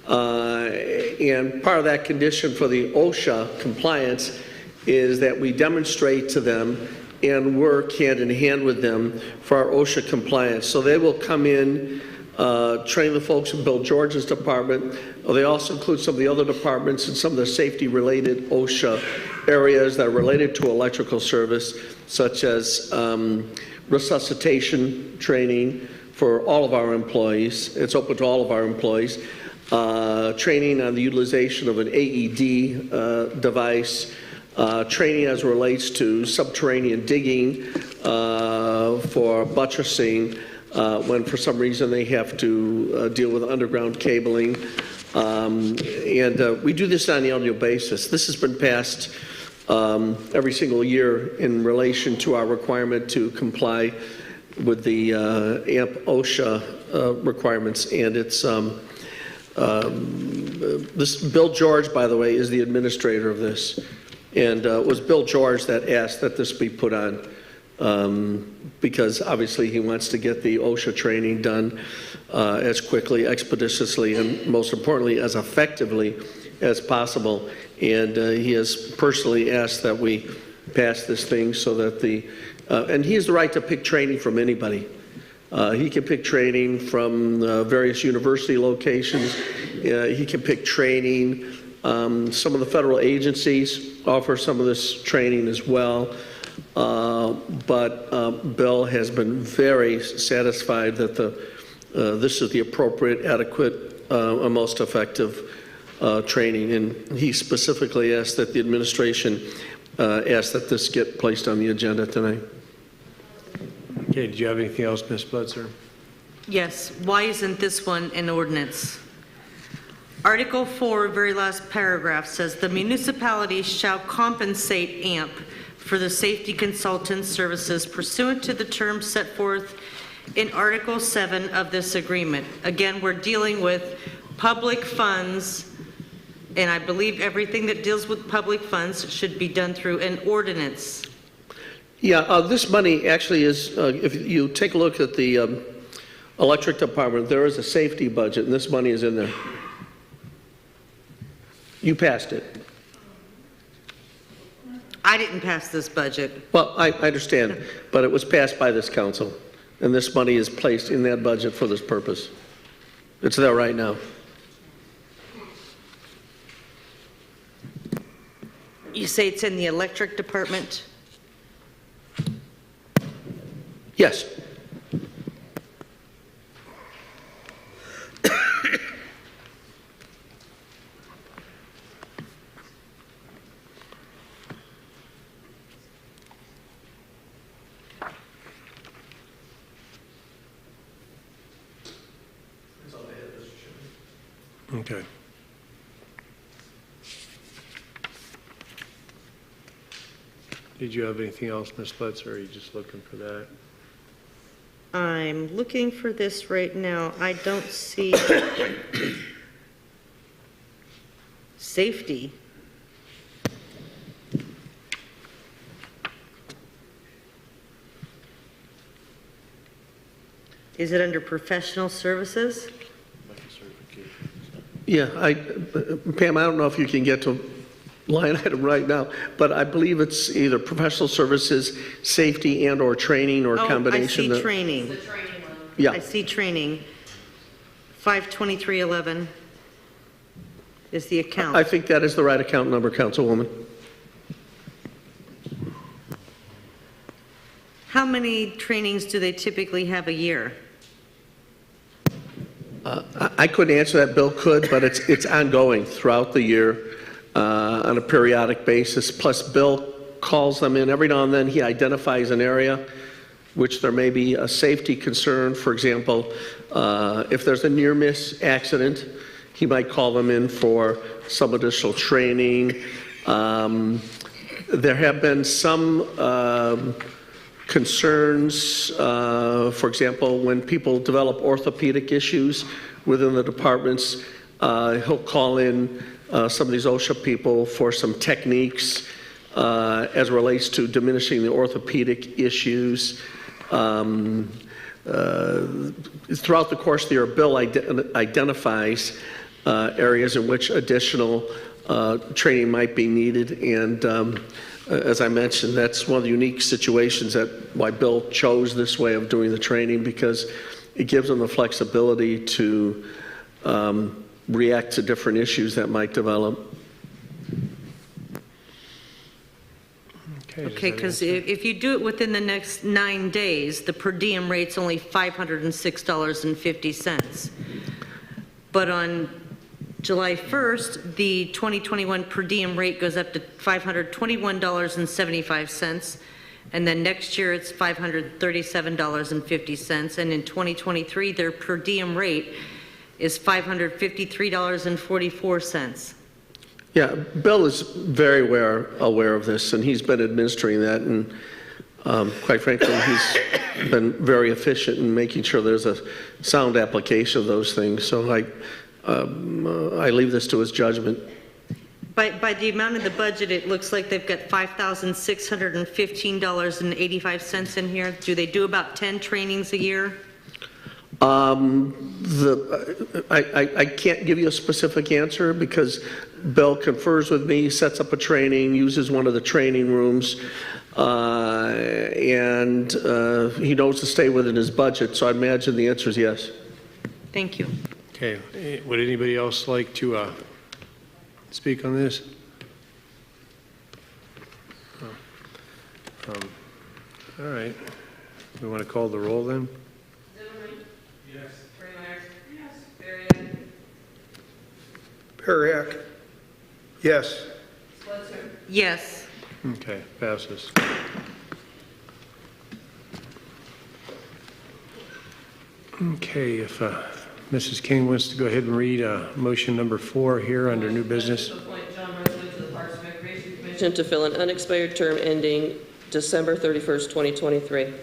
And part of that condition for the OSHA compliance is that we demonstrate to them and work hand in hand with them for our OSHA compliance. So they will come in, train the folks in Bill George's department. They also include some of the other departments and some of the safety-related OSHA areas that are related to electrical service, such as resuscitation training for all of our employees. It's open to all of our employees. Training on the utilization of an AED device, training as it relates to subterranean digging for buttressing when for some reason they have to deal with underground cabling. And we do this on an annual basis. This has been passed every single year in relation to our requirement to comply with the AMP OSHA requirements. And it's this Bill George, by the way, is the administrator of this. And it was Bill George that asked that this be put on because obviously he wants to get the OSHA training done as quickly, expeditiously, and most importantly, as effectively as possible. And he has personally asked that we pass this thing so that and he has the right to pick training from anybody. He can pick training from various university locations. He can pick training. Some of the federal agencies offer some of this training as well. But Bill has been very satisfied that this is the appropriate, adequate, and most effective training. And he specifically asked that the administration ask that this get placed on the agenda tonight. Okay, do you have anything else, Ms. Blitzer? Yes. Why isn't this one an ordinance? Article 4, very last paragraph says, the municipality shall compensate AMP for the safety consultant services pursuant to the terms set forth in Article 7 of this agreement. Again, we're dealing with public funds, and I believe everything that deals with public funds should be done through an ordinance. Yeah, this money actually is, if you take a look at the electric department, there is a safety budget, and this money is in there. You passed it. I didn't pass this budget. Well, I understand, but it was passed by this council, and this money is placed in that budget for this purpose. It's there right now. You say it's in the electric department? Yes. Okay. Did you have anything else, Ms. Blitzer, or are you just looking for that? I'm looking for this right now. I don't see safety. Is it under professional services? Yeah, Pam, I don't know if you can get to line item right now, but I believe it's either professional services, safety, and/or training, or combination. I see training. Yeah. I see training. 52311 is the account. I think that is the right account number, Councilwoman. How many trainings do they typically have a year? I couldn't answer that. Bill could, but it's ongoing throughout the year on a periodic basis. Plus, Bill calls them in every now and then. He identifies an area which there may be a safety concern. For example, if there's a near-miss accident, he might call them in for some additional training. There have been some concerns, for example, when people develop orthopedic issues within the departments, he'll call in some of these OSHA people for some techniques as it relates to diminishing the orthopedic issues. Throughout the course of the year, Bill identifies areas in which additional training might be needed, and as I mentioned, that's one of the unique situations that why Bill chose this way of doing the training, because it gives them the flexibility to react to different issues that might develop. Okay, because if you do it within the next 9 days, the per diem rate's only $506.50. But on July 1st, the 2021 per diem rate goes up to $521.75, and then next year it's $537.50, and in 2023 their per diem rate is $553.44. Yeah, Bill is very aware of this, and he's been administering that, and quite frankly, he's been very efficient in making sure there's a sound application of those things. So I leave this to his judgment. By the amount of the budget, it looks like they've got $5,615.85 in here. Do they do about 10 trainings a year? I can't give you a specific answer because Bill confers with me, sets up a training, uses one of the training rooms, and he knows to stay within his budget, so I imagine the answer is yes. Thank you. Okay, would anybody else like to speak on this? All right, we want to call the roll then? Yes. Yes. Perriak. Yes. Yes. Okay, passes. Okay, if Mrs. King wants to go ahead and read motion number 4 here under new business. Appoint John Rosewood to the Parks and Recreation Commission to fill an unexpired term ending December 31st, 2023.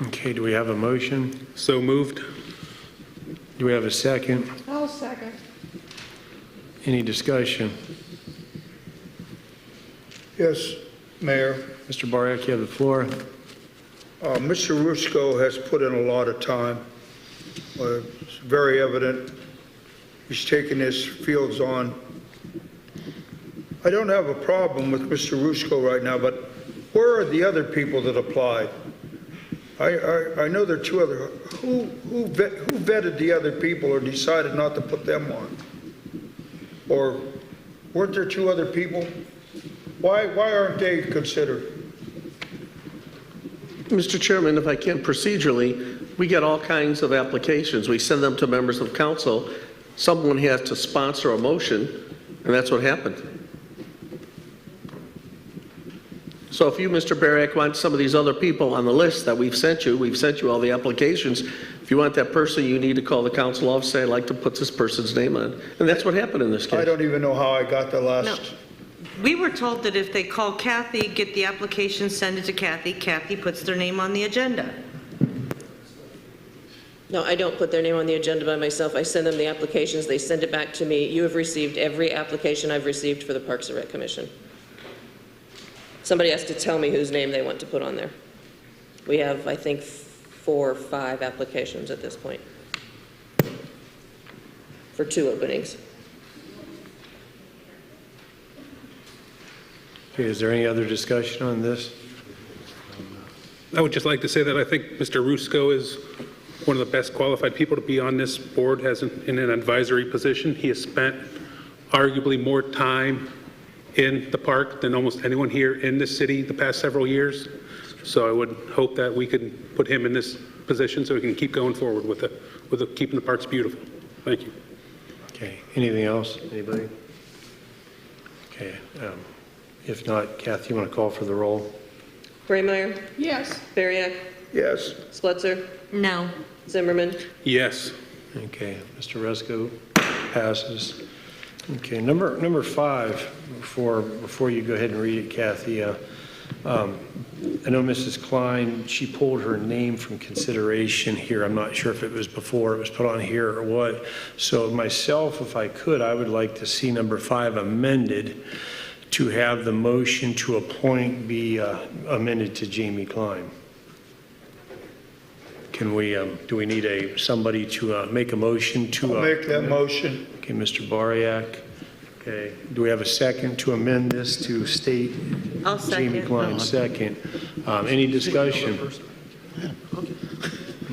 Okay, do we have a motion? So moved. Do we have a second? I'll second. Any discussion? Yes, Mayor. Mr. Bariak, you have the floor. Mr. Rusko has put in a lot of time. It's very evident. He's taken his fields on. I don't have a problem with Mr. Rusko right now, but where are the other people that applied? I know there are 2 other. Who vetted the other people or decided not to put them on? Or weren't there 2 other people? Why aren't they considered? Mr. Chairman, if I can, procedurally, we get all kinds of applications. We send them to members of council. Someone has to sponsor a motion, and that's what happened. So if you, Mr. Bariak, want some of these other people on the list that we've sent you all the applications. If you want that person, you need to call the council office and say, I'd like to put this person's name on. And that's what happened in this case. I don't even know how I got the last. We were told that if they call Kathy, get the application, send it to Kathy, Kathy puts their name on the agenda. No, I don't put their name on the agenda by myself. I send them the applications, they send it back to me. You have received every application I've received for the Parks and Rec Commission. Somebody has to tell me whose name they want to put on there. We have, I think, 4 or 5 applications at this point for 2 openings. Okay, is there any other discussion on this? I would just like to say that I think Mr. Rusko is one of the best qualified people to be on this board, in an advisory position. He has spent arguably more time in the park than almost anyone here in this city the past several years. So I would hope that we can put him in this position so we can keep going forward with keeping the parks beautiful. Thank you. Okay, anything else? Anybody? Okay, if not, Kathy, you want to call for the roll? Braymeyer? Yes. Bariak? Yes. Spletzer? No. Zimmerman? Yes. Okay, Mr. Rusko passes. Okay, number 5, before you go ahead and read it, Kathy, I know Mrs. Klein, she pulled her name from consideration here. I'm not sure if it was before it was put on here or what. So myself, if I could, I would like to see number 5 amended to have the motion to appoint be amended to Jamie Klein. Can we, do we need somebody to make a motion to? I'll make that motion. Okay, Mr. Bariak. Okay, do we have a second to amend this to state? I'll second. Jamie Klein, second. Any discussion?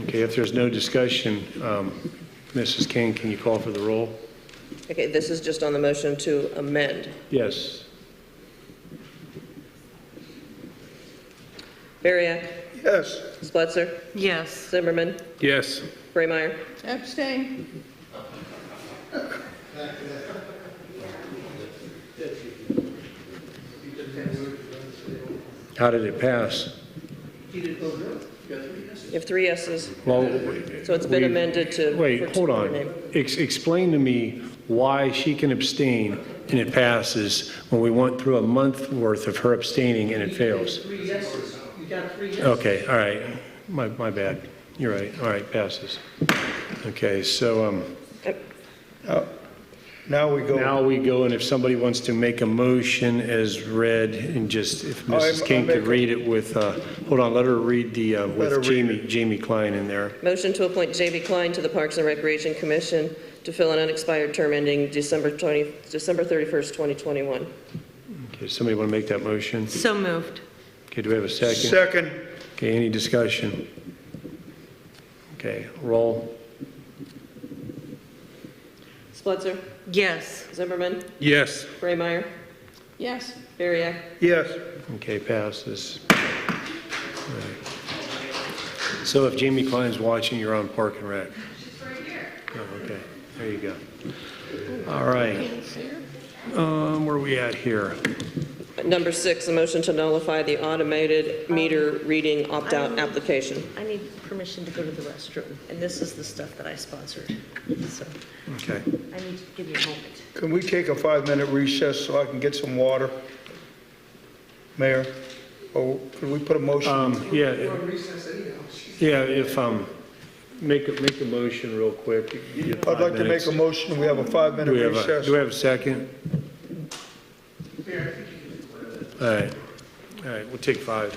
Okay, if there's no discussion, Mrs. King, can you call for the roll? Okay, this is just on the motion to amend. Yes. Bariak? Yes. Spletzer? Yes. Zimmerman? Yes. Braymeyer? Abstain. How did it pass? You have 3 yeses. Well, So it's been amended to. wait, hold on. Explain to me why she can abstain and it passes when we went through a month worth of her abstaining and it fails. 3 yeses. You got 3 yeses. Okay, all right. My bad. You're right. All right, passes. Okay, so Now we go. And if somebody wants to make a motion as read, and just, if Mrs. King could read it with, hold on, let her read the, with Jamie Klein in there. Motion to appoint Jamie Klein to the Parks and Recreation Commission to fill an unexpired term ending December 31st, 2021. Okay, somebody want to make that motion? So moved. Okay, do we have a second? Second. Okay, any discussion? Okay, roll. Spletzer? Yes. Zimmerman? Yes. Braymeyer? Yes. Bariak? Yes. Okay, passes. All right. So if Jamie Klein's watching, you're on Park and Rec. She's right here. Oh, okay, there you go. All right. Where are we at here? Number 6, a motion to nullify the automated meter reading opt-out application. I need permission to go to the restroom, and this is the stuff that I sponsored. So Okay. I need to give you a moment. Can we take a 5-minute recess so I can get some water? Mayor, or could we put a motion? Yeah, if, make a motion real quick. I'd like to make a motion. We have a 5-minute recess. Do we have a second? All right, we'll take 5.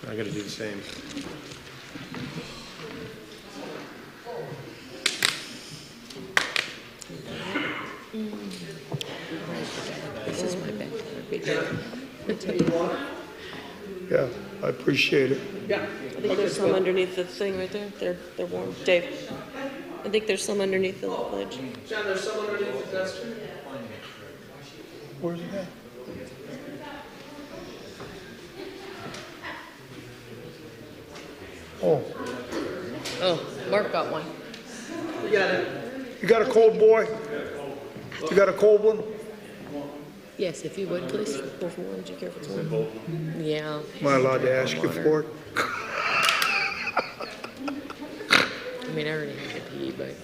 I got to do the same. This is my bed. Yeah, I appreciate it. I think there's some underneath the thing right there. They're warm. Dave, I think there's some underneath the ledge. John, there's someone underneath the desk. Where's it at? Oh, Mark got one. We got it. You got a cold, boy? You got a cold one? Yes, if you would, please. There's one. Do you care if it's warm? Yeah. Am I allowed to ask you for it? I mean, I already had to pee, but.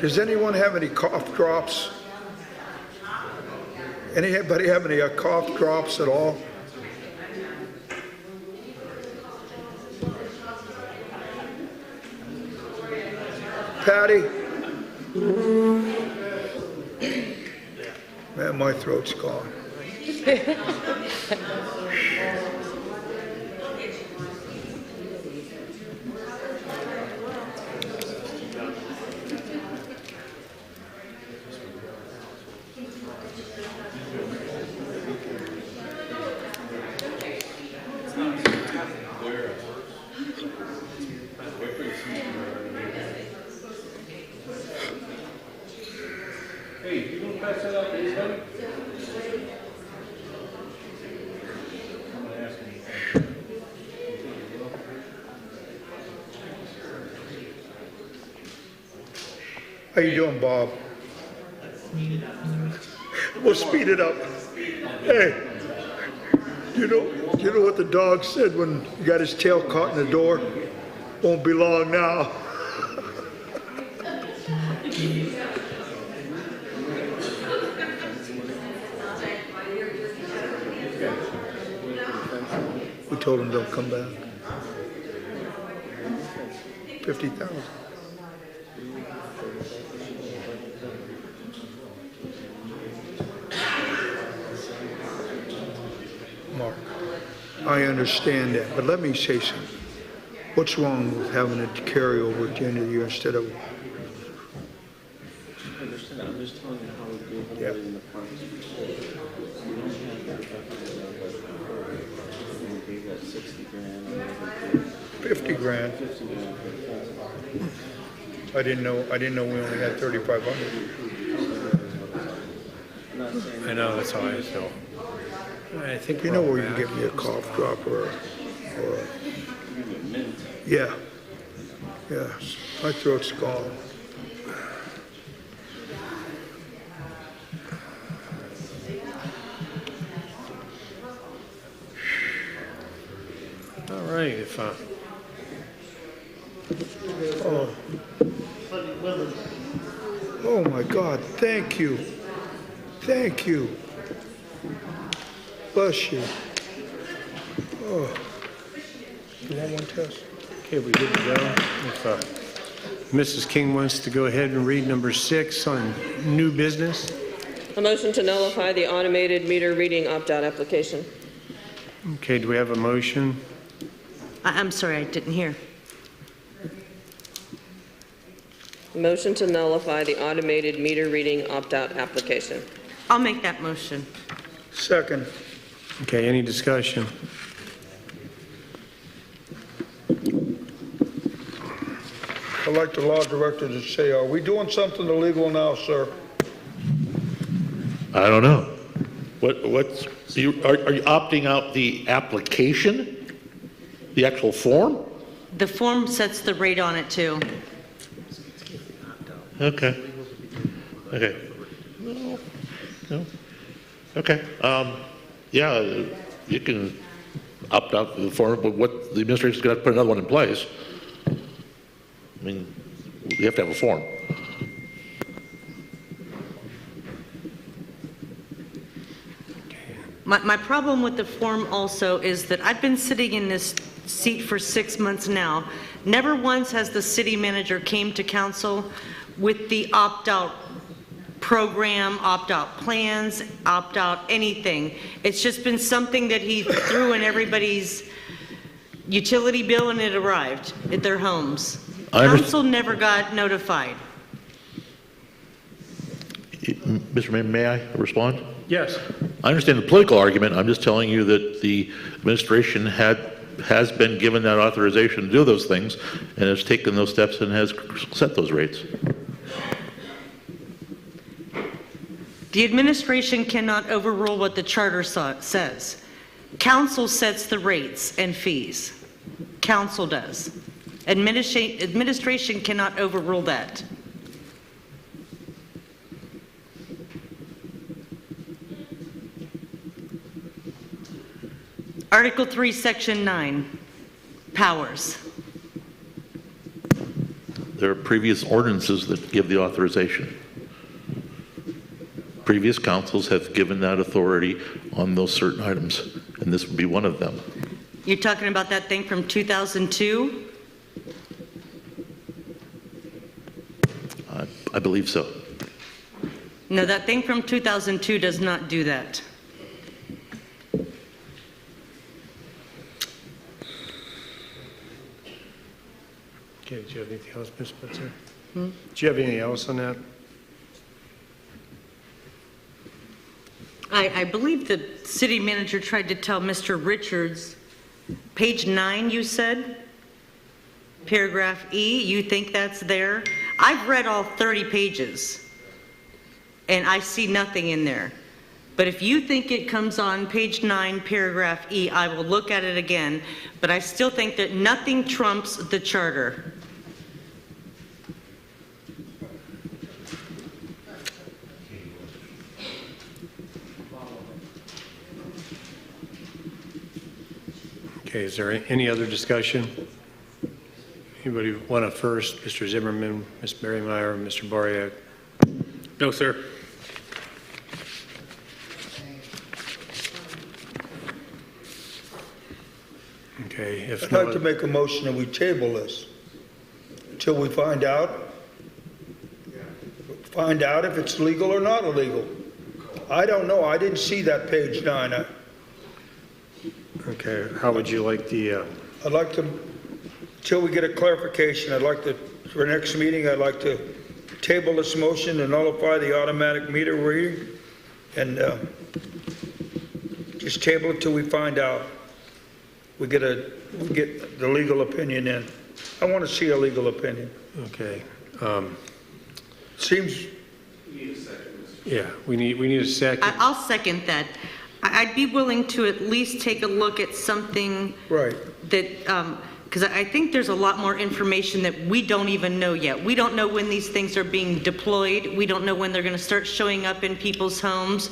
Does anyone have any cough drops? Anybody have any cough drops at all? Patty? Man, my throat's gone. Hey, you gonna pass that out to anybody? How you doing, Bob? We'll speed it up. Hey, you know what the dog said when he got his tail caught in the door? Won't be long now. We told him they'll come back. 50,000. Mark, I understand that, but let me say something. What's wrong with having it carry over at the end of the year instead of... I understand. I'm just telling you how we do it in the parks. We don't have we gave that 60 grand. 50 grand. 50 grand. I didn't know we only had 3,500. I know, that's how I feel. I think You know where you can get me a cough drop or yeah. Yes. My throat's gone. All right, if Oh my God, thank you. Thank you. Bless you. Oh. You want one test? okay, we good to go. If Mrs. King wants to go ahead and read number 6 on new business. A motion to nullify the automated meter reading opt-out application. Okay, do we have a motion? I'm sorry, I didn't hear. Motion to nullify the automated meter reading opt-out application. I'll make that motion. Second. Okay, any discussion? I'd like the law director to say, are we doing something illegal now, sir? I don't know. What's, are you opting out the application? The actual form? The form sets the rate on it too. Okay. Okay. No. No. Okay. Yeah, you can opt out the form, but what the administration's going to have to put another one in place. I mean, you have to have a form. My problem with the form also is that I've been sitting in this seat for 6 months now. Never once has the city manager came to council with the opt-out program, opt-out plans, opt-out anything. It's just been something that he threw in everybody's utility bill and it arrived at their homes. Council never got notified. Mr. Mayor, may I respond? Yes. I understand the political argument. I'm just telling you that the administration has been given that authorization to do those things and has taken those steps and has set those rates. The administration cannot overrule what the charter says. Council sets the rates and fees. Council does. Administration cannot overrule that. Article 3, Section 9, powers. There are previous ordinances that give the authorization. Previous councils have given that authority on those certain items, and this would be one of them. You're talking about that thing from 2002? I believe so. No, that thing from 2002 does not do that. Okay, do you have anything else, Ms. Spitzer? Do you have anything else on that? I believe the city manager tried to tell Mr. Richards, page 9 you said, paragraph E, you think that's there? I've read all 30 pages and I see nothing in there. But if you think it comes on page 9, paragraph E, I will look at it again, but I still think that nothing trumps the charter. Okay, is there any other discussion? Anybody want to first? Mr. Zimmerman, Ms. Berrymeyer, Mr. Boriak? No, sir. Okay, if I'd not, like to make a motion that we table this until we find out if it's legal or not illegal. I don't know. I didn't see that page 9. okay, how would you like the, I'd like to, until we get a clarification, I'd like to, for next meeting, I'd like to table this motion to nullify the automatic meter reading and just table it till we find out. We get the legal opinion in. I want to see a legal opinion. okay. Seems, Yeah, we need a second. I'll second that. I'd be willing to at least take a look at something right. that, because I think there's a lot more information that we don't even know yet. We don't know when these things are being deployed. We don't know when they're going to start showing up in people's homes.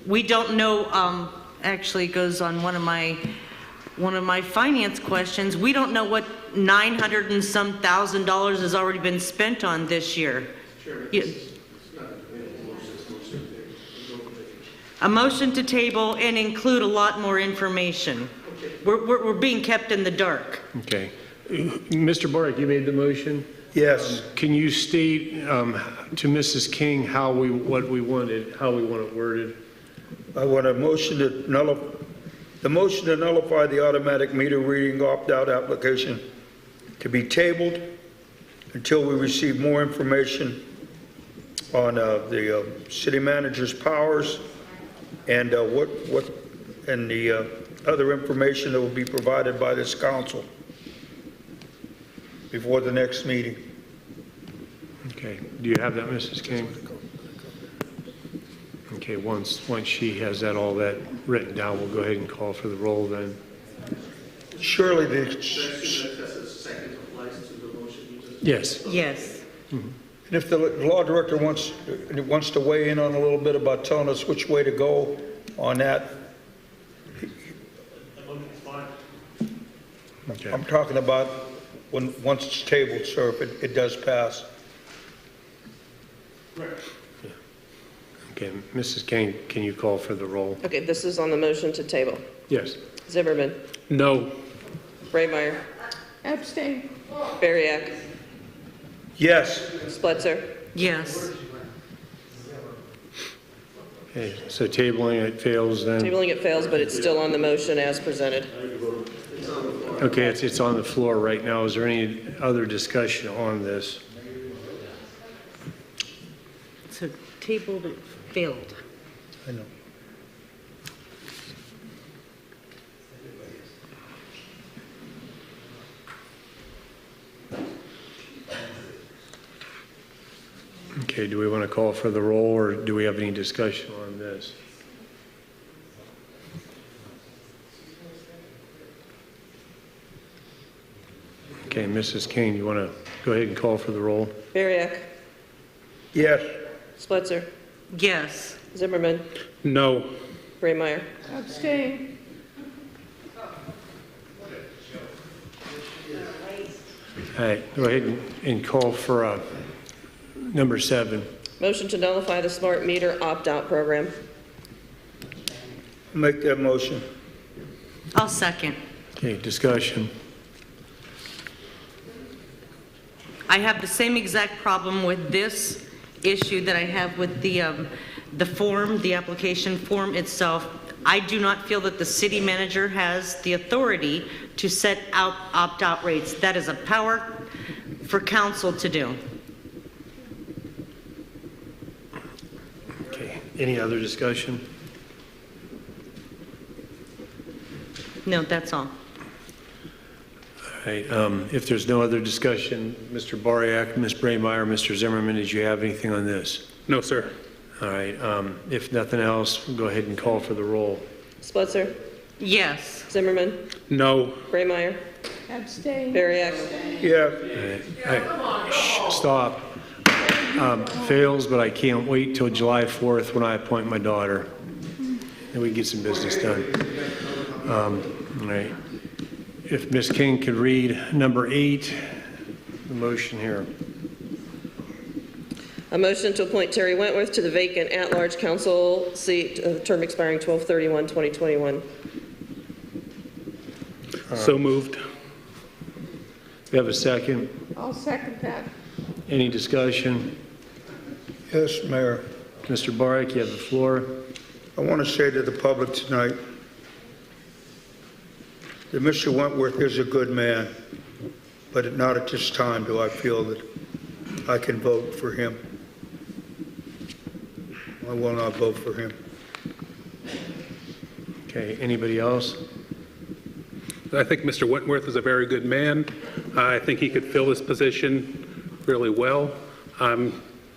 We don't know, actually it goes on one of my finance questions. We don't know what $900 and some thousand has already been spent on this year. Yeah. A motion to table and include a lot more information. We're being kept in the dark. Okay. Mr. Boriak, you made the motion? Yes. Can you state to Mrs. King how what we wanted, how we want it worded? I want a motion to nullify the automatic meter reading opt-out application to be tabled until we receive more information on the city manager's powers and and the other information that will be provided by this council before the next meeting. Okay. Do you have that, Mrs. King? Okay, once she has all that written down, we'll go ahead and call for the roll then. Surely Yes. Yes. And if the law director wants to weigh in on a little bit about telling us which way to go on that. Okay. I'm talking about once it's tabled, sir, if it does pass. Okay, Mrs. King, can you call for the roll? Okay, this is on the motion to table. Yes. Zimmerman. No. Braymeyer. Abstain. Bariak. Yes. Spletzer. Yes. Okay, so tabling it fails then? Tabling it fails, but it's still on the motion as presented. Okay, it's on the floor right now. Is there any other discussion on this? So tabled, it failed. I know. Okay, do we want to call for the roll or do we have any discussion on this? Okay, Mrs. King, you want to go ahead and call for the roll? Bariak. Yes. Spletzer. Yes. Zimmerman. No. Braymeyer. Abstain. All right, go ahead and call for number 7. Motion to nullify the smart meter opt-out program. Make that motion. I'll second. Okay, discussion. I have the same exact problem with this issue that I have with the form, the application form itself. I do not feel that the city manager has the authority to set out opt-out rates. That is a power for council to do. Okay, any other discussion? No, that's all. All right, if there's no other discussion, Mr. Bariak, Ms. Braymeyer, Mr. Zimmerman, did you have anything on this? No, sir. All right, if nothing else, we'll go ahead and call for the roll. Spitzer? Yes. Zimmerman? No. Braymeyer? Abstain. Bariak? Yeah. All right, shh, stop. Fails, but I can't wait till July 4th when I appoint my daughter. And we can get some business done. All right. If Ms. King could read number 8, the motion here. A motion to appoint Terry Wentworth to the vacant at-large council seat, term expiring 12/31/2021. So moved. We have a second. I'll second that. Any discussion? Yes, Mayor. Mr. Bariak, you have the floor. I want to say to the public tonight that Mr. Wentworth is a good man, but not at this time do I feel that I can vote for him. I will not vote for him. Okay, anybody else? I think Mr. Wentworth is a very good man. I think he could fill this position really well.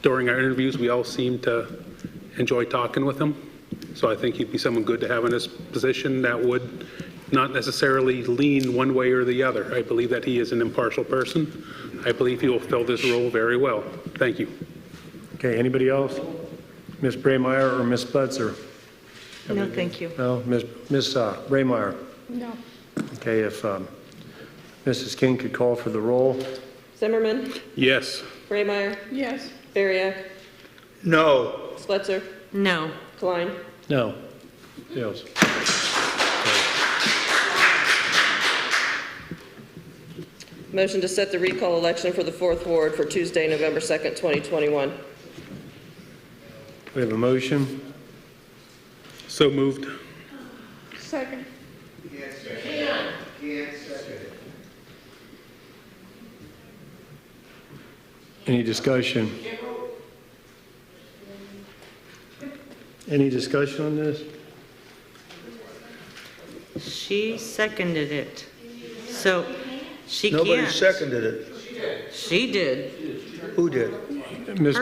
During our interviews, we all seem to enjoy talking with him. So I think he'd be someone good to have in this position that would not necessarily lean one way or the other. I believe that he is an impartial person. I believe he will fill this role very well. Thank you. Okay, anybody else? Ms. Braymeyer or Ms. Spitzer? No, thank you. No, Ms. Braymeyer. No. Okay, if Mrs. King could call for the roll. Zimmerman? Yes. Braymeyer? Yes. Bariak? No. Spitzer? No. Klein? No. Yes. Motion to set the recall election for the 4th Ward for Tuesday, November 2nd, 2021. We have a motion. So moved. Second. Any discussion? Any discussion on this? She seconded it. So she can't. Nobody seconded it. She did. Who did? Ms.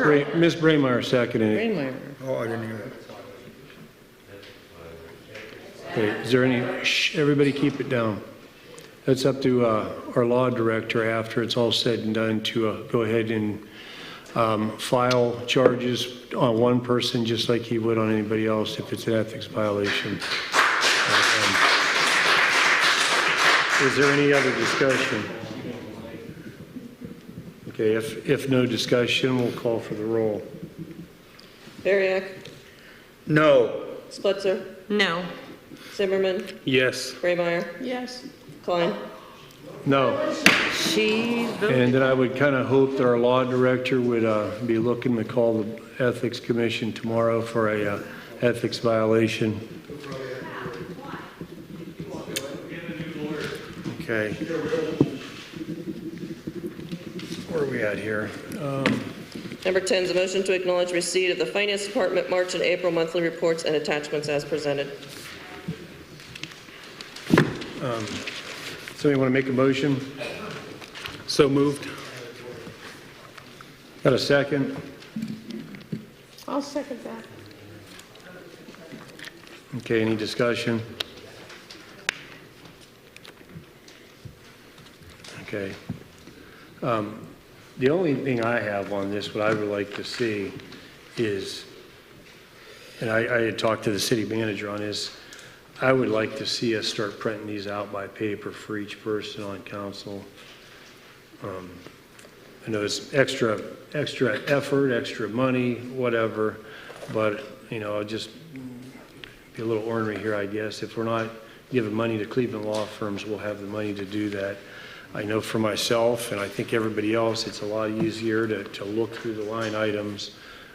Braymeyer seconded it. Braymeyer. Oh, I didn't hear it. Okay, is there any, shh, everybody keep it down. That's up to our law director after it's all said and done to go ahead and file charges on one person just like he would on anybody else if it's an ethics violation. Is there any other discussion? Okay, if no discussion, we'll call for the roll. Bariak? No. Spitzer? No. Zimmerman? Yes. Braymeyer? Yes. Klein? No. She voted. And then I would kind of hope that our law director would be looking to call the Ethics Commission tomorrow for a ethics violation. Okay. Where are we at here? Number 10 is a motion to acknowledge receipt of the Finance Department March and April monthly reports and attachments as presented. Somebody want to make a motion? So moved. Got a second? I'll second that. Okay, any discussion? Okay. The only thing I have on this, what I would like to see is, and I had talked to the city manager on this, I would like to see us start printing these out by paper for each person on council. I know it's extra effort, extra money, whatever, but, I'll just be a little ornery here, I guess. If we're not giving money to Cleveland law firms, we'll have the money to do that. I know for myself, and I think everybody else, it's a lot easier to look through the line items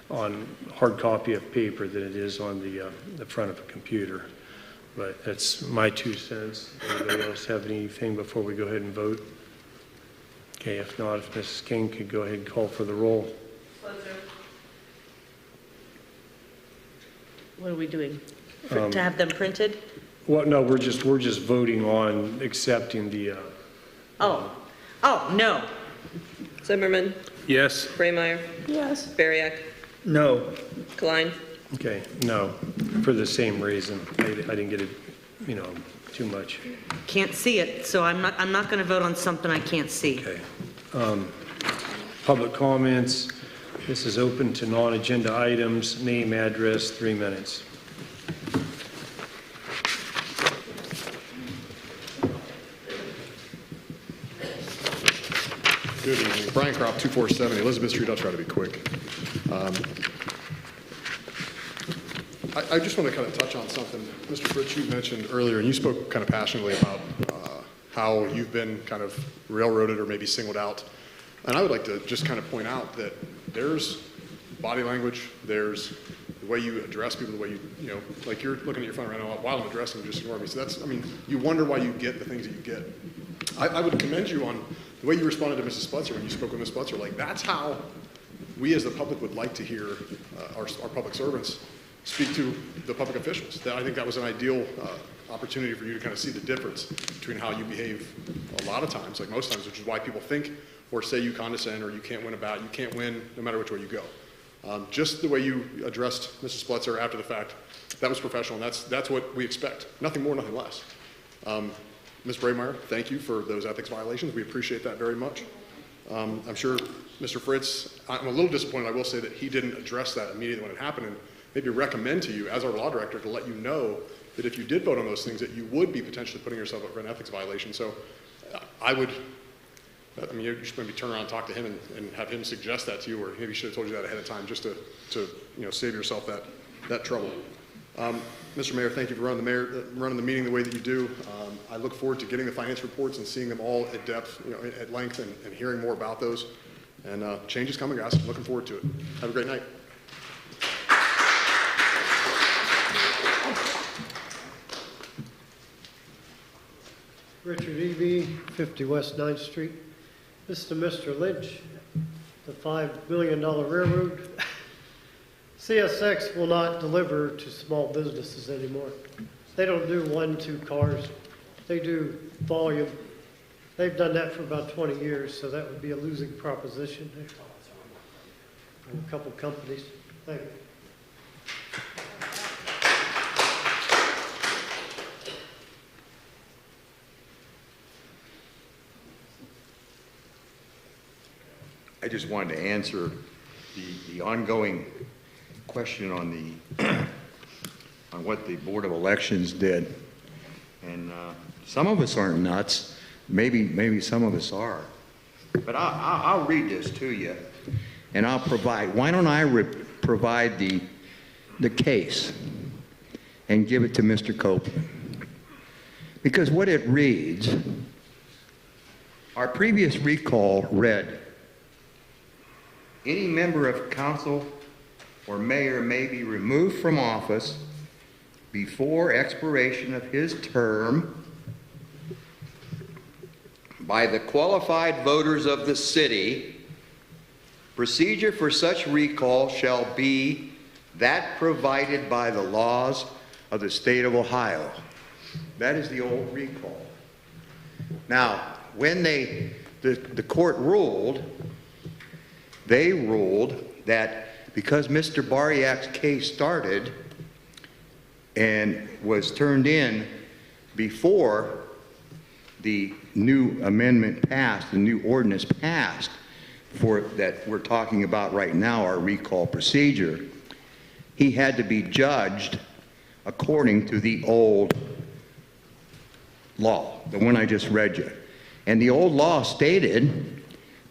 on hard copy of paper than it is on the front of a computer. But that's my 2 cents. Anybody else have anything before we go ahead and vote? Okay, if not, if Mrs. King could go ahead and call for the roll. What are we doing? To have them printed? Well, no, we're just voting on accepting the. No. Zimmerman, Yes. Braymeyer, Yes. Bariak, No. Klein. Okay, no, for the same reason. I didn't get it, too much. Can't see it, so I'm not going to vote on something I can't see. Okay. Public comments. This is open to non-agenda items. Name, address, 3 minutes. Good evening. Brian Crop, 2470 Elizabeth Street. I'll try to be quick. I just want to kind of touch on something, Mr. Fritz, you mentioned earlier, and you spoke kind of passionately about how you've been kind of railroaded or maybe singled out. And I would like to just kind of point out that there's body language, there's the way you address people, the way you like you're looking at your phone right now, while I'm addressing you, just ignore me. So that's, you wonder why you get the things that you get. I would commend you on the way you responded to Mrs. Sputzer when you spoke with Ms. Sputzer. Like, that's how we as the public would like to hear our public servants speak to the public officials. I think that was an ideal opportunity for you to kind of see the difference between how you behave a lot of times, like most times, which is why people think or say you condescend or you can't win a bout, you can't win no matter which way you go. Just the way you addressed Mrs. Sputzer after the fact, that was professional, and that's what we expect. Nothing more, nothing less. Ms. Braymeyer, thank you for those ethics violations. We appreciate that very much. I'm sure Mr. Fritz, I'm a little disappointed, I will say, that he didn't address that immediately when it happened and maybe recommend to you as our law director to let you know that if you did vote on those things that you would be potentially putting yourself up for an ethics violation. So you should maybe turn around and talk to him and have him suggest that to you, or maybe he should have told you that ahead of time just to save yourself that trouble. Mr. Mayor, thank you for running the meeting the way that you do. I look forward to getting the finance reports and seeing them all at depth, at length, and hearing more about those. And change is coming, guys. I'm looking forward to it. Have a great night. Richard Eby, 50 West 9th Street. This is to Mr. Lynch, the $5 million railroad. CSX will not deliver to small businesses anymore. They don't do 1, 2 cars. They do volume. They've done that for about 20 years, so that would be a losing proposition there. A couple companies. Thank you. I just wanted to answer the ongoing question on on what the Board of Elections did. And some of us aren't nuts. Maybe some of us are. But I'll read this to you, and I'll provide. Why don't I provide the case and give it to Mr. Copeland? Because what it reads, our previous recall read, any member of council or mayor may be removed from office before expiration of his term by the qualified voters of the city. Procedure for such recall shall be that provided by the laws of the state of Ohio. That is the old recall. Now, when the court ruled, they ruled that because Mr. Bariak's case started and was turned in before the new amendment passed, the new ordinance passed for that we're talking about right now, our recall procedure, he had to be judged according to the old law, the one I just read you. And the old law stated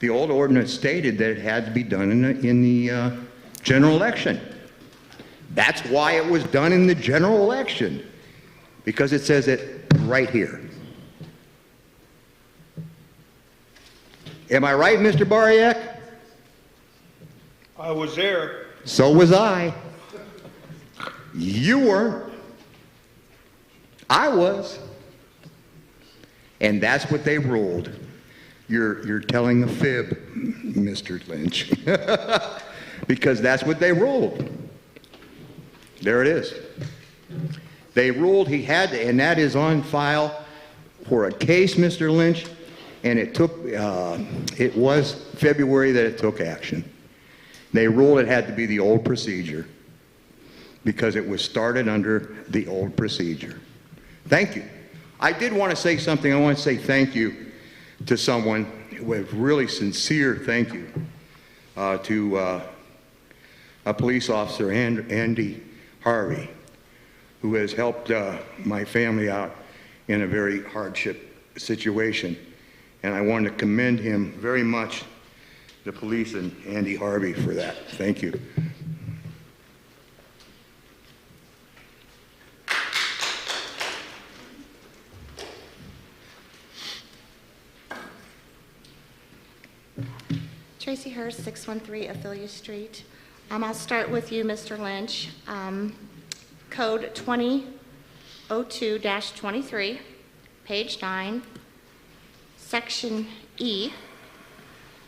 the old ordinance stated that it had to be done in the general election. That's why it was done in the general election, because it says it right here. Am I right, Mr. Bariak? I was there. So was I. You weren't. I was. And that's what they ruled. You're telling a fib, Mr. Lynch. Because that's what they ruled. There it is. They ruled he had to, and that is on file for a case, Mr. Lynch, and it was February that it took action. They ruled it had to be the old procedure because it was started under the old procedure. Thank you. I did want to say something. I want to say thank you to someone with really sincere thank you to a police officer, Andy Harvey, who has helped my family out in a very hardship situation. And I want to commend him very much, the police and Andy Harvey, for that. Thank you. Tracy Hurst, 613 Ophelia Street. I'll start with you, Mr. Lynch. Code 2002-23, page 9, section E.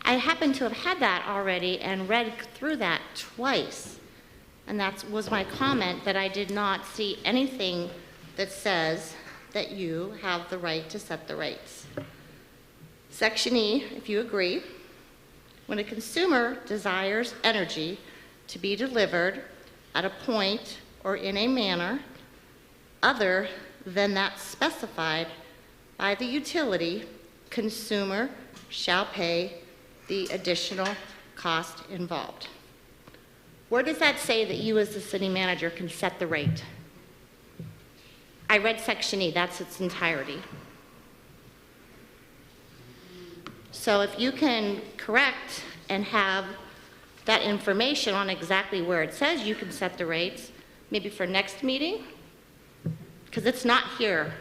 I happen to have had that already and read through that twice. And that was my comment, that I did not see anything that says that you have the right to set the rates. Section E, if you agree, when a consumer desires energy to be delivered at a point or in a manner other than that specified by the utility, consumer shall pay the additional cost involved. Where does that say that you as the city manager can set the rate? I read section E, that's its entirety. So if you can correct and have that information on exactly where it says you can set the rates, maybe for next meeting, because it's not here.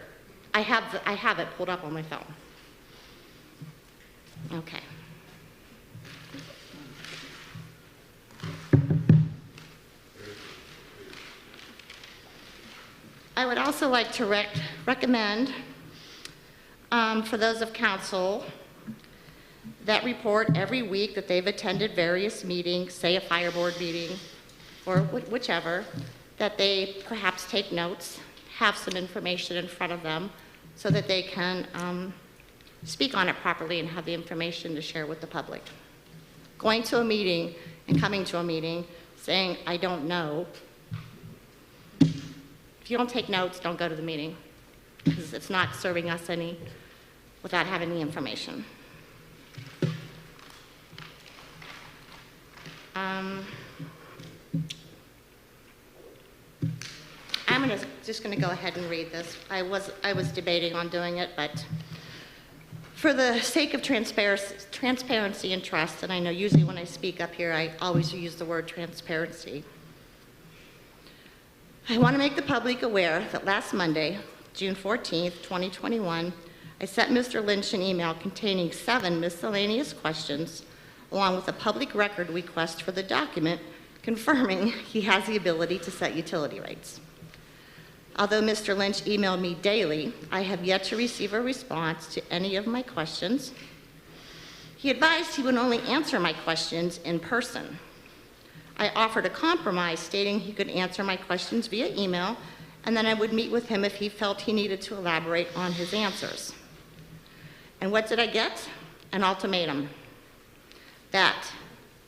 I have it pulled up on my phone. Okay. I would also like to recommend for those of council that report every week that they've attended various meetings, say a fire board meeting or whichever, that they perhaps take notes, have some information in front of them so that they can speak on it properly and have the information to share with the public. Going to a meeting and coming to a meeting saying, I don't know. If you don't take notes, don't go to the meeting, because it's not serving us any without having the information. I'm just going to go ahead and read this. I was debating on doing it, but for the sake of transparency and trust, and I know usually when I speak up here, I always use the word transparency. I want to make the public aware that last Monday, June 14th, 2021, I sent Mr. Lynch an email containing 7 miscellaneous questions, along with a public record request for the document confirming he has the ability to set utility rates. Although Mr. Lynch emailed me daily, I have yet to receive a response to any of my questions. He advised he would only answer my questions in person. I offered a compromise stating he could answer my questions via email, and then I would meet with him if he felt he needed to elaborate on his answers. And what did I get? An ultimatum that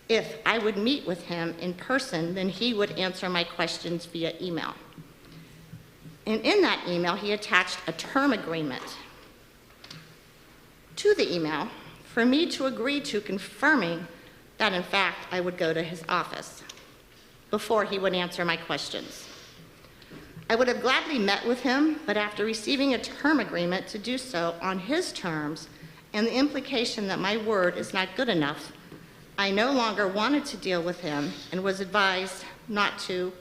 if I would meet with him in person, then he would answer my questions via email. And in that email, he attached a term agreement to the email for me to agree to, confirming that in fact I would go to his office before he would answer my questions. I would have gladly met with him, but after receiving a term agreement to do so on his terms and the implication that my word is not good enough, I no longer wanted to deal with him and was advised not to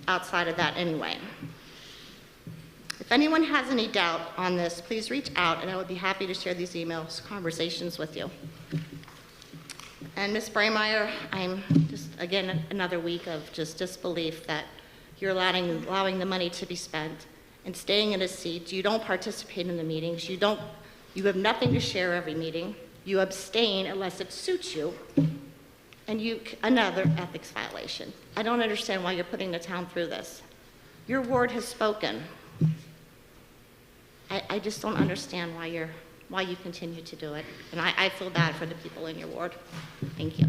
outside of that anyway. If anyone has any doubt on this, please reach out and I would be happy to share these emails, conversations with you. And Ms. Braymeyer, I'm just, again, another week of just disbelief that you're allowing the money to be spent and staying in a seat. You don't participate in the meetings. You have nothing to share every meeting. You abstain unless it suits you. And another ethics violation. I don't understand why you're putting the town through this. Your ward has spoken. I just don't understand why you continue to do it. And I feel bad for the people in your ward. Thank you.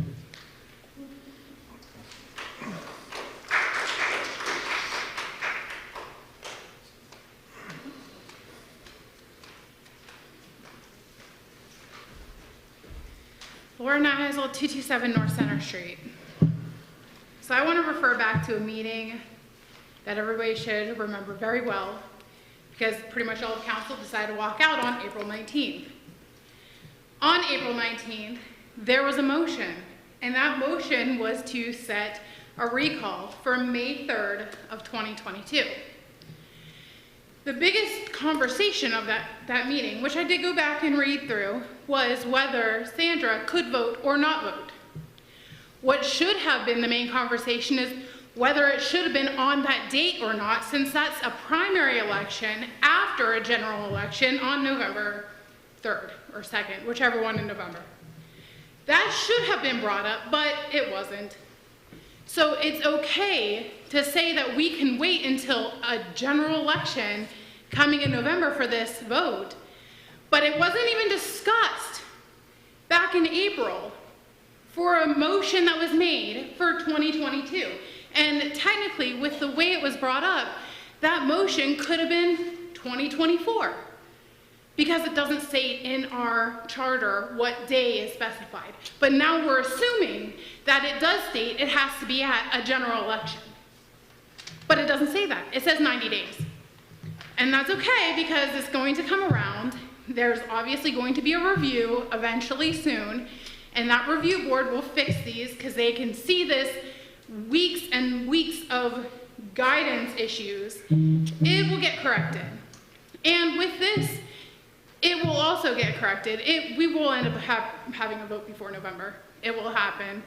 Laura Nihazel, 227 North Center Street. So I want to refer back to a meeting that everybody should remember very well, because pretty much all of council decided to walk out on April 19th. On April 19th, there was a motion, and that motion was to set a recall for May 3rd of 2022. The biggest conversation of that meeting, which I did go back and read through, was whether Sandra could vote or not vote. What should have been the main conversation is whether it should have been on that date or not, since that's a primary election after a general election on November 3rd or 2nd, whichever one in November. That should have been brought up, but it wasn't. So it's okay to say that we can wait until a general election coming in November for this vote, but it wasn't even discussed back in April for a motion that was made for 2022. And technically, with the way it was brought up, that motion could have been 2024, because it doesn't state in our charter what day is specified. But now we're assuming that it does state it has to be at a general election. But it doesn't say that. It says 90 days. And that's okay, because it's going to come around. There's obviously going to be a review eventually soon, and that review board will fix these, because they can see this weeks and weeks of guidance issues. It will get corrected. And with this, it will also get corrected. We will end up having a vote before November. It will happen.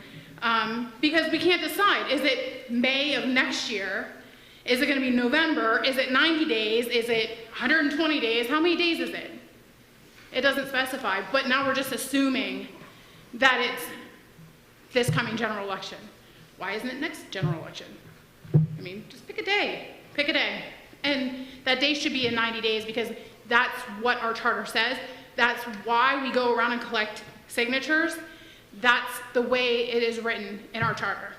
Because we can't decide. Is it May of next year? Is it going to be November? Is it 90 days? Is it 120 days? How many days is it? It doesn't specify. But now we're just assuming that it's this coming general election. Why isn't it next general election? I mean, just pick a day. Pick a day. And that day should be in 90 days, because that's what our charter says. That's why we go around and collect signatures. That's the way it is written in our charter.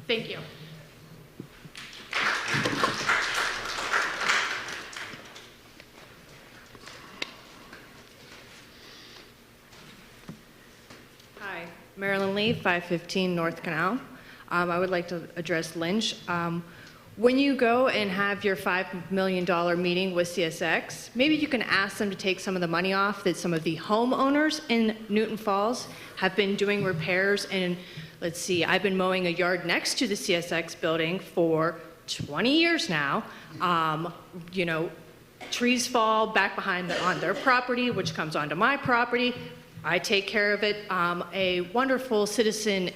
Thank you. Hi, Marilyn Lee, 515 North Canal. I would like to address Lynch. When you go and have your $5 million meeting with CSX, maybe you can ask them to take some of the money off that some of the homeowners in Newton Falls have been doing repairs. And let's see, I've been mowing a yard next to the CSX building for 20 years now. You know, trees fall back behind on their property, which comes onto my property. I take care of it. A wonderful citizen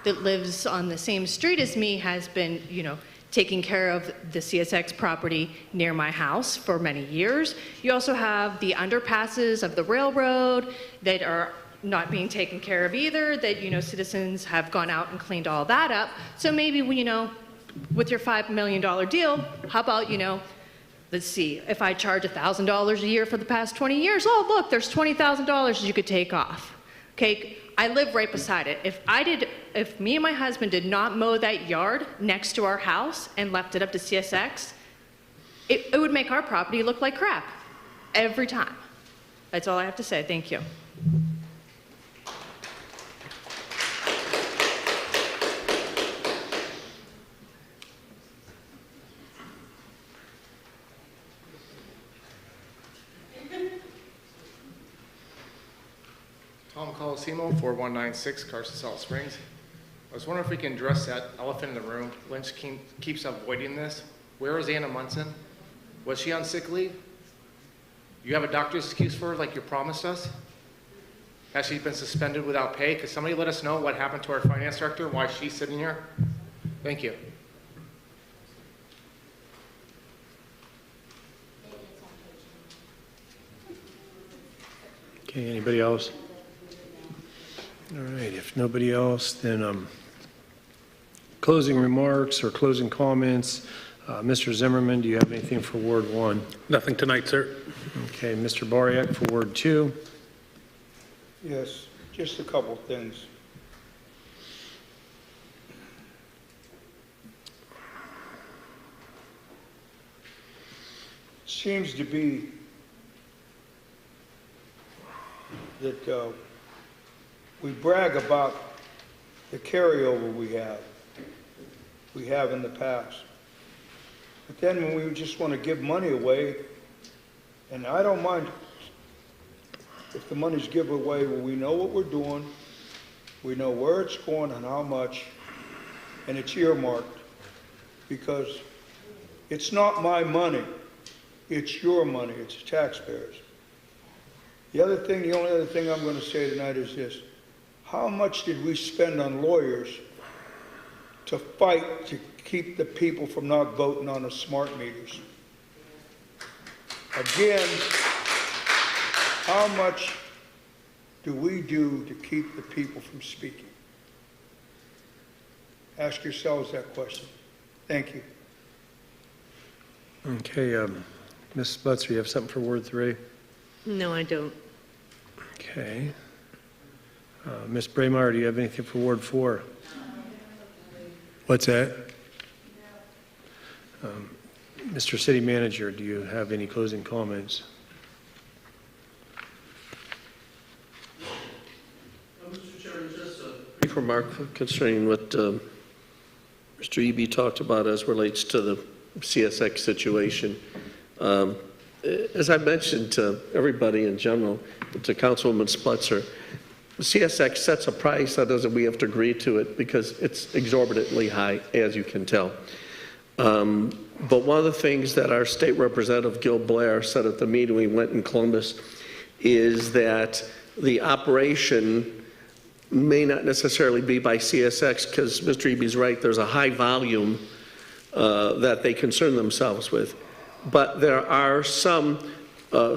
that lives on the same street as me has been, you know, taking care of the CSX property near my house for many years. You also have the underpasses of the railroad that are not being taken care of either, that, you know, citizens have gone out and cleaned all that up. So maybe, you know, with your $5 million deal, how about, you know, let's see, if I charge $1,000 a year for the past 20 years, oh, look, there's $20,000 you could take off. Okay, I live right beside it. If me and my husband did not mow that yard next to our house and left it up to CSX, it would make our property look like crap every time. That's all I have to say. Thank you. Tom Colosimo, 4196 Carson Salt Springs. I was wondering if we can address that elephant in the room. Lynch keeps avoiding this. Where is Anna Munson? Was she on sick leave? You have a doctor's excuse for her like you promised us? Has she been suspended without pay? Could somebody let us know what happened to our finance director, why she's sitting here? Thank you. Okay, anybody else? All right, if nobody else, then closing remarks or closing comments. Mr. Zimmerman, do you have anything for Ward 1? Nothing tonight, sir. Okay, Mr. Bariak for Ward 2. Yes, just a couple things. Seems to be that we brag about the carryover we have in the past. But then when we just want to give money away, and I don't mind if the money's given away, well, we know what we're doing, we know where it's going and how much, and it's earmarked, because it's not my money, it's your money, it's the taxpayers. The only other thing I'm going to say tonight is this: how much did we spend on lawyers to fight to keep the people from not voting on the smart meters? Again, how much do we do to keep the people from speaking? Ask yourselves that question. Thank you. Okay, Ms. Sputzer, you have something for Ward 3? No, I don't. Okay. Ms. Braemar, do you have anything for Ward 4? What's that? Mr. City Manager, do you have any closing comments? Mr. Chairman, just a brief remark concerning what Mr. Eby talked about as relates to the CSX situation. As I mentioned to everybody in general, to Councilwoman Sputzer, CSX sets a price. That doesn't we have to agree to it because it's exorbitantly high, as you can tell. But one of the things that our state representative, Gil Blair, said at the meeting we went in Columbus is that the operation may not necessarily be by CSX because Mr. Eby's right, there's a high volume that they concern themselves with. But there are some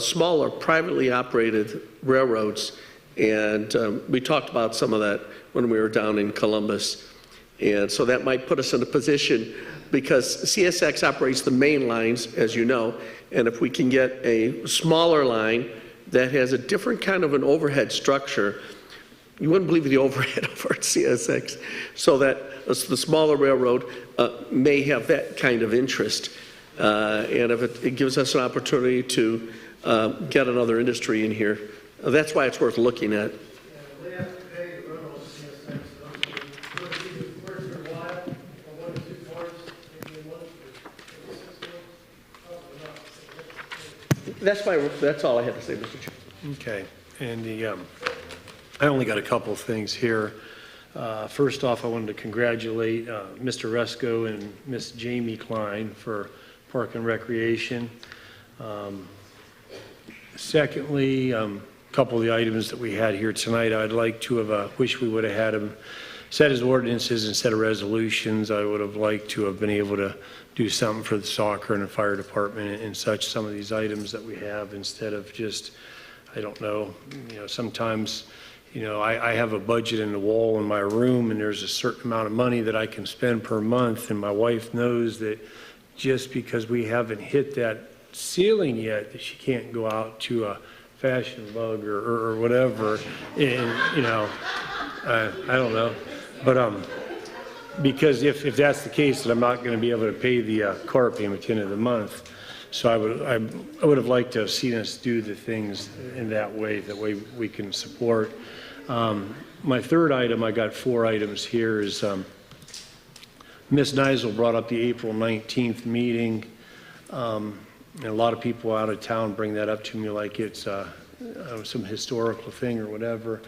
smaller privately operated railroads, and we talked about some of that when we were down in Columbus. And so that might put us in a position, because CSX operates the main lines, as you know, and if we can get a smaller line that has a different kind of an overhead structure, you wouldn't believe the overhead over at CSX, so that the smaller railroad may have that kind of interest. And if it gives us an opportunity to get another industry in here, that's why it's worth looking at. That's all I had to say, Mr. Chairman. Okay, and I only got a couple of things here. First off, I wanted to congratulate Mr. Resco and Miss Jamie Klein for Park and Recreation. Secondly, a couple of the items that we had here tonight, I'd like to have wish we would have had him set as ordinances instead of resolutions. I would have liked to have been able to do something for the soccer and the fire department and such, some of these items that we have, instead of just, I don't know, sometimes, I have a budget in the wall in my room, and there's a certain amount of money that I can spend per month, and my wife knows that just because we haven't hit that ceiling yet, that she can't go out to a fashion bug or whatever, and, I don't know. But because if that's the case, then I'm not going to be able to pay the car payment at the end of the month. So I would have liked to have seen us do the things in that way we can support. My third item, I got 4 items here, is Ms. Neisel brought up the April 19th meeting. And a lot of people out of town bring that up to me like it's some historical thing or whatever.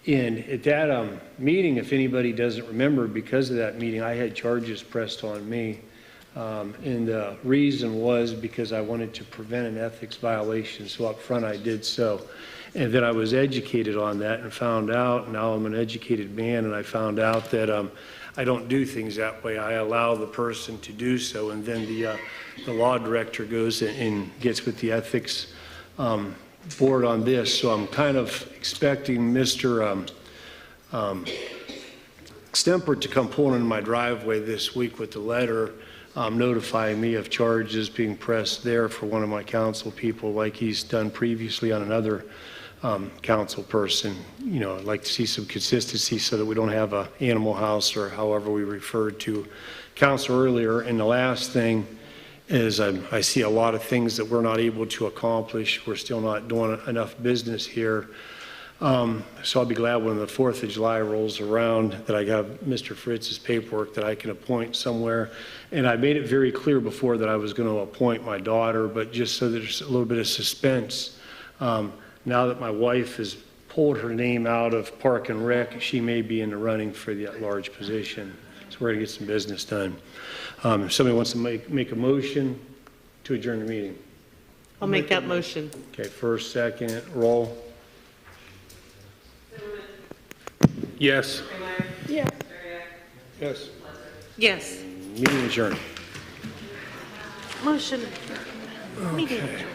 And at that meeting, if anybody doesn't remember, because of that meeting, I had charges pressed on me. And the reason was because I wanted to prevent an ethics violation, so up front I did so. And then I was educated on that and found out, now I'm an educated man, and I found out that I don't do things that way. I allow the person to do so, and then the law director goes and gets with the ethics board on this. So I'm kind of expecting Mr. Stemper to come pulling in my driveway this week with the letter notifying me of charges being pressed there for one of my council people, like he's done previously on another council person. You know, I'd like to see some consistency so that we don't have a animal house, or however we referred to council earlier. And the last thing is I see a lot of things that we're not able to accomplish. We're still not doing enough business here. So I'll be glad when the 4th of July rolls around that I have Mr. Fritz's paperwork that I can appoint somewhere. And I made it very clear before that I was going to appoint my daughter, but just so there's a little bit of suspense, now that my wife has pulled her name out of Park and Rec, she may be in the running for the at-large position. So we're going to get some business done. If somebody wants to make a motion to adjourn the meeting. I'll make that motion. Okay, first, second, roll. Yes. Yes. Yes. Yes. Meeting adjourned. Motion. Meeting adjourned.